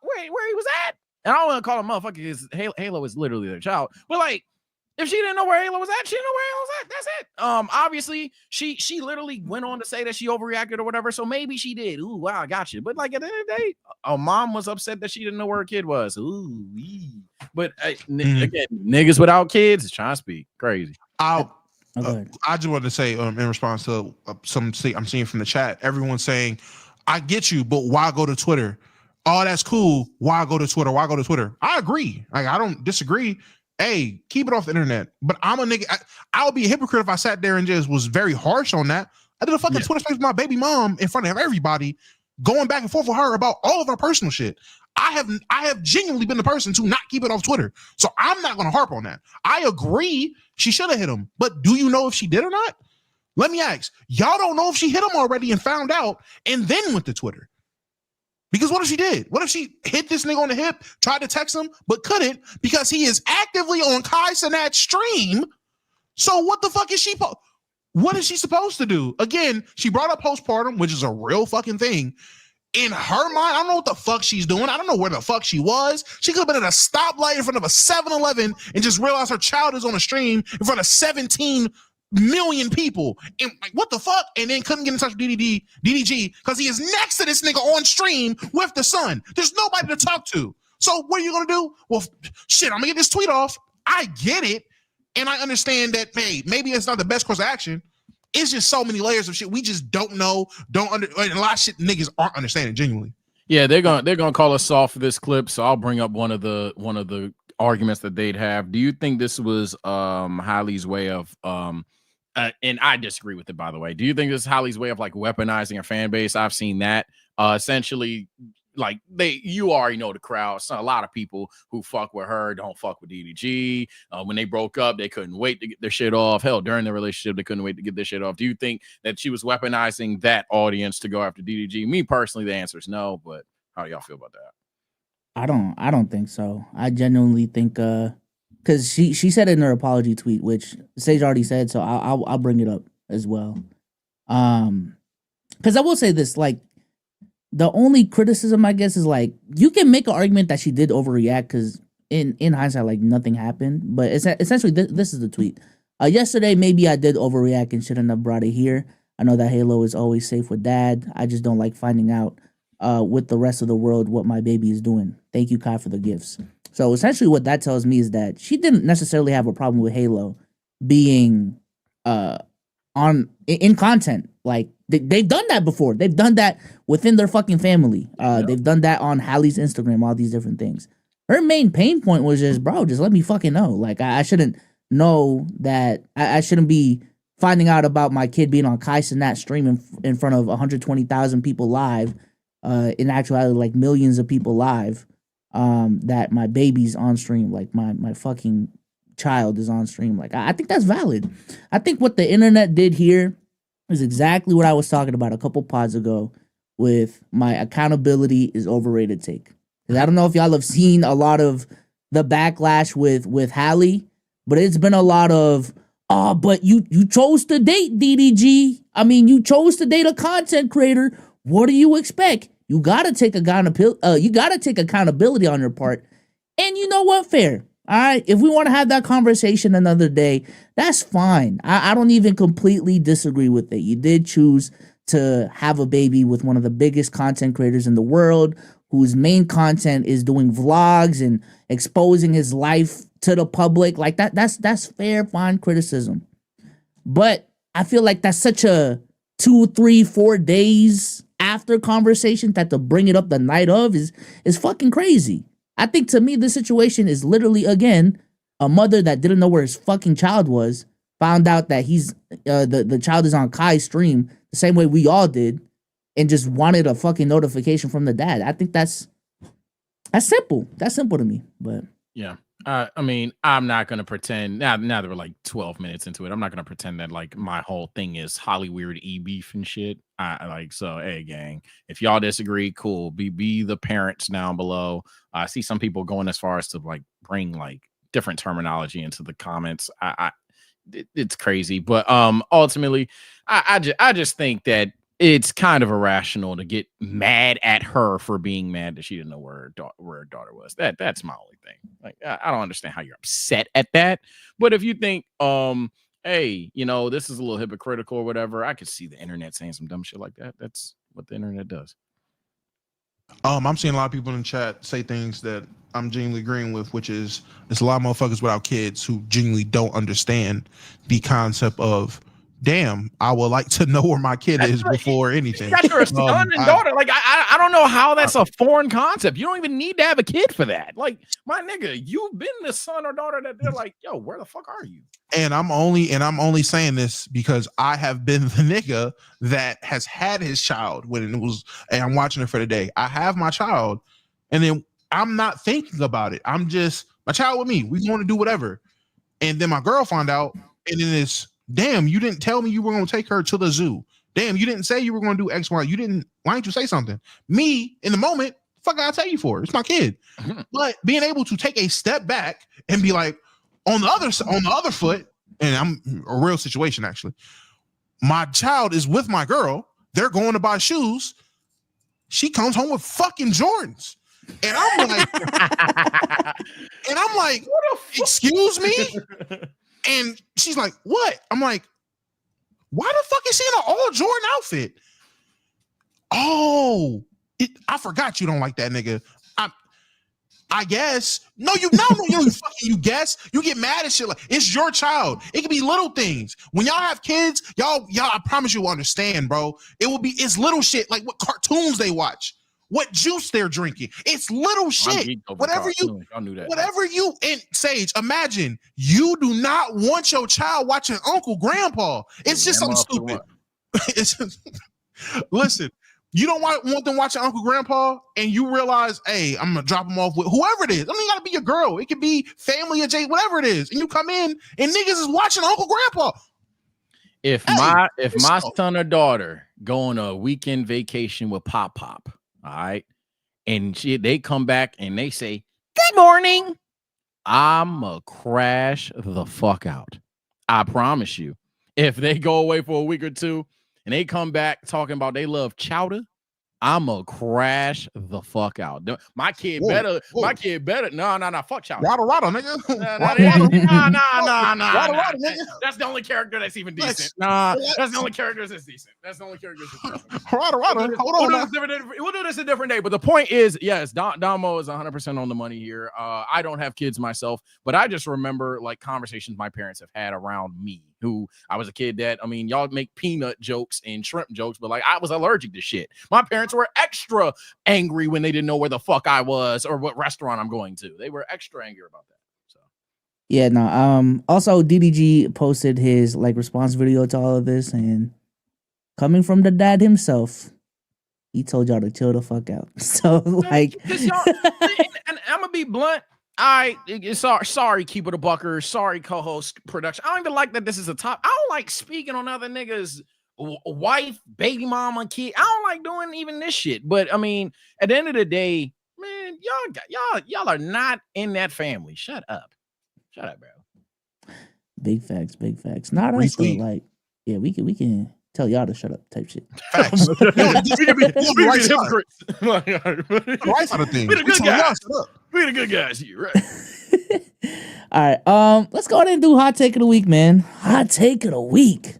where he was at, and I don't want to call him motherfucker because Halo is literally their child, but like, if she didn't know where Halo was at, she didn't know where Halo was at. That's it. Obviously, she literally went on to say that she overreacted or whatever. So maybe she did. Ooh, wow, I got you. But like at the end of the day, a mom was upset that she didn't know where her kid was. Ooh, but again, niggas without kids is trying to speak crazy. I just wanted to say in response to some I'm seeing from the chat, everyone's saying, I get you, but why go to Twitter? Oh, that's cool. Why go to Twitter? Why go to Twitter? I agree. Like, I don't disagree. Hey, keep it off the internet. But I'm a nigga. I would be a hypocrite if I sat there and just was very harsh on that. I did a fucking Twitter space with my baby mom in front of everybody, going back and forth with her about all of our personal shit. I have genuinely been the person to not keep it off Twitter. So I'm not going to harp on that. I agree she should have hit him. But do you know if she did or not? Let me ask. Y'all don't know if she hit him already and found out and then went to Twitter. Because what if she did? What if she hit this nigga on the hip, tried to text him, but couldn't because he is actively on Kai Cenat's stream? So what the fuck is she? What is she supposed to do? Again, she brought up postpartum, which is a real fucking thing. In her mind, I don't know what the fuck she's doing. I don't know where the fuck she was. She could have been at a stoplight in front of a 7-Eleven and just realized her child is on a stream in front of 17 million people, and like, what the fuck? And then couldn't get in touch with DDG because he is next to this nigga on stream with the son. There's nobody to talk to. So what are you gonna do? Well, shit, I'm gonna get this tweet off. I get it, and I understand that. Hey, maybe it's not the best course of action. It's just so many layers of shit we just don't know, and a lot of shit niggas aren't understanding genuinely. Yeah, they're gonna call us soft for this clip. So I'll bring up one of the arguments that they'd have. Do you think this was Holly's way of and I disagree with it, by the way. Do you think this is Holly's way of like weaponizing her fan base? I've seen that. Essentially, like you already know the crowd. So a lot of people who fuck with her don't fuck with DDG. When they broke up, they couldn't wait to get their shit off. Hell, during the relationship, they couldn't wait to get their shit off. Do you think that she was weaponizing that audience to go after DDG? Me personally, the answer is no. But how do y'all feel about that? I don't think so. I genuinely think because she said it in her apology tweet, which Sage already said, so I'll bring it up as well. Because I will say this, like, the only criticism, I guess, is like you can make an argument that she did overreact because in hindsight, like nothing happened. But it's essentially this is the tweet. Yesterday, maybe I did overreact and shouldn't have brought it here. I know that Halo is always safe with dad. I just don't like finding out with the rest of the world what my baby is doing. Thank you, Kai, for the gifts. So essentially what that tells me is that she didn't necessarily have a problem with Halo being in content. Like they've done that before. They've done that within their fucking family. They've done that on Hallie's Instagram, all these different things. Her main pain point was just, bro, just let me fucking know. Like I shouldn't know that I shouldn't be finding out about my kid being on Kai Cenat stream in front of 120,000 people live. In actuality, like millions of people live. That my baby's on stream, like my fucking child is on stream. Like I think that's valid. I think what the internet did here is exactly what I was talking about a couple pods ago with my accountability is overrated take. Because I don't know if y'all have seen a lot of the backlash with Halle, but it's been a lot of but you chose to date DDG. I mean, you chose to date a content creator. What do you expect? You gotta take accountability on your part. And you know what? Fair. All right. If we want to have that conversation another day, that's fine. I don't even completely disagree with it. You did choose to have a baby with one of the biggest content creators in the world, whose main content is doing vlogs and exposing his life to the public. Like that's fair, fine criticism. But I feel like that's such a 2, 3, 4 days after conversation that to bring it up the night of is fucking crazy. I think to me, this situation is literally, again, a mother that didn't know where his fucking child was, found out that he's the child is on Kai's stream the same way we all did, and just wanted a fucking notification from the dad. I think that's simple. That's simple to me. But yeah. I mean, I'm not gonna pretend now that we're like 12 minutes into it. I'm not gonna pretend that like my whole thing is Hollyweird beef and shit. I like, so hey gang, if y'all disagree, cool. Be the parents down below. I see some people going as far as to like bring like different terminology into the comments. It's crazy, but ultimately, I just think that it's kind of irrational to get mad at her for being mad that she didn't know where her daughter was. That's my only thing. Like, I don't understand how you're upset at that. But if you think, hey, you know, this is a little hypocritical or whatever, I could see the internet saying some dumb shit like that. That's what the internet does. I'm seeing a lot of people in the chat say things that I'm genuinely agreeing with, which is there's a lot of motherfuckers without kids who genuinely don't understand the concept of, damn, I would like to know where my kid is before anything. You got your son and daughter. Like, I don't know how that's a foreign concept. You don't even need to have a kid for that. Like, my nigga, you've been the son or daughter that they're like, yo, where the fuck are you? And I'm only saying this because I have been the nigga that has had his child when it was, and I'm watching it for the day. I have my child, and then I'm not thinking about it. I'm just, my child with me. We want to do whatever. And then my girl found out, and then it's, damn, you didn't tell me you were going to take her to the zoo. Damn, you didn't say you were going to do X, Y. You didn't. Why didn't you say something? Me, in the moment, fuck, I'll tell you for. It's my kid. But being able to take a step back and be like, on the other foot, and I'm a real situation actually. My child is with my girl. They're going to buy shoes. She comes home with fucking Jordans. And I'm like, excuse me? And she's like, what? I'm like, why the fuck is she in an all Jordan outfit? Oh, I forgot you don't like that nigga. I guess. No, you guess. You get mad at shit like it's your child. It can be little things. When y'all have kids, y'all, I promise you will understand, bro. It's little shit like what cartoons they watch, what juice they're drinking. It's little shit. Whatever you and Sage, imagine you do not want your child watching Uncle Grandpa. It's just something stupid. Listen. You don't want them watching Uncle Grandpa, and you realize, hey, I'm gonna drop them off with whoever it is. I mean, it gotta be your girl. It could be family or Jay, whatever it is. And you come in, and niggas is watching Uncle Grandpa. If my son or daughter go on a weekend vacation with Pop, all right, and they come back and they say, "Good morning," I'ma crash the fuck out. I promise you. If they go away for a week or two, and they come back talking about they love chowder, I'ma crash the fuck out. My kid better. No, fuck chowder. Rada, nigga. Nah. That's the only character that's even decent. That's the only character that's decent. Rada. Hold on. We'll do this a different day. But the point is, yes, Damo is 100% on the money here. I don't have kids myself, but I just remember like conversations my parents have had around me. Who I was a kid that, I mean, y'all make peanut jokes and shrimp jokes, but like I was allergic to shit. My parents were extra angry when they didn't know where the fuck I was or what restaurant I'm going to. They were extra angry about that. So yeah, no. Also, DDG posted his like response video to all of this, and coming from the dad himself, he told y'all to chill the fuck out. So like, and I'm gonna be blunt. Sorry, Keeper the Bucker. Sorry, co-host production. I don't even like that this is a top. I don't like speaking on other niggas' wife, baby mama, kid. I don't like doing even this shit. But I mean, at the end of the day, man, y'all are not in that family. Shut up, bro. Big facts. Not us though. Like, yeah, we can tell y'all to shut up type shit. Facts. We can be right side. hypocrites. Right side of things. We the good tell guys. y'all, shut up. We the good guys here, right? All right, let's go ahead and do hot take of the week, man. Hot take of the week.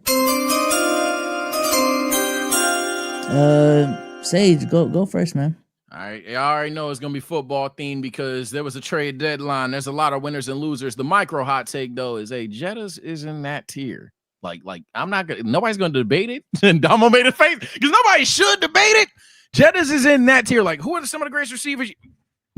Sage, go first, man. All right, I already know it's gonna be football themed because there was a trade deadline. There's a lot of winners and losers. The micro hot take though is, Jettas is in that tier. Like I'm not gonna. Nobody's gonna debate it. And Damo made a face because nobody should debate it. Jettas is in that tier. Like, who are some of the greatest receivers?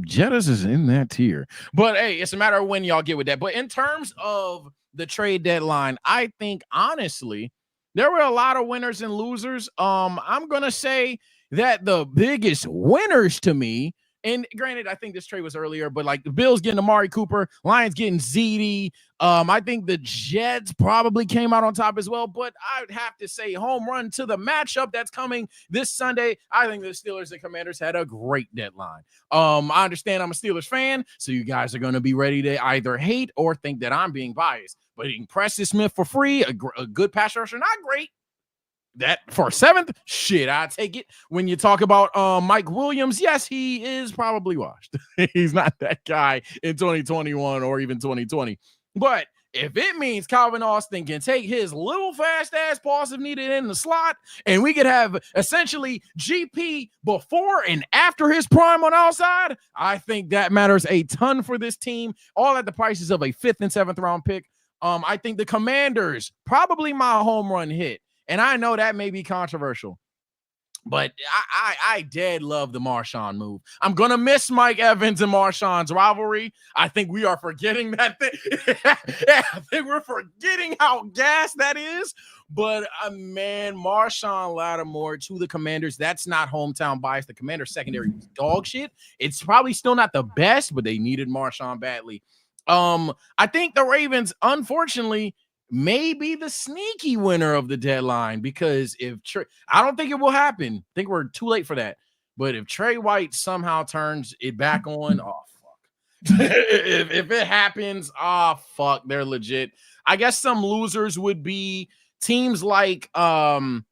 Jettas is in that tier. But hey, it's a matter of when y'all get with that. But in terms of the trade deadline, I think honestly there were a lot of winners and losers. I'm gonna say that the biggest winners to me, and granted, I think this trade was earlier, but like the Bills getting Amari Cooper, Lions getting ZD. I think the Jets probably came out on top as well, but I would have to say home run to the matchup that's coming this Sunday. I think the Steelers and Commanders had a great deadline. I understand I'm a Steelers fan, so you guys are going to be ready to either hate or think that I'm being biased. But eating Preston Smith for free, a good pass rusher, not great. That for 7th, shit, I take it. When you talk about Mike Williams, yes, he is probably washed. He's not that guy in 2021 or even 2020. But if it means Calvin Austin can take his little fast ass pass if needed in the slot, and we could have essentially GP before and after his prime on outside, I think that matters a ton for this team. All at the prices of a 5th and 7th round pick. I think the Commanders, probably my home run hit. And I know that may be controversial, but I dead love the Marshawn move. I'm going to miss Mike Evans and Marshawn's rivalry. I think we are forgetting that thing. I think we're forgetting how gas that is. But, man, Marshawn Lattimore to the Commanders, that's not hometown bias. The Commanders secondary was dog shit. It's probably still not the best, but they needed Marshawn badly. I think the Ravens, unfortunately, may be the sneaky winner of the deadline because I don't think it will happen. I think we're too late for that. But if Trey White somehow turns it back on, oh, fuck. if it happens, oh, fuck, they're legit. I guess some losers would be teams like, I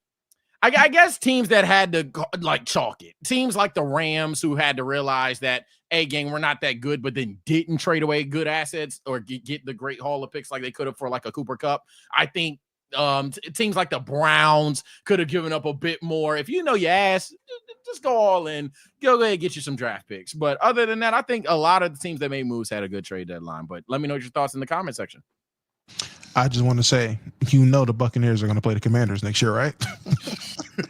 guess teams that had to like chalk it. Teams like the Rams who had to realize that, hey, gang, we're not that good, but then didn't trade away good assets or get the great haul of picks like they could have for like a Cooper Kupp. I think teams like the Browns could have given up a bit more. If you know your ass, just go all in. Go ahead and get you some draft picks. But other than that, I think a lot of the teams that made moves had a good trade deadline. But let me know your thoughts in the comment section. I just want to say, the Buccaneers are going to play the Commanders next year, right?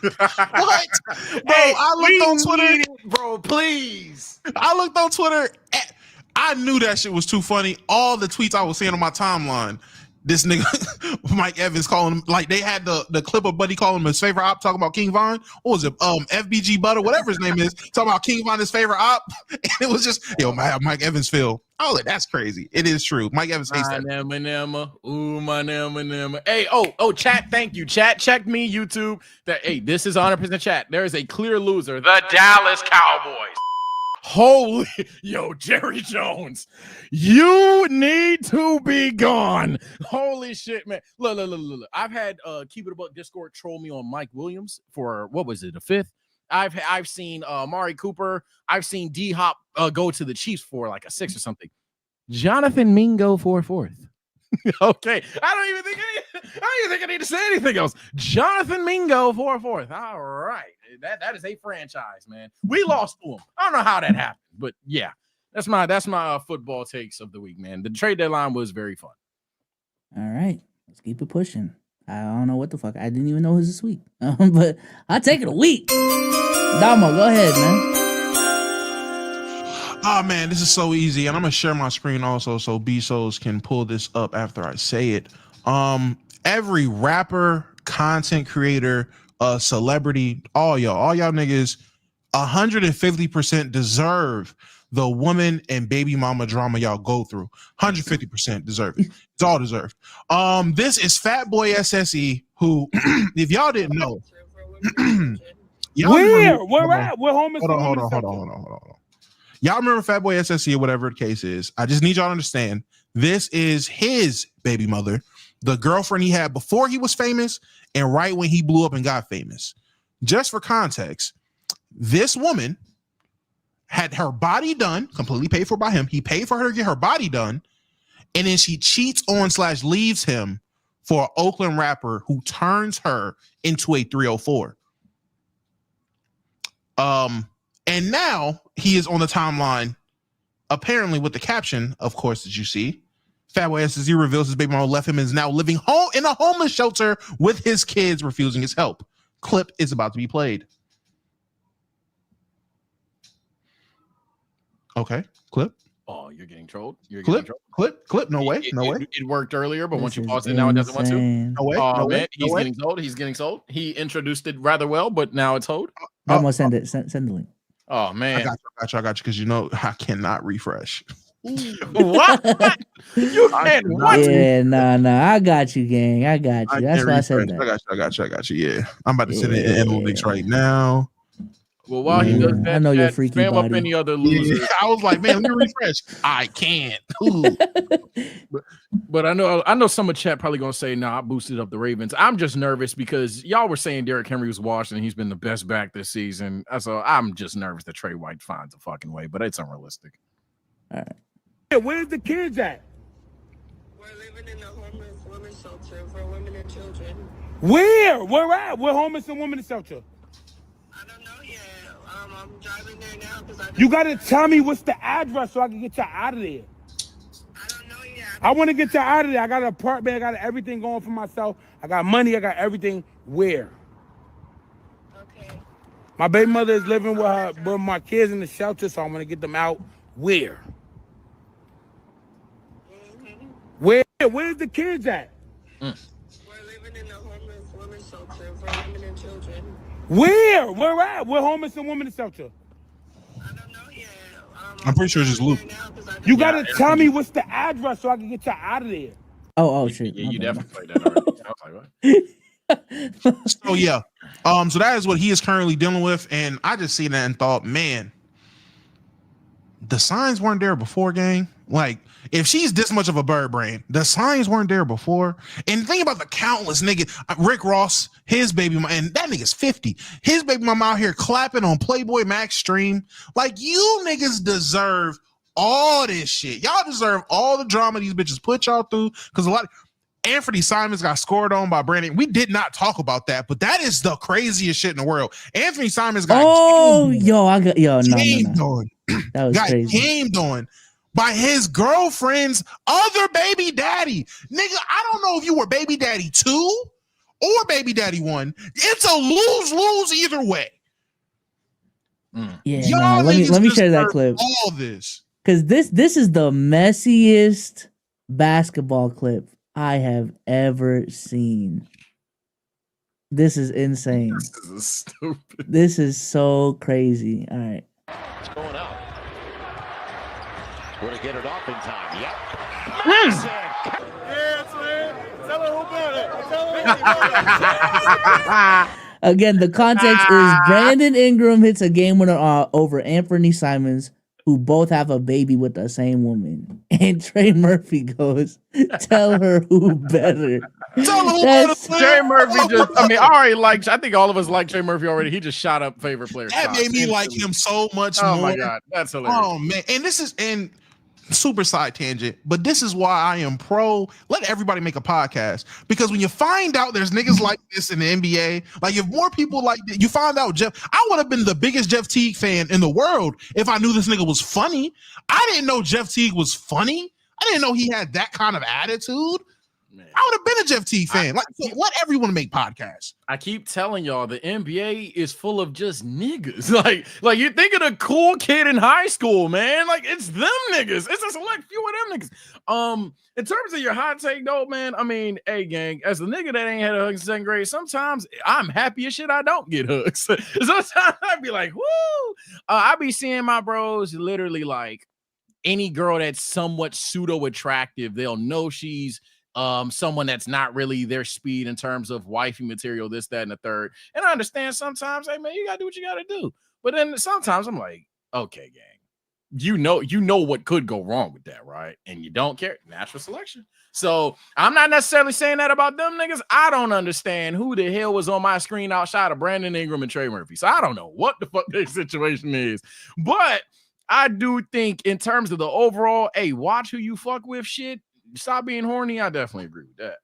What? Bro, hey, I looked on Twitter. Bro, please. I looked on Twitter. I knew that shit was too funny. All the tweets I was seeing on my timeline, this nigga, Mike Evans calling him, like they had the clip of Buddy calling him his favorite op, talking about King Von. What was it? FBG Butter, whatever his name is, talking about King Von, his favorite op. And it was just, Mike Evans feel. Oh, that's crazy. It is true. Mike Evans hates that. Ooh, my nema. Hey, chat, thank you. Chat, check me, YouTube. This is 100% chat. There is a clear loser. The Dallas Cowboys. Holy, Jerry Jones, you need to be gone. Holy shit, man. Look. I've had Keep It A Buck Discord troll me on Mike Williams for, what was it, a 5th? I've seen Amari Cooper. I've seen D-Hop go to the Chiefs for like a 6 or something. Jonathan Mingo for a 4th. Okay. I don't even think I need to say anything else. Jonathan Mingo for a 4th. All right. That is a franchise, man. We lost to him. I don't know how that happened, but yeah, that's my football takes of the week, man. The trade deadline was very fun. All right. Let's keep it pushing. I don't know what the fuck. I didn't even know it was this week. But I'll take it a week. Damo, go ahead, man. Oh, man, this is so easy. And I'm going to share my screen also so Bsolz can pull this up after I say it. Every rapper, content creator, celebrity, all y'all niggas, 150% deserve the woman and baby mama drama y'all go through. 150% deserve it. It's all deserved. This is Fatboy SSE, who, if y'all didn't know, We're home. Hold on. Y'all remember Fatboy SSE or whatever the case is. I just need y'all to understand this is his baby mother. the girlfriend he had before he was famous, and right when he blew up and got famous. Just for context, this woman had her body done, completely paid for by him. He paid for her to get her body done, and then she cheats on / leaves him for an Oakland rapper who turns her into a 304. And now he is on the timeline, apparently with the caption, of course, that you see. Fatboy SSE reveals his baby mama left him and is now living home in a homeless shelter with his kids, refusing his help. Clip is about to be played. Okay, clip. Oh, you're getting trolled. Clip. No way. It worked earlier, but This once you is pause it, now it doesn't want to. insane. No way. Oh no man, way. he's getting sold. He's getting sold. He introduced it rather well, but now it's hold. I'm gonna send it. Send the link. Oh man, I got you. Because I cannot refresh. what? You can't. What? Yeah, nah. I got you, gang. I got you. That's why I said that. I got you. Yeah, I'm about to send it in analytics right now. Well, while he does that, I know your Chad, freaky spam body. up any other losers. Yeah, I was like, man, let me refresh. I can't. But I know some of chat probably gonna say, "Nah, I boosted up the Ravens." I'm just nervous because y'all were saying Derrick Henry was washed and he's been the best back this season. So I'm just nervous that Trey White finds a fucking way, but it's unrealistic. All right. Yeah, where's the kids at? We're living in a homeless women's shelter for women and children. Where? Where at? We're homeless and women's shelter. I don't know yet. I'm driving there now because You gotta tell me what's the address so I can get you out of there. I don't know yet. I want to get you out of there. I got an apartment. I got everything going for myself. I got money. I got everything. Where? Okay. My baby mother is living with my kids in the shelter, so I want to get them out. Where? Where? Where's the kids at? We're living in a homeless women's shelter for women and children. Where? Where at? We're homeless and women's shelter. I don't know yet. I'm pretty sure it's just Luke. You gotta tell me what's the address so I can get you out of there. Oh shit. Yeah, you definitely played that already. I was like, what? So yeah, so that is what he is currently dealing with, and I just seen that and thought, man, the signs weren't there before, gang. Like, if she's this much of a bird brain, the signs weren't there before. And think about the countless niggas. Rick Ross, his baby mama, and that nigga's 50. His baby mama out here clapping on Playboy Max stream. Like, you niggas deserve all this shit. Y'all deserve all the drama these bitches put y'all through. Because a lot of Anthony Simons got scored on by Brandon. We did not talk about that, but that is the craziest shit in the world. Anthony Simons got no. gamed on. That was got crazy. gamed on by his girlfriend's other baby daddy. Nigga, I don't know if you were baby daddy 2 or baby daddy 1. It's a lose-lose either way. Yeah, Y'all let me niggas share that deserve clip. all this. Because this is the messiest basketball clip I have ever seen. This is insane. This is stupid. This is so crazy. All right. It's going out. Will he get it off in time? Yep. Again, the context is Brandon Ingram hits a game winner over Anthony Simons, who both have a baby with the same woman. And Trey Murphy goes, tell her who better. Trey Murphy just, I think all of us like Trey Murphy already. He just shot up favorite player. That made me like him so much more. Oh my God. That's hilarious. Oh man. And this is super side tangent, but this is why I am pro. Let everybody make a podcast, because when you find out there's niggas like this in the NBA, like if more people like that, you find out I would have been the biggest Jeff Teague fan in the world if I knew this nigga was funny. I didn't know Jeff Teague was funny. I didn't know he had that kind of attitude. Man. I would have been a Jeff Teague fan. Let everyone make podcasts. I keep telling y'all the NBA is full of just niggas. Like you think of the cool kid in high school, man. Like it's them niggas. It's a select few of them niggas. In terms of your hot take, though, man. I mean, hey, gang, as a nigga that ain't had a hug in 2nd grade, sometimes I'm happy as shit I don't get hugs. Sometimes I'd be like, woo. I be seeing my bros literally like any girl that's somewhat pseudo attractive. They'll know she's someone that's not really their speed in terms of wifey material, this, that, and the third. And I understand sometimes, hey man, you gotta do what you gotta do. But then sometimes I'm like, okay, gang, you know what could go wrong with that, right? And you don't care. Natural selection. So I'm not necessarily saying that about them niggas. I don't understand who the hell was on my screen outside of Brandon Ingram and Trey Murphy. So I don't know what the fuck their situation is. But I do think in terms of the overall, hey, watch who you fuck with shit. Stop being horny. I definitely agree with that.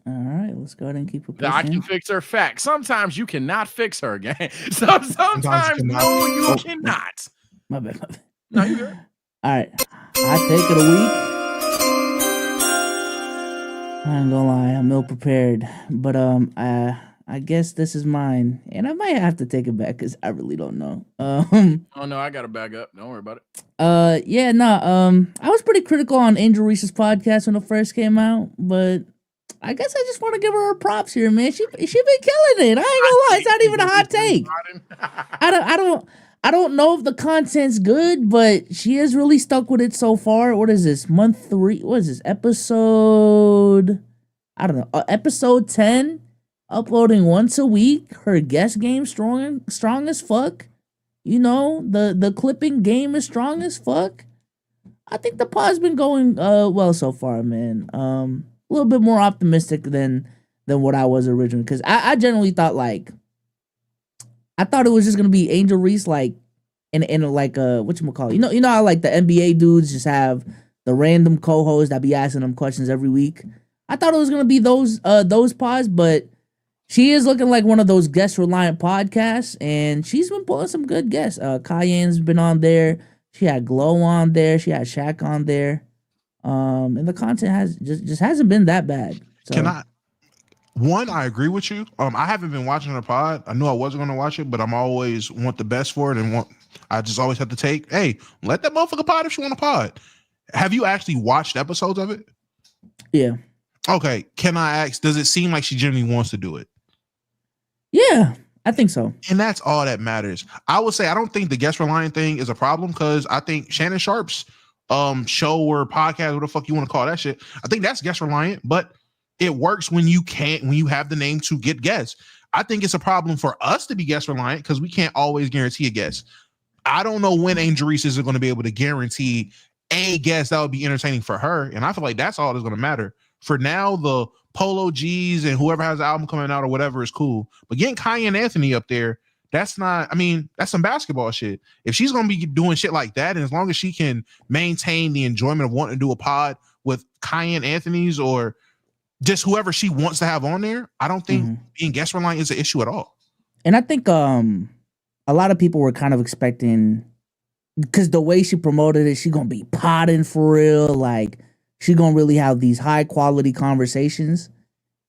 All right, let's go ahead and keep it pushing. I can fix her. Fact. Sometimes you cannot fix her, gang. Sometimes no, you cannot. My bad. No, you good. All right, I take it a week. I ain't gonna lie, I'm ill prepared, but I guess this is mine, and I might have to take it back because I really don't know. Oh no, I got to back up. Don't worry about it. Yeah, no. I was pretty critical on Angel Reese's podcast when it first came out, but I guess I just want to give her props here, man. She been killing it. I ain't gonna lie, it's not even a hot take. I don't know if the content's good, but she has really stuck with it so far. What is this? Month 3? What is this? Episode? I don't know. Episode 10. Uploading once a week. Her guest game strong as fuck. You know, the clipping game is strong as fuck. I think the pod's been going well so far, man. A little bit more optimistic than what I was originally, because I generally thought I thought it was just gonna be Angel Reese like in like whatchamacallit. You know how like the NBA dudes just have the random co-hosts that be asking them questions every week. I thought it was gonna be those pods, but she is looking like one of those guest reliant podcasts, and she's been pulling some good guests. Cayenne's been on there. She had Glow on there. She had Shaq on there. And the content has just hasn't been that bad. So. I agree with you. I haven't been watching the pod. I knew I wasn't going to watch it, but I'm always want the best for it, and I just always have to take. Hey, let that motherfucker pod if she want to pod. Have you actually watched episodes of it? Yeah. Okay. Can I ask? Does it seem like she genuinely wants to do it? Yeah, I think so. And that's all that matters. I would say I don't think the guest reliant thing is a problem, because I think Shannon Sharp's show or podcast, what the fuck you want to call that shit, I think that's guest reliant, but it works when you have the name to get guests. I think it's a problem for us to be guest reliant because we can't always guarantee a guest. I don't know when Angel Reese is going to be able to guarantee a guest that would be entertaining for her, and I feel like that's all that's going to matter. For now, the Polo G's and whoever has the album coming out or whatever is cool, but getting Cayenne Anthony up there, that's not, I mean, that's some basketball shit. If she's going to be doing shit like that, and as long as she can maintain the enjoyment of wanting to do a pod with Cayenne Anthony's or just whoever she wants to have on there, I don't think being guest reliant is an issue at all. And I think a lot of people were kind of expecting, because the way she promoted it, she gonna be podding for real, like she gonna really have these high quality conversations.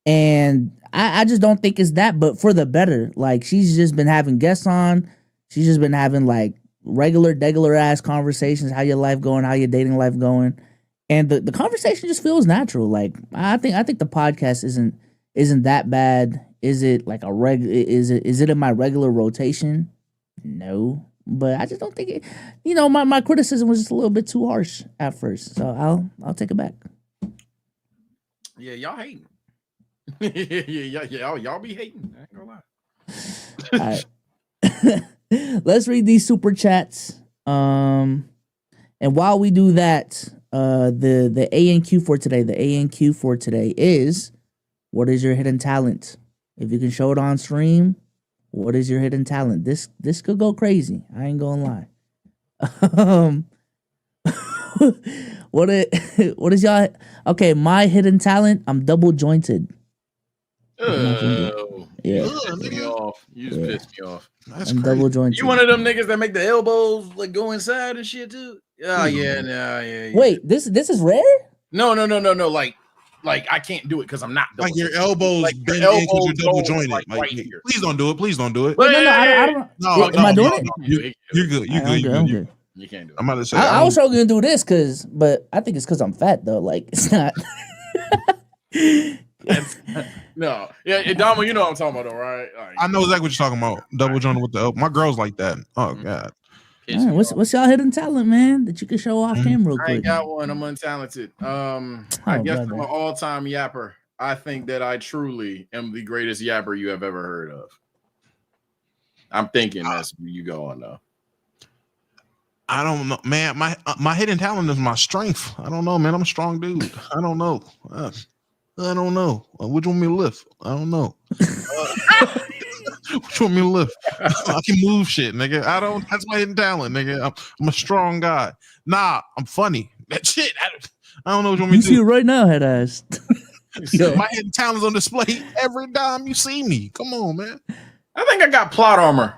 And I just don't think it's that, but for the better. Like, she's just been having guests on. She's just been having like regular ass conversations. How your life going? How your dating life going? And the conversation just feels natural. Like, I think the podcast isn't that bad. Is it like is it in my regular rotation? No. But I just don't think it, my criticism was just a little bit too harsh at first. So I'll take it back. Yeah, y'all hating. y'all be hating. I ain't gonna lie. All right. Let's read these super chats. And while we do that, the ANQ for today, is, what is your hidden talent? If you can show it on stream, what is your hidden talent? This could go crazy. I ain't gonna lie. What is y'all? Okay, my hidden talent, I'm double jointed. Oh, yeah. Pissed me off. You just pissed me off. That's I'm crazy. double jointed. You one of them niggas that make the elbows like go inside and shit too? Oh yeah. Wait, this is rare? No. Like I can't do it because I'm not double Like your elbows like bend your in because you're elbows double go, jointed. like, Like, right here. please don't do it. Please don't do it. Wait, no, I don't. Am I doing it? You're good. You're good. I'm good. You can't do it. I'm about to say. I was sure gonna do this but I think it's because I'm fat though. Like, it's not. No, yeah, Dama, you know what I'm talking about, though, right? Like, I know exactly what you're talking about. Double jointed with the elbow. My girl's like that. Oh god. All right, what's y'all hidden talent, man, that you can show off camera real I quick? ain't got one. I'm untalented. I guess I'm an all-time yapper. I think that I truly am the greatest yapper you have ever heard of. I'm thinking that's where you going though. I don't know, man. My hidden talent is my strength. I don't know, man. I'm a strong dude. I don't know. I don't know. Which one me to lift? I don't know. Which one me to lift? I can move shit, nigga. That's my hidden talent, nigga. I'm a strong guy. Nah, I'm funny. That shit. I don't know what you want me You to see it do. right now, head ass. My hidden talent's on display every time you see me. Come on, man. I think I got plot armor.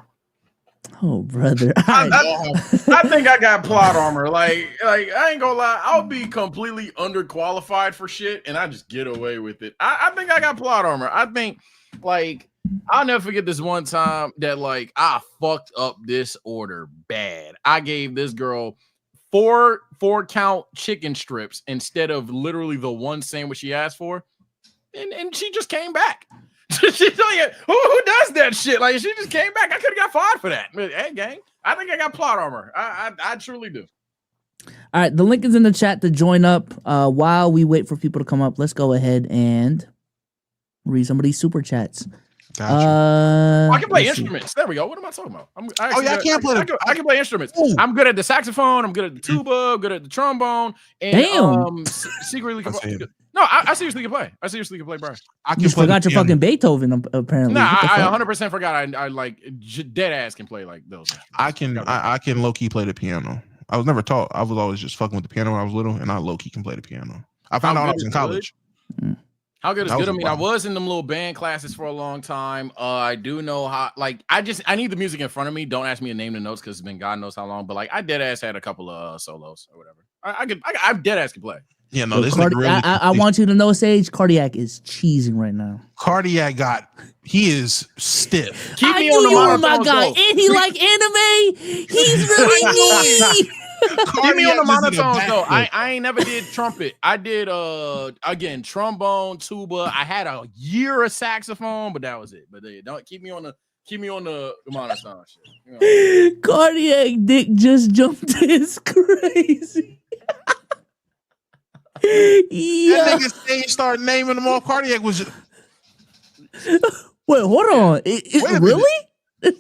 Oh, brother. I think I got plot armor. Like I ain't gonna lie, I'll be completely underqualified for shit, and I just get away with it. I think I got plot armor. I think, like, I'll never forget this one time that, like, I fucked up this order bad. I gave this girl four count chicken strips instead of literally the one sandwich she asked for, and she just came back. She's like, who does that shit? Like, she just came back. I could have got fired for that. But, hey, gang, I think I got plot armor. I truly do. All right, the link is in the chat to join up. While we wait for people to come up, let's go ahead and read some of these super chats. Gotcha. I can play instruments. There we go. What am I talking about? I can't play. I can play instruments. Ooh. I'm good at the saxophone. I'm good at the tuba. I'm good at the trombone. And, Damn. Secretly, no, I seriously can play. I seriously can play, bro. I You forgot your fucking Beethoven, apparently. Nah, What the I fuck? 100% forgot. I like dead ass can play like those. I can low key play the piano. I was never taught. I was always just fucking with the piano when I was little, and I low key can play the piano. I found out when I was in college. How good is That good? was I mean, I was in them little band classes for a long time. I do know how. Like, I need the music in front of me. Don't ask me to name the notes because it's been God knows how long. But like, I dead ass had a couple of solos or whatever. I dead ass can play. Yeah, no, this nigga really. I want you to know, Sage, Cardiac is cheesing right now. Cardiac he is stiff. Keep I me knew on the you were monotones, my guy, though. and he like anime. He's really me. Keep me on the Cardiac is in a monotones though. backflip. I ain't never did trumpet. I did again trombone, tuba. I had a year of saxophone, but that was it. But don't keep me on the monotone shit. You know? Cardiac dick just jumped. It's crazy. Yeah. That nigga Stage started naming them off. Cardiac was just, Wait, hold on. Wait a Really?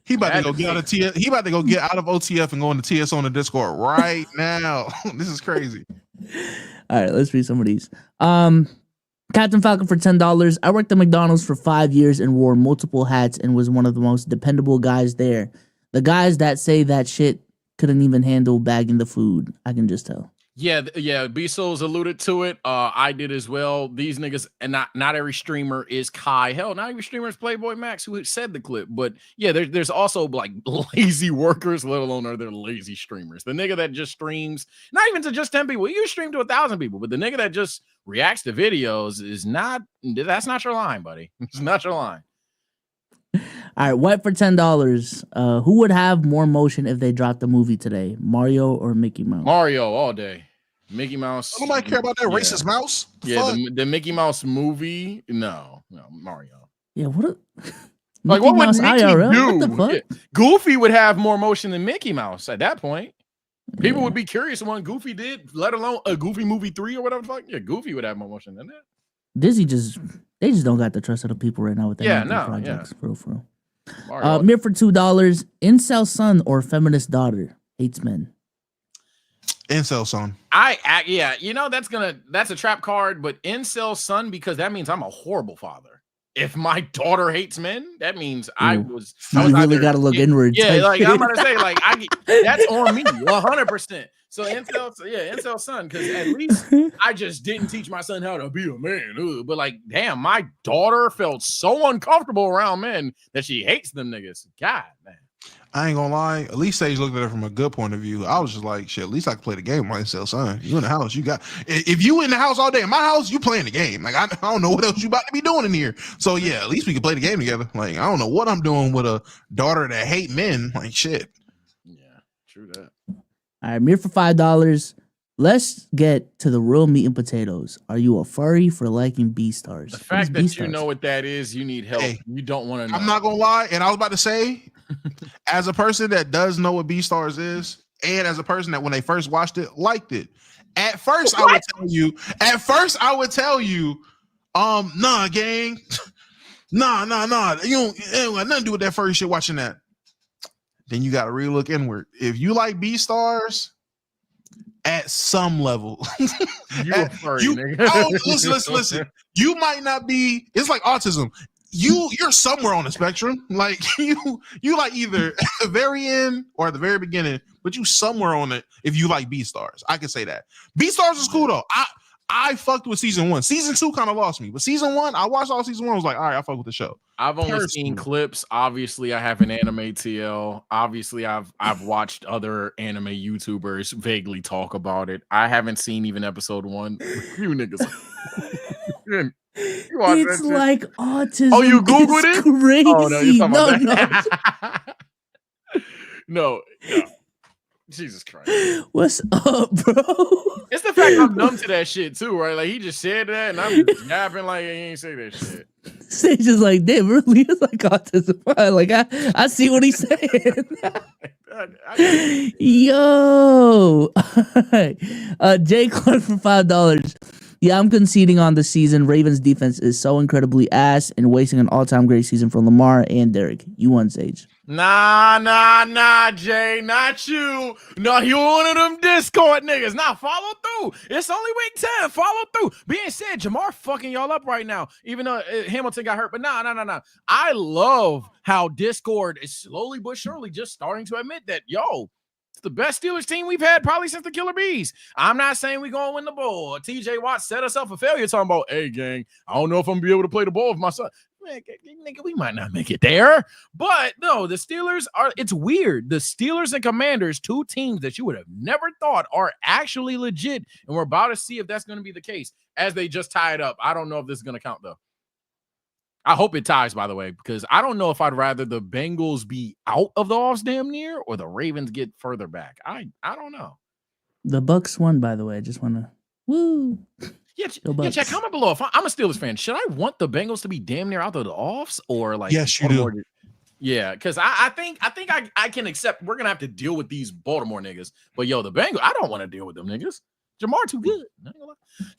he about to go get out of TS. He about to go get out of OTF and go into TS on the Discord right now. This is crazy. All right, let's read some of these. Captain Falcon for $10. I worked at McDonald's for 5 years and wore multiple hats and was one of the most dependable guys there. The guys that say that shit couldn't even handle bagging the food. I can just tell. Yeah, Bsolz alluded to it. I did as well. These niggas, and not every streamer is Kai. Hell, not every streamer is Playboy Max, who said the clip. But yeah, there's also like lazy workers, let alone are there lazy streamers. The nigga that just streams, not even to just 10 people. You stream to 1,000 people, but the nigga that just reacts to videos is not. That's not your line, buddy. It's not your line. All right, White for $10. Who would have more motion if they dropped the movie today? Mario or Mickey Mouse? Mario all day. Mickey Mouse. Nobody care about that racist mouse. Yeah, the Mickey Mouse movie. No, Mario. Yeah, what? Like, Mickey what would Mouse Mickey IRL? do? What the fuck? Yeah. Goofy would have more motion than Mickey Mouse at that point. People would be curious what Goofy did, let alone a Goofy movie 3 or whatever the fuck. Yeah, Goofy would have more motion than that. Disney they just don't got the trust of the people right now with their projects. For real. Mir for $2. Incel son or feminist daughter hates men. Incel son. That's a trap card, but incel son, because that means I'm a horrible father. If my daughter hates men, that means I was really got to look inward. Yeah, like I'm about to say, like that's on me 100%. So incel son, because at least I just didn't teach my son how to be a man. Ugh. But like, damn, my daughter felt so uncomfortable around men that she hates them niggas. God, man. I ain't gonna lie. At least Sage looked at it from a good point of view. I was just like, shit, at least I can play the game with my incel son. You in the house, you got. If you in the house all day, in my house, you playing the game. Like I don't know what else you about to be doing in here. So yeah, at least we can play the game together. Like I don't know what I'm doing with a daughter that hate men. Like shit. Yeah, true that. All right, Mir for $5. Let's get to the real meat and potatoes. Are you a furry for liking B-stars? The fact that you know what that is, you need help. Hey, you don't want to know. I'm not gonna lie, and I was about to say, as a person that does know what B-stars is, and as a person that when they first watched it, liked it. At first, I would tell you, nah, gang. Nah. You ain't got nothing to do with that furry shit watching that. then you got to really look inward. If you like Bstars, at some level, You a furry, nigga. Listen. You might not be. It's like autism. You're somewhere on the spectrum. Like you like either at the very end or at the very beginning, but you somewhere on it. If you like Bstars, I can say that Bstars is cool though. I fucked with season 1. Season 2 kind of lost me, but season 1, I watched all season 1. I was like, all right, I fuck with the show. I've only seen clips. Obviously, I have an anime TL. Obviously, I've watched other anime YouTubers vaguely talk about it. I haven't seen even episode 1. You niggas. It's like autism. Oh, you Googled it? Crazy. Oh, no, you're talking about that. No. Jesus Christ. What's up, bro? It's the fact I'm numb to that shit too, right? Like he just said that, and I'm just yapping like he ain't say that shit. Sage is like, damn, really? It's like autism. Like I see what he's saying. Yo, Jay Clark for $5. Yeah, I'm conceding on the season. Ravens defense is so incredibly ass and wasting an all-time great season for Lamar and Derek. You won, Sage. Nah, Jay, not you. No, you one of them Discord niggas. Nah, follow through. It's only week 10. Follow through. Being said, Jamar fucking y'all up right now, even though Hamilton got hurt. But nah. I love how Discord is slowly but surely just starting to admit that, yo, it's the best Steelers team we've had probably since the Killer Bees. I'm not saying we're going to win the ball. TJ Watt set us up for failure talking about, hey, gang, I don't know if I'm going to be able to play the ball with my son. Man, nigga, we might not make it there. But no, the Steelers are, it's weird. The Steelers and Commanders, 2 teams that you would have never thought are actually legit. And we're about to see if that's going to be the case as they just tie it up. I don't know if this is going to count, though. I hope it ties, by the way, because I don't know if I'd rather the Bengals be out of the offs damn near or the Ravens get further back. I don't know. The Bucks won, by the way. I just want to woo. Yeah, check. Comment below. If I'm a Steelers fan, should I want the Bengals to be damn near out of the offs or like? Yes, you do. Yeah, because I think I can accept. We're gonna have to deal with these Baltimore niggas, but yo, the Bengals, I don't want to deal with them niggas. Jamar too good.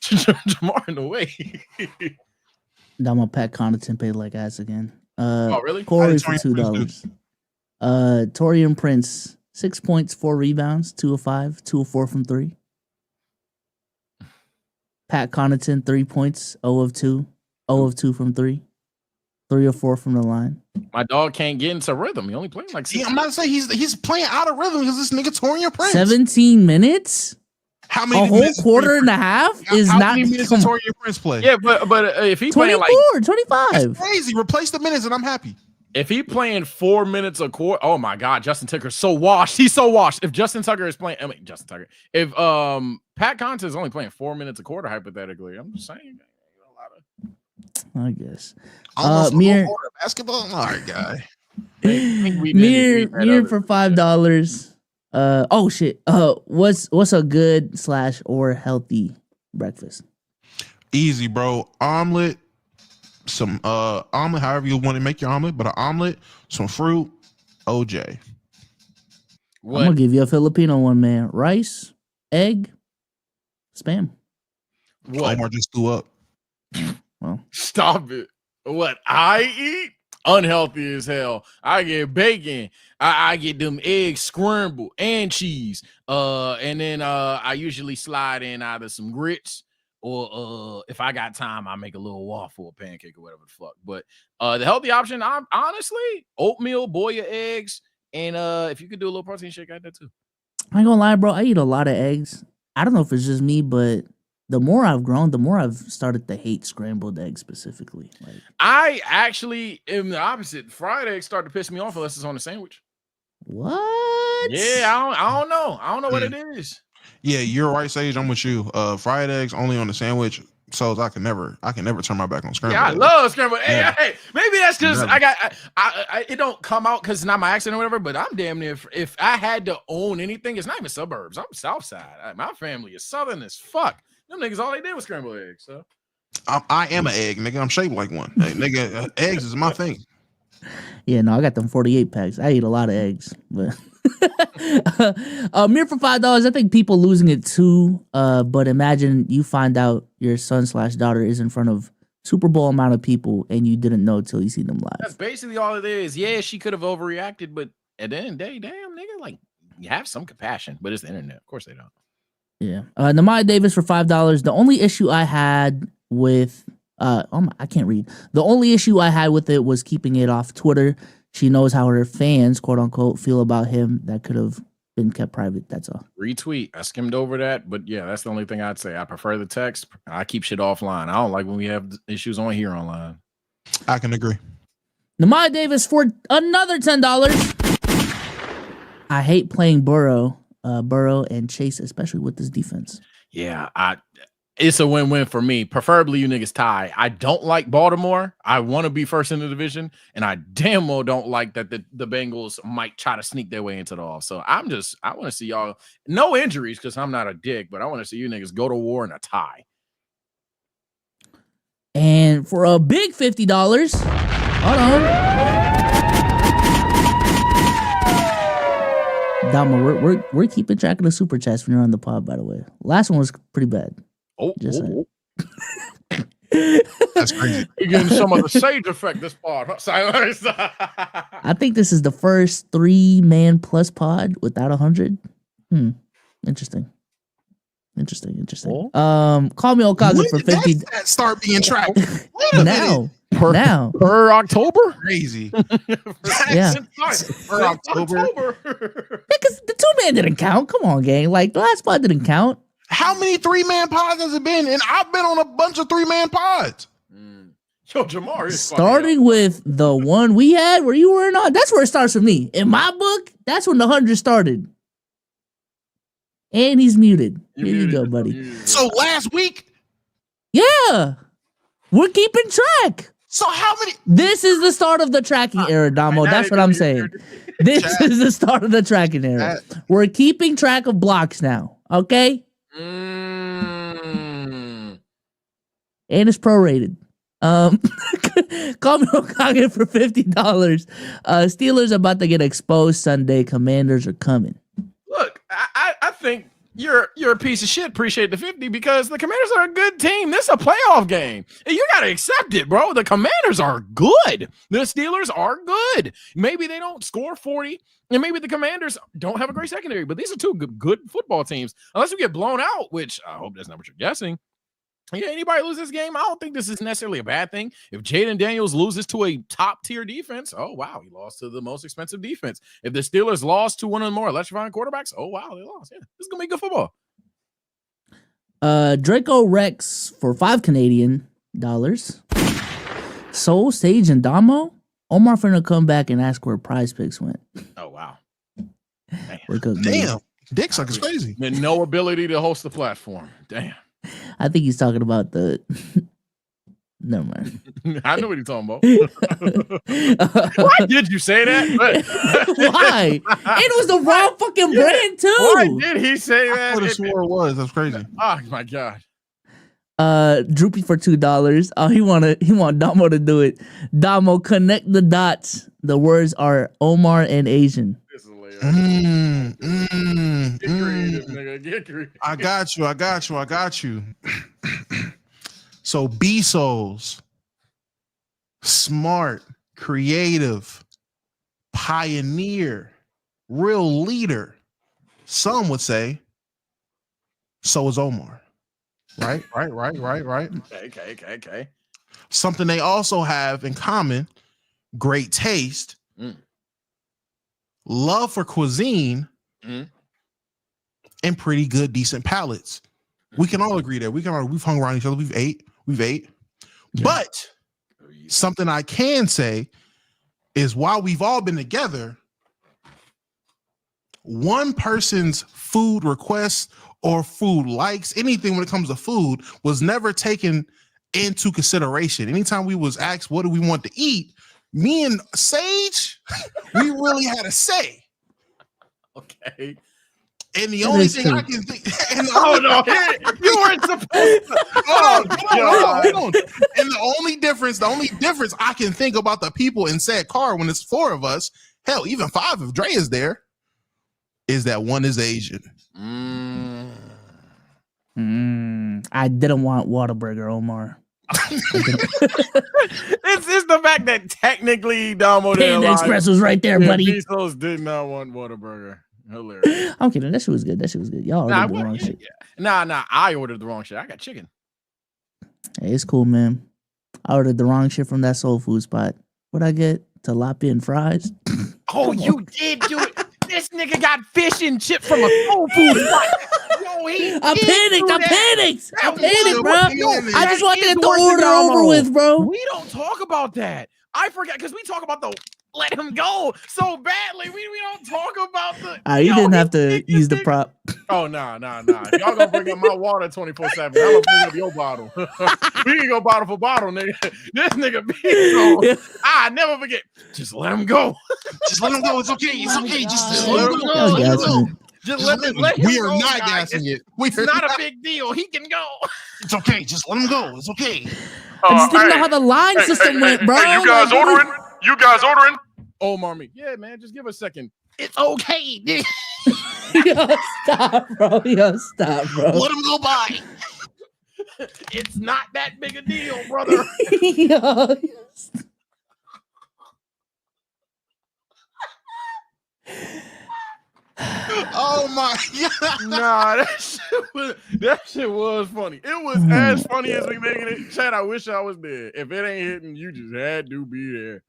Jamar in the way. Now my Pat Connaughton paid like ass again. Oh really? Corey for $2. Torian Prince 6 points, 4 rebounds, 2 of 5, 2 of 4 from 3. Pat Connaughton 3 points, 0 of 2, 0 of 2 from 3, 3 of 4 from the line. My dog can't get into rhythm. He only playing like 6. Yeah, I'm not saying he's playing out of rhythm because this nigga Torian Prince. 17 minutes. How many? A whole quarter and a half is how not. Many minutes did Torian Prince play? Yeah, but if he 24, playing like 25, that's crazy. Replace the minutes and I'm happy. If he playing 4 minutes a quarter, oh my God, Justin Tucker's so washed. He's so washed. If Justin Tucker is playing, if Pat Connaughton is only playing 4 minutes a quarter, hypothetically, I'm just saying. I guess. Mir basketball. All right, guy. Mir for $5. Oh shit. What's a good / or healthy breakfast? Easy, bro. Omelet. Some omelet, however you want to make your omelet, but an omelet, some fruit, OJ. What? I'm gonna give you a Filipino one, man. Rice, egg, spam. What? Omar just threw up. Well, stop it. What I eat? Unhealthy as hell. I get bacon. I get them eggs scrambled and cheese. And then I usually slide in either some grits. Or if I got time, I make a little waffle or pancake or whatever the fuck. But the healthy option, I'm honestly oatmeal, boil your eggs, and if you could do a little protein shake, I did too. I ain't gonna lie, bro. I eat a lot of eggs. I don't know if it's just me, but the more I've grown, the more I've started to hate scrambled eggs specifically. Like, I actually am the opposite. Fried eggs start to piss me off unless it's on a sandwich. What? Yeah, I don't know. I don't know what it is. Yeah, you're right, Sage. I'm with you. Fried eggs only on the sandwich, so I can never turn my back on scrambled. Yeah, I love scrambled. Yeah. Hey, maybe that's because I it don't come out because it's not my accent or whatever. But I'm damn near. If I had to own anything, it's not even suburbs. I'm South Side. My family is Southern as fuck. Them niggas all they did was scrambled eggs. So I am an egg, nigga. I'm shaped like one. Hey, nigga, eggs is my thing. Yeah, no, I got them 48 packs. I eat a lot of eggs, but. Mir for $5. I think people losing it too. But imagine you find out your son / daughter is in front of Super Bowl amount of people and you didn't know till you see them live. that's basically all it is. Yeah, she could have overreacted, but at the end of the day, damn nigga, like you have some compassion, but it's the internet. Of course they don't. Yeah. Namai Davis for $5. The only issue I had with I can't read. The only issue I had with it was keeping it off Twitter. She knows how her fans, quote unquote, feel about him. That could have been kept private. That's all. Retweet. I skimmed over that, but yeah, that's the only thing I'd say. I prefer the text. I keep shit offline. I don't like when we have issues on here online. I can agree. Namai Davis for another $10. I hate playing Burrow and Chase, especially with this defense. Yeah, it's a win-win for me. Preferably you niggas tie. I don't like Baltimore. I want to be first in the division, and I damn well don't like that the Bengals might try to sneak their way into the off. So I want to see y'all, no injuries because I'm not a dick, but I want to see you niggas go to war in a tie. And for a big $50, hold on. Dama, we're keeping track of the super chats when you're on the pod, by the way. Last one was pretty bad. Just That's crazy. You're getting some of the sage effect this pod. I think this is the first 3-man plus pod without 100. Interesting. Call me Okage for 50. Start being tracked now. Per October? Crazy. Yeah. Per October. Because the 2-man didn't count. Come on, gang. Like the last pod didn't count. How many 3-man pods has it been? And I've been on a bunch of 3-man pods. Yo, Jamar is starting with the one we had where you were not. That's where it starts for me. In my book, that's when the 100 started. And he's muted. Here you go, buddy. So last week? Yeah. We're keeping track. So how many? This is the start of the tracking era, Damo. That's what I'm saying. This is the start of the tracking era. We're keeping track of blocks now. Okay? And it's prorated. Call me Okage for $50. Steelers about to get exposed Sunday. Commanders are coming. Look, I think you're a piece of shit. Appreciate the 50 because the Commanders are a good team. This is a playoff game. And you gotta accept it, bro. The Commanders are good. The Steelers are good. Maybe they don't score 40, and maybe the Commanders don't have a great secondary, but these are two good football teams. Unless we get blown out, which I hope that's not what you're guessing. Yeah, anybody lose this game, I don't think this is necessarily a bad thing. If Jaden Daniels loses to a top-tier defense, oh, wow, he lost to the most expensive defense. If the Steelers lost to one of the more electrifying quarterbacks, oh, wow, they lost. Yeah, this is going to be good football. Draco Rex for $5 Canadian. Soul, Sage, and Damo. Omar finna come back and ask where Prize Picks went. Oh, wow. Damn. Dick suck is crazy. And no ability to host the platform. Damn. I think he's talking about the. Never mind. I know what you're talking about. Why did you say that? Why? It was the wrong fucking brand too. Why did he say that? I could have swore it was. That's crazy. Oh my god. Droopy for $2. Oh, he want Damo to do it. Damo, connect the dots. The words are Omar and Asian. This is hilarious. Get creative, nigga. Get creative. I got you. So Bsolz, smart, creative, pioneer, real leader. Some would say. So is Omar. Right. Okay. Something they also have in common: great taste, love for cuisine, and pretty good, decent palates. We can all agree that we've hung around each other. We've ate. Yeah. But something I can say is while we've all been together, one person's food requests or food likes, anything when it comes to food, was never taken into consideration. Anytime we was asked, what do we want to eat? Me and Sage, we really had a say. Okay. And the only thing I can think, you weren't supposed to. Hold on. And the only difference I can think about the people in said car when it's 4 of us, hell, even 5 if Dre is there, is that one is Asian. I didn't want Whataburger, Omar. It's the fact that technically Damo Panda Express was right there, buddy. Bsolz did not want Whataburger. Hilarious. I'm kidding. That shit was good. Y'all ordered the wrong shit. Nah. I ordered the wrong shit. I got chicken. Hey, it's cool, man. I ordered the wrong shit from that soul food spot. What'd I get? Tilapia and fries. Oh, you did do it. This nigga got fish and chips from a soul food spot. Yo, I panicked, bro. I just want to get the worse than order Damo. over with, bro. We don't talk about that. I forgot because we talk about the let him go so badly. We don't talk about the. You didn't have to use the prop. Oh, nah. If y'all gonna bring up my water 24/7, I'm gonna bring up your bottle. We can go bottle for bottle, nigga. This nigga be so. I never forget. Just let him go. Just let him go. It's okay. It's okay. Just let him go. Just let him We are go, not guys. gassing it. It's not a big deal. He can go. It's okay. Just let him go. It's okay. I just didn't know how the line system went, bro. Hey, you guys ordering? You guys ordering? Oh, Marmy. Yeah, man. Just give a second. It's okay. Yo, stop, bro. Let him go by. It's not that big a deal, brother. Yo. Oh my god. Nah, that shit was funny. It was as funny as we making it. Chad, I wish I was there. If it ain't hitting, you just had to be there.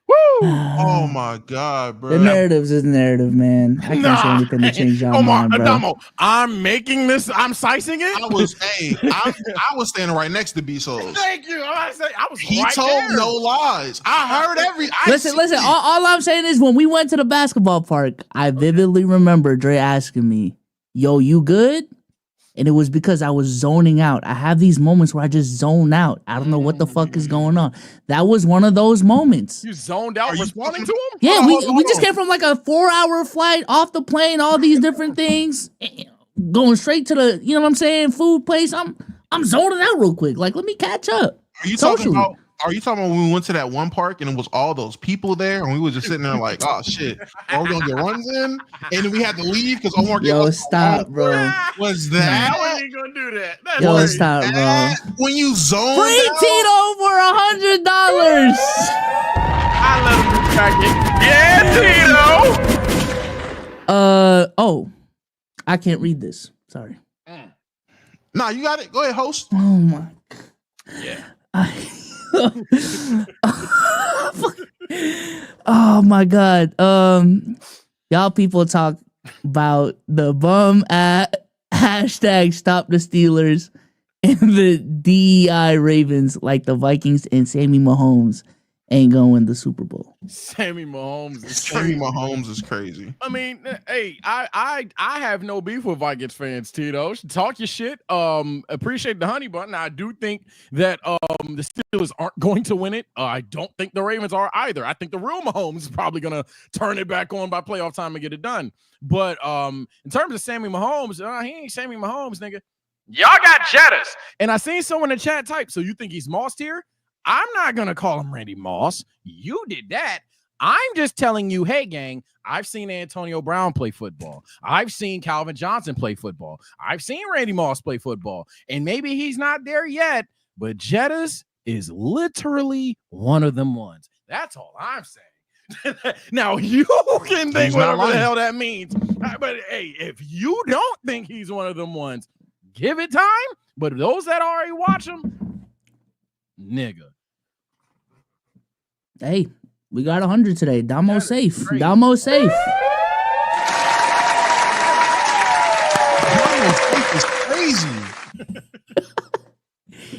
Woo! Oh my god, bro. The narrative's his narrative, man. I can't say anything to change y'all mind, bro. Adamo, I'm making this. I'm slicing it. I was standing right next to Bsolz. Thank you. I was. He right told there. no lies. I heard every. Listen. All I'm saying is when we went to the basketball park, I vividly remember Dre asking me, "Yo, you good?" And it was because I was zoning out. I have these moments where I just zone out. I don't know what the fuck is going on. That was one of those moments. You zoned out responding to him? Yeah, we just came from like a 4-hour flight off the plane, all these different things, going straight to the, you know what I'm saying, food place. I'm zoning out real quick. Like, let me catch up. Are you talking about when we went to that one park and it was all those people there and we were just sitting there like, oh shit, are we gonna get runs in? And then we had to leave because Omar stop, bro. Was that? How are you gonna do that? That's Yo, crazy. stop, bro. When you zone Free out? Tito for $100. I let him back in. Yeah, Tito. Oh, I can't read this. Sorry. Nah, you got it. Go ahead, host. Oh my. Yeah. Oh my god. Y'all people talk about the bum at hashtag stop the Steelers and the DEI Ravens like the Vikings and Sammy Mahomes ain't gonna win the Super Bowl. Sammy Mahomes is crazy. I mean, hey, I have no beef with Vikings fans, Tito. Talk your shit. Appreciate the honey button. I do think that the Steelers aren't going to win it. I don't think the Ravens are either. I think the real Mahomes is probably gonna turn it back on by playoff time and get it done. But in terms of Sammy Mahomes, he ain't Sammy Mahomes, nigga. Y'all got Jettas. And I seen someone in the chat type. So you think he's Moss here? I'm not going to call him Randy Moss. You did that. I'm just telling you, hey, gang, I've seen Antonio Brown play football. I've seen Calvin Johnson play football. I've seen Randy Moss play football. And maybe he's not there yet, but Jettas is literally one of them ones. That's all I'm saying. Now, you can think whatever the hell that means. But, hey, if you don't think he's one of them ones, give it time. But those that already watch him, nigga. Hey, we got 100 today. Damo's safe. Damo's safe. It's crazy.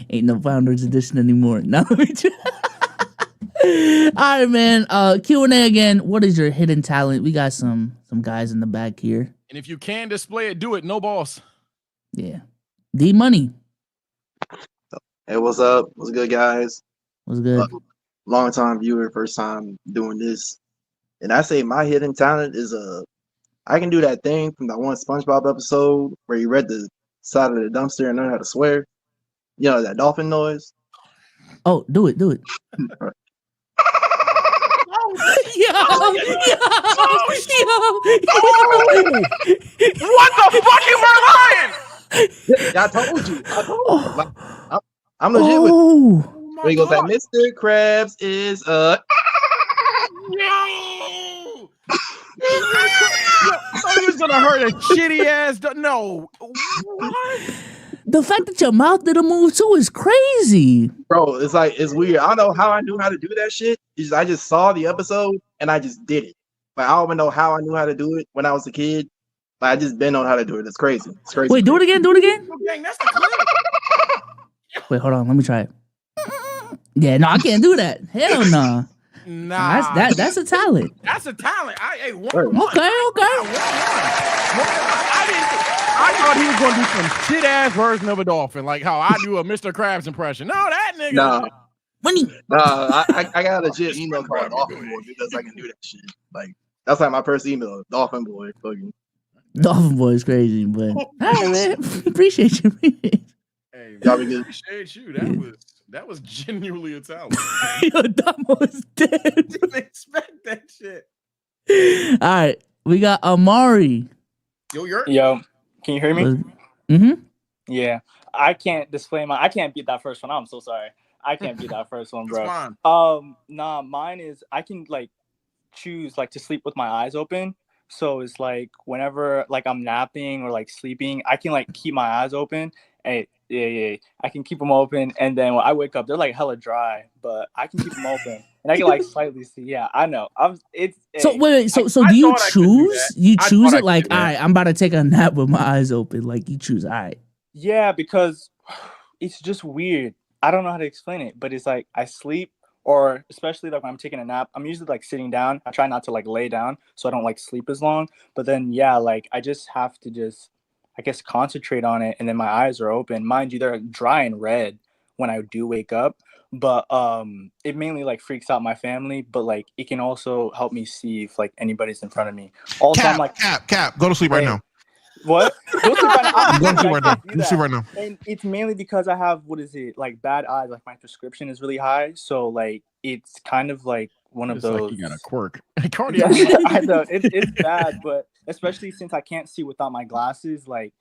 Ain't no Founders Edition anymore. No. All right, man. Q&A again. What is your hidden talent? We got some guys in the back here. And if you can display it, do it. No boss. Yeah. D Money. Hey, what's up? What's good, guys? What's good? Long time viewer, first time doing this. And I say my hidden talent is I can do that thing from that one SpongeBob episode where he read the side of the dumpster and learned how to swear. You know, that dolphin noise. Oh, do it. What the fuck? You were lying. I told you. I'm legit with Oh, when he goes like, Mr. Krabs is No! I was gonna hurt a shitty ass. No. What? the fact that your mouth didn't move too is crazy. bro. It's like it's weird. I don't know how I knew how to do that shit. I just saw the episode and I just did it. Like I don't even know how I knew how to do it when I was a kid. Like I just been on how to do it. It's crazy. It's crazy. Wait, do it again. Do it again. Dang, that's the clip. Wait, hold on. Let me try it. Yeah, no, I can't do that. Hell no. Nah, That's a talent. That's a talent. Hey, one. Okay. I thought he was gonna do some shit ass version of a dolphin, like how I do a Mr. Krabs impression. No, that nigga. Nah. Money. I got a legit email called Dolphin Boy because I can do that shit. Like that's like my first email, Dolphin Boy. Fucking. Dolphin Boy is crazy, but all right, man. Appreciate you. Hey, Y'all be good. Appreciate you. That was genuinely a talent. Yo, Damo is dead. Didn't expect that shit. All right, we got Amari. Yo, can you hear me? Mm-hmm. Yeah, I can't beat that first one. I'm so sorry. I can't beat that first one, bro. Fine. Nah, mine is I can like choose like to sleep with my eyes open. So it's like whenever like I'm napping or like sleeping, I can like keep my eyes open. Hey, yeah. I can keep them open, and then when I wake up, they're like hella dry, but I can keep them open, and I can like slightly see. Yeah, I know. So wait. So do you choose? You choose it like, all right, I'm about to take a nap with my eyes open. Like you choose, all right. Yeah, because it's just weird. I don't know how to explain it, but it's like I sleep, or especially like when I'm taking a nap, I'm usually like sitting down. I try not to like lay down so I don't like sleep as long. But then yeah, like I just have to I guess concentrate on it, and then my eyes are open. Mind you, they're dry and red when I do wake up. But it mainly like freaks out my family, but like it can also help me see if like anybody's in front of me. Also, Cap, I'm like, Cap, go to sleep right now. What? Go sleep right now. Go to sleep right now. Go to sleep right now. And it's mainly because I have like bad eyes. Like my prescription is really high, so like it's kind of like one of those. Like you got a quirk. Yeah, I know it's bad, but especially since I can't see without my glasses, like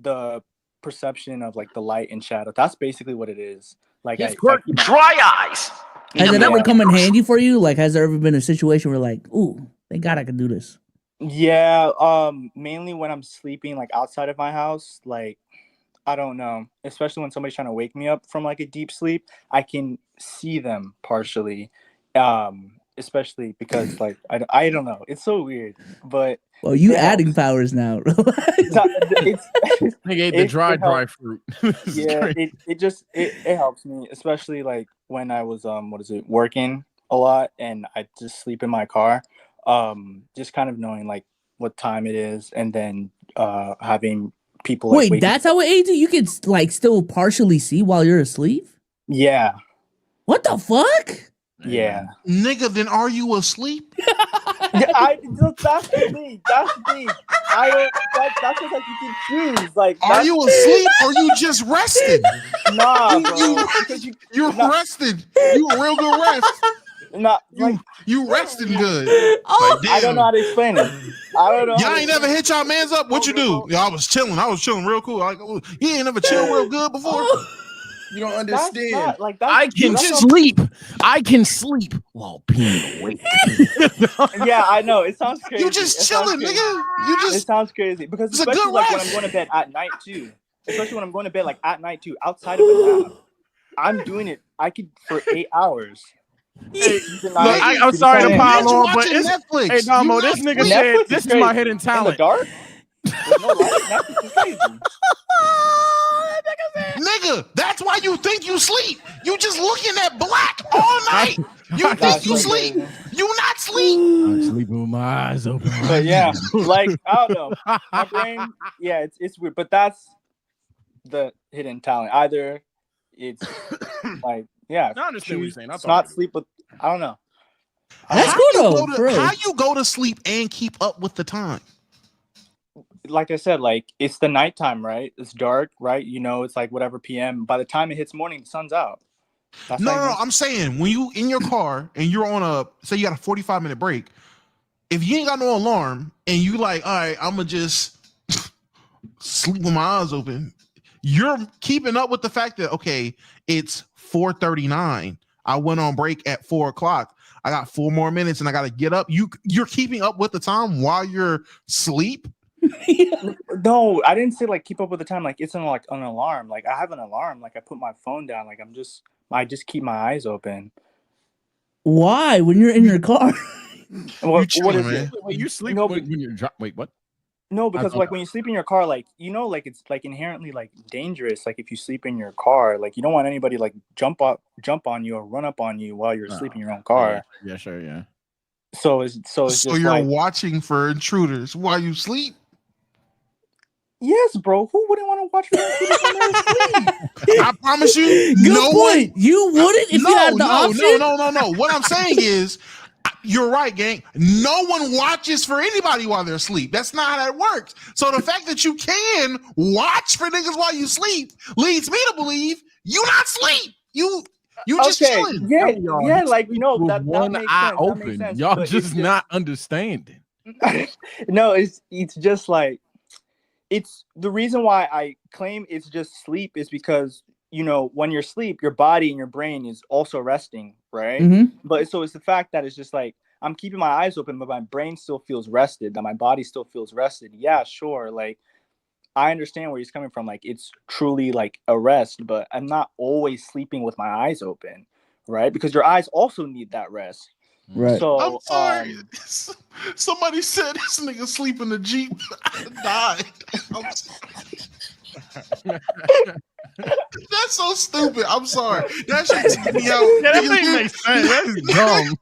the perception of like the light and shadow. That's basically what it is. Like dry eyes. Has it ever come in handy for you? Like, has there ever been a situation where like, ooh, thank God I could do this? Yeah, mainly when I'm sleeping like outside of my house, like I don't know, especially when somebody's trying to wake me up from like a deep sleep, I can see them partially. Especially because like I don't know, it's so weird, but well, you adding powers now. They ate the dry fruit. Yeah, it helps me, especially like when I was working a lot and I just sleep in my car. Just kind of knowing like what time it is, and then having people like, wait, that's how it aids you? You can like still partially see while you're asleep? Yeah. What the fuck? Yeah. Nigga, then are you asleep? Yeah, that's the thing. That's the thing. That's what like you can choose. Like, are you asleep or you just rested? Nah, bro. You're rested. You a real good rest. Not like you resting good. Oh, like, I don't know how to explain it. I don't know. Y'all ain't never hit y'all mans up. What you do? Yeah, I was chilling real cool. Like, you ain't never chilled real good before. You don't understand. I can sleep while being awake. Yeah, I know. It sounds crazy. You just chilling, nigga. It sounds crazy because especially like when I'm going to bed at night too. Especially when I'm going to bed like at night too, outside of a nap. I'm doing it. I could for 8 hours. Hey, I'm sorry to pile on, but Netflix. Hey, Damo, this nigga said this is my hidden talent. In the dark? No light. Netflix is crazy. Nigga, that's why you think you sleep. You just looking at black all night. You think you sleep. You not sleep. I'm sleeping with my eyes open. But yeah, like I don't know. My brain, yeah, it's weird. But that's the hidden talent. Either it's like, yeah, I understand what you're saying. Not sleep with. I don't know. That's cool though. How you go to sleep and keep up with the time? Like I said, like it's the nighttime, right? It's dark, right? You know, it's like whatever PM. By the time it hits morning, the sun's out. No, I'm saying when you in your car and you're on say you got a 45-minute break, if you ain't got no alarm and you like, all right, I'm gonna just sleep with my eyes open, You're keeping up with the fact that, okay, it's 4:39. I went on break at 4 o'clock. I got 4 more minutes and I got to get up. You're keeping up with the time while you're asleep. No, I didn't say like keep up with the time. Like it's an alarm. Like I have an alarm. Like I put my phone down. Like I just keep my eyes open. Why? When you're in your car? What chilling, is it? man. Wait, you sleep No, when you're wait, what? No, because don't like know. when you sleep in your car, like like it's like inherently like dangerous. Like if you sleep in your car, like you don't want anybody like jump on you or run up on you while you're asleep in your own car. Yeah, sure, yeah. So it's just So you're like, watching for intruders while you sleep. yes, bro. Who wouldn't want to watch for intruders when they're asleep? I promise you, Good no point. one. You wouldn't if you had the option. No. What I'm saying is, you're right, gang. No one watches for anybody while they're asleep. That's not how that works. So the fact that you can watch for niggas while you sleep leads me to believe you not sleep. You just chilling. Yeah, like that one makes eye sense. open. That makes sense. Y'all but just not understanding. No, it's just like it's the reason why I claim it's just sleep is because when you're asleep, your body and your brain is also resting, right? Mhm. But so it's the fact that it's just like I'm keeping my eyes open, but my brain still feels rested, that my body still feels rested. Yeah, sure. Like I understand where he's coming from. Like it's truly like a rest, but I'm not always sleeping with my eyes open, right? Because your eyes also need that rest. Right. So I'm sorry. Somebody said this nigga sleep in the Jeep. I died. I'm sorry. That's so stupid. I'm sorry. That shit took me out. Yeah, that thing makes sense. That's dumb.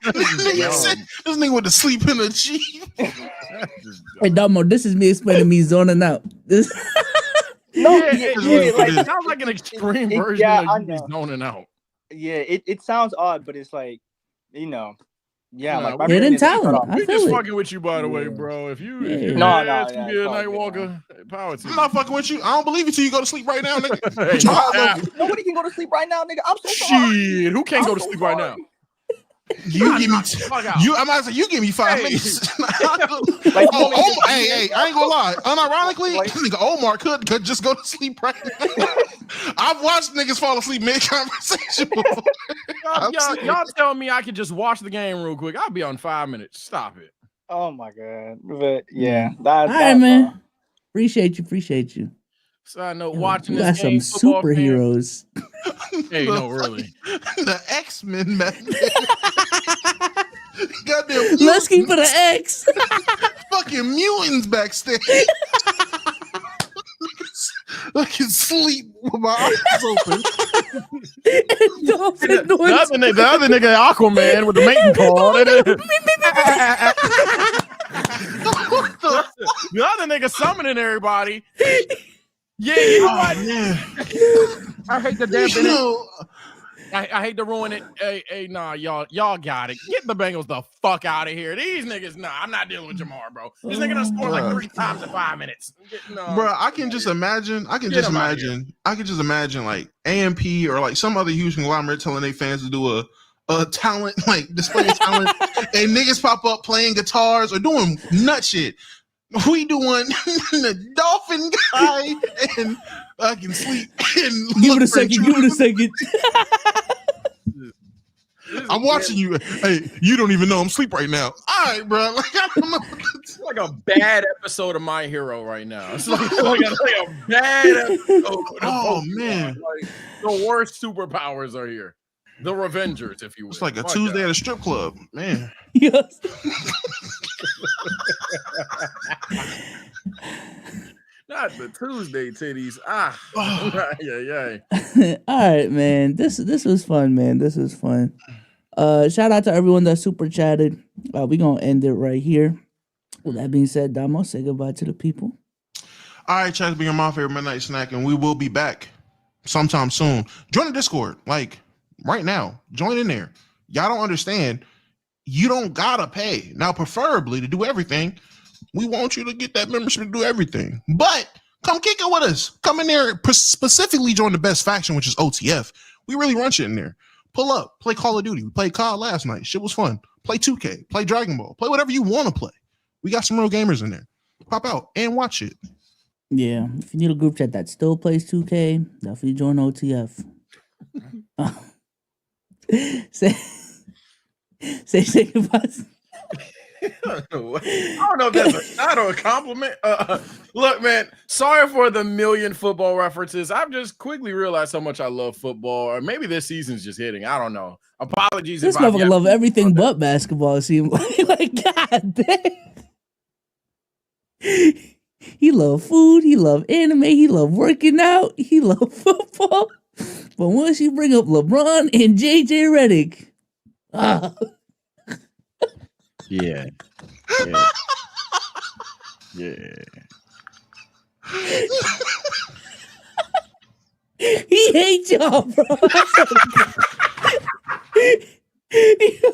This nigga went to sleep in a Jeep. Hey, Damo, this is me explaining me zoning out. This Like, it sounds like an extreme version of you zoning out. Yeah, it sounds odd, but it's like, like my hidden brain is cut talent. off. I We feel just it. fucking with you, by the way, bro. If you No, ask yeah, to be a it's all night good, walker, power to I'm you. not fucking with you. I don't believe it till you go to sleep right now, nigga. Hey, Nobody can go to sleep right now, nigga. I'm so sorry. shit, who can't go to so sleep right now? sorry. You give me fuck out. you. I'm about to say you give me 5 Hey. minutes. Like, Hey, I ain't gonna lie. Unironically, Like- nigga Omar could just go to sleep right now. I've watched niggas fall asleep mid conversation before. Y'all tell me I could just watch the game real quick. I'll be on 5 minutes. Stop it. Oh my god. But yeah, All right, man. Appreciate you. So I know Yo, watching we got this game, some football fan- superheroes. Hey, no, really. The X-Men method. Goddamn. Let's keep it an X. Fucking mutants backstage. I can sleep with my eyes open. The other nigga Aquaman with the mating call. The other nigga summoning everybody. Yeah, you know what? I hate the damn thing. I hate to ruin it. Hey, nah, y'all got it. Get the Bengals the fuck out of here. These niggas, nah, I'm not dealing with Jamar, bro. This nigga done scored like 3 times in 5 minutes. Bro, I can just imagine like AMP or like some other huge conglomerate telling their fans to do a talent, like display of talent, and niggas pop up playing guitars or doing nut shit. We doing the dolphin guy and I can sleep and Give it a second. I'm watching you. Hey, you don't even know I'm asleep right now. All right, bro. Like, I don't know. It's like a bad episode of My Hero right now. It's like a bad episode. Oh man, like, the worst superpowers are here. The Revengers, if you will. It's like a Tuesday at a strip club, man. Yes. Not the Tuesday titties. Yeah. All right, man. This was fun, man. This was fun. Shout out to everyone that super chatted. We gonna end it right here. With that being said, Damo, say goodbye to the people. All right, chat, being my favorite midnight snack, and we will be back sometime soon. Join the Discord, like right now. Join in there. Y'all don't understand. You don't gotta pay. Now, preferably to do everything, we want you to get that membership to do everything. But come kick it with us. Come in there, specifically join the best faction, which is OTF. We really run shit in there. Pull up, play Call of Duty. We played COD last night. Shit was fun. Play 2K, play Dragon Ball, play whatever you want to play. We got some real gamers in there. Pop out and watch it. Yeah, if you need a group chat that still plays 2K, definitely join OTF. Say goodbye. I don't know if that's a shot or a compliment. Look, man, sorry for the million football references. I've just quickly realized how much I love football, or maybe this season's just hitting. I don't know. Apologies. This motherfucker love everything but basketball. It seems like God damn. He love food. He love anime. He love working out. He love football. But once you bring up LeBron and JJ Redick, yeah. He hates y'all, bro.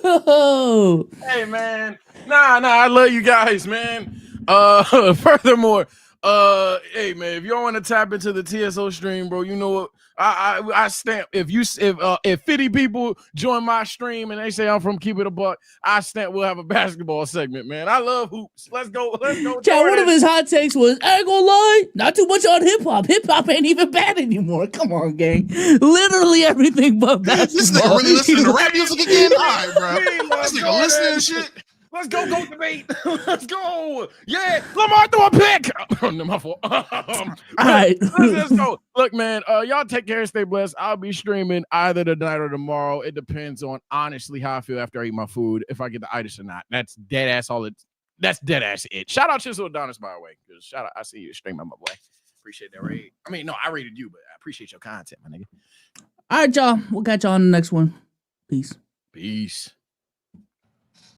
Yo. Hey, man. Nah, I love you guys, man. Furthermore, hey, man, if y'all want to tap into the TSO stream, bro, you know what? I stamp. If 50 people join my stream and they say I'm from Keep It a Buck, I stamp we'll have a basketball segment, man. I love hoops. Let's go. Chad, one of his hot takes was, I ain't gonna lie, not too much on hip hop. Hip hop ain't even bad anymore. Come on, gang. Literally everything but basketball. This nigga really listening to rap music again? All right, bro. This nigga listening to shit. Let's go debate. Let's go. Yeah, Lamar threw a pick. No, my fault. All right. Let's go. Look, man, y'all take care, stay blessed. I'll be streaming either tonight or tomorrow. It depends on honestly how I feel after I eat my food, if I get the itis or not. That's dead ass that's dead ass it. Shout out Chisel Adonis, by the way. Shout out, I see you streaming, my boy. Appreciate that raid. I mean, no, I rated you, but I appreciate your content, my nigga. All right, y'all. We'll catch y'all on the next one. Peace.